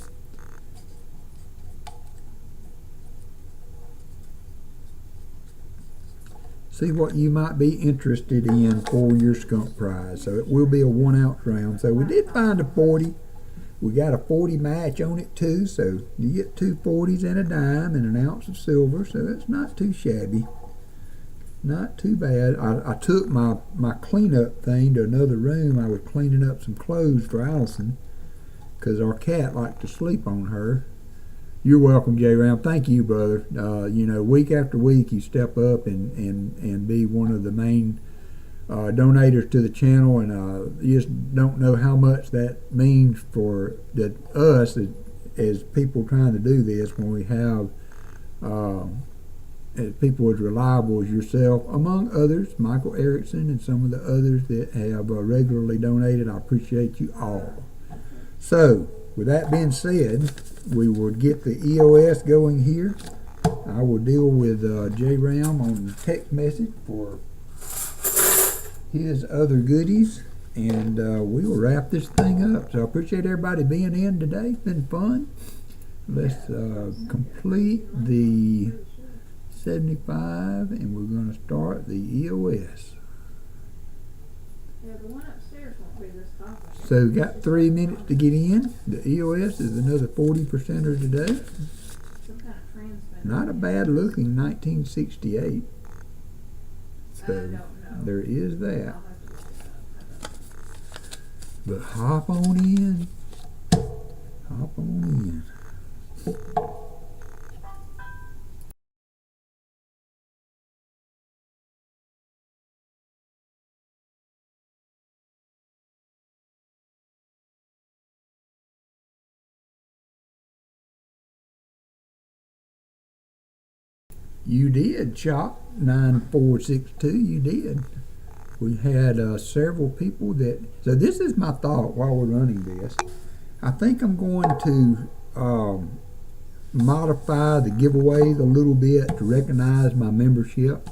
See what you might be interested in for your skunk prize. So it will be a 1 ounce round. So we did find a 40. We got a 40 match on it too. So you get 2 40s and a dime and 1 ounce of silver. So it's not too shabby. Not too bad. I took my cleanup thing to another room. I was cleaning up some clothes for Allison because our cat liked to sleep on her. You're welcome, J-Ram. Thank you, brother. You know, week after week you step up and be one of the main donators to the channel, and you just don't know how much that means for us as people trying to do this when we have people as reliable as yourself, among others, Michael Erickson and some of the others that have regularly donated. I appreciate you all. So, with that being said, we will get the EOS going here. I will deal with J-Ram on the text message for his other goodies, and we will wrap this thing up. So I appreciate everybody being in today. It's been fun. Let's complete the 75, and we're going to start the EOS. Yeah, the one upstairs won't be this complicated. So we got 3 minutes to get in. The EOS is another 40%er today. Some kind of transmitter. Not a bad looking 1968. I So don't know. there is that. I'll have to look it up. But hop on in. Hop on in. You did, Chop 9462. You did. We had several people that. So this is my thought while we're running this. I think I'm going to modify the giveaways a little bit to recognize my membership.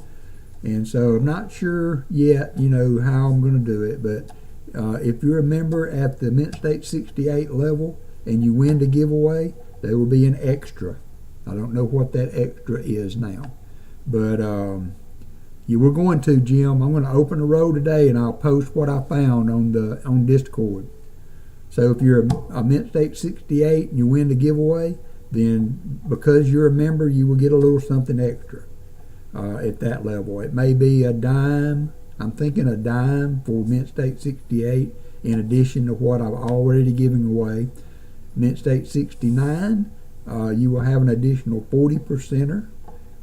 And so I'm not sure yet, how I'm going to do it. But if you're a member at the Mint State 68 level and you win the giveaway, there will be an extra. I don't know what that extra is now. But you were going to, Jim. I'm going to open the roll today and I'll post what I found on Discord. So if you're a Mint State 68 and you win the giveaway, then because you're a member, you will get a little something extra at that level. It may be a dime. I'm thinking a dime for Mint State 68 in addition to what I've already given away. Mint State 69, you will have an additional 40%er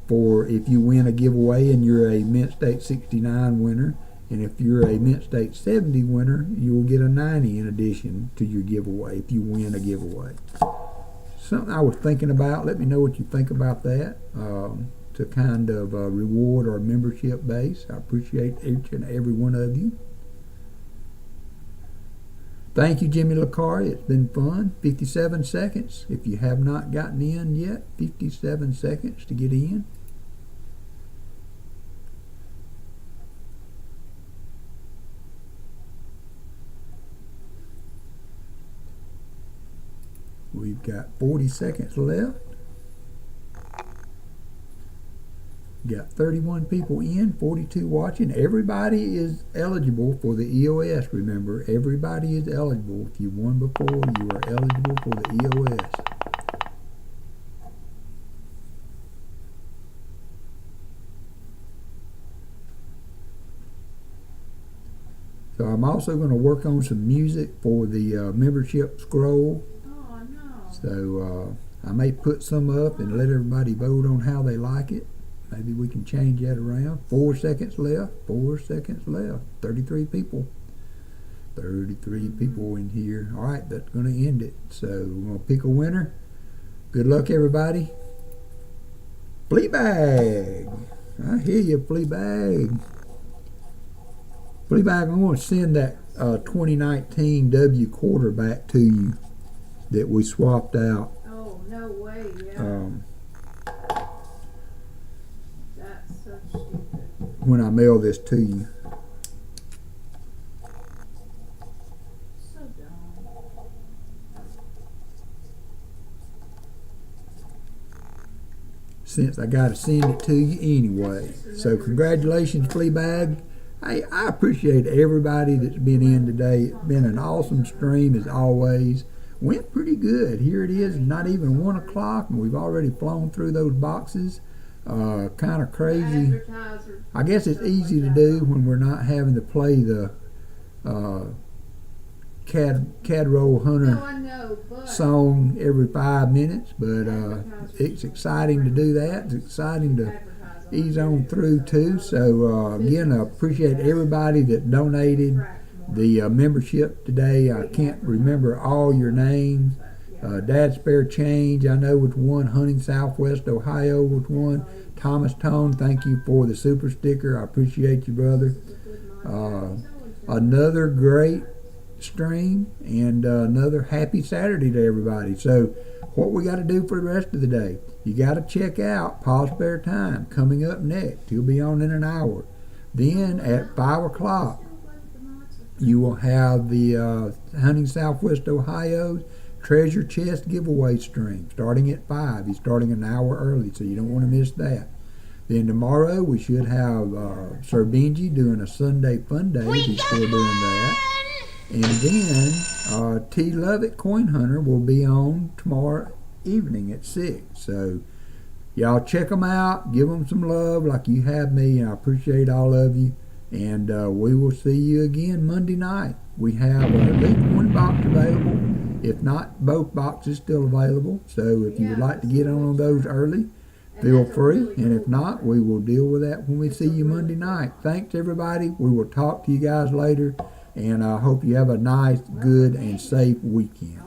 for if you win a giveaway and you're a Mint State 69 winner. And if you're a Mint State 70 winner, you will get a 90 in addition to your giveaway if you win a giveaway. Something I was thinking about. Let me know what you think about that to kind of reward our membership base. I appreciate each and every one of you. Thank you, Jimmy LaCari. It's been fun. 57 seconds. If you have not gotten in yet, 57 seconds to get in. We've got 40 seconds left. Got 31 people in, 42 watching. Everybody is eligible for the EOS, remember. Everybody is eligible. If you won before, you are eligible for the EOS. So I'm also going to work on some music for the membership scroll. Oh, no. So I may put some up and let everybody vote on how they like it. Maybe we can change that around. 4 seconds left. 4 seconds left. 33 people. 33 people in here. All right, that's going to end it. So we're going to pick a winner. Good luck, everybody. Fleabag. I hear you, Fleabag. Fleabag, I'm going to send that 2019 W quarterback to you that we swapped out. Oh, no way, yeah. When I mail this to you. So dumb. Since I got to send it to you anyway. So congratulations, Fleabag. Hey, I appreciate everybody that's been in today. It's been an awesome stream as always. Went pretty good. Here it is, not even 1 o'clock, and we've already flown through those boxes. Kind of crazy. I guess it's easy to do when we're not having to play the Cadroll Hunter song every 5 minutes, but it's exciting to do that. It's exciting to ease on through too. So again, I appreciate everybody that donated the membership today. I can't remember all your names. Dad Spare Change, I know was one. Hunting Southwest Ohio was one. Thomas Tone, thank you for the super sticker. I appreciate you, brother. Another great stream and another happy Saturday to everybody. So what we got to do for the rest of the day? You got to check out Paul Spare Time coming up next. He'll be on in an hour. Then at 5 o'clock, you will have the Hunting Southwest Ohio's Treasure Chest giveaway stream starting at 5. He's starting an hour early, so you don't want to miss that. Then tomorrow we should have Sir Benji doing a Sunday Fun Day. He's still doing that. And then T. Lovett Coin Hunter will be on tomorrow evening at 6. So y'all check them out. Give them some love like you have me. And I appreciate all of you. And we will see you again Monday night. We have at least one box available. If not, both boxes still available. So if you would like to get on those early, feel free. And if not, we will deal with that when we see you Monday night. Thanks, everybody. We will talk to you guys later. And I hope you have a nice, good, and safe weekend.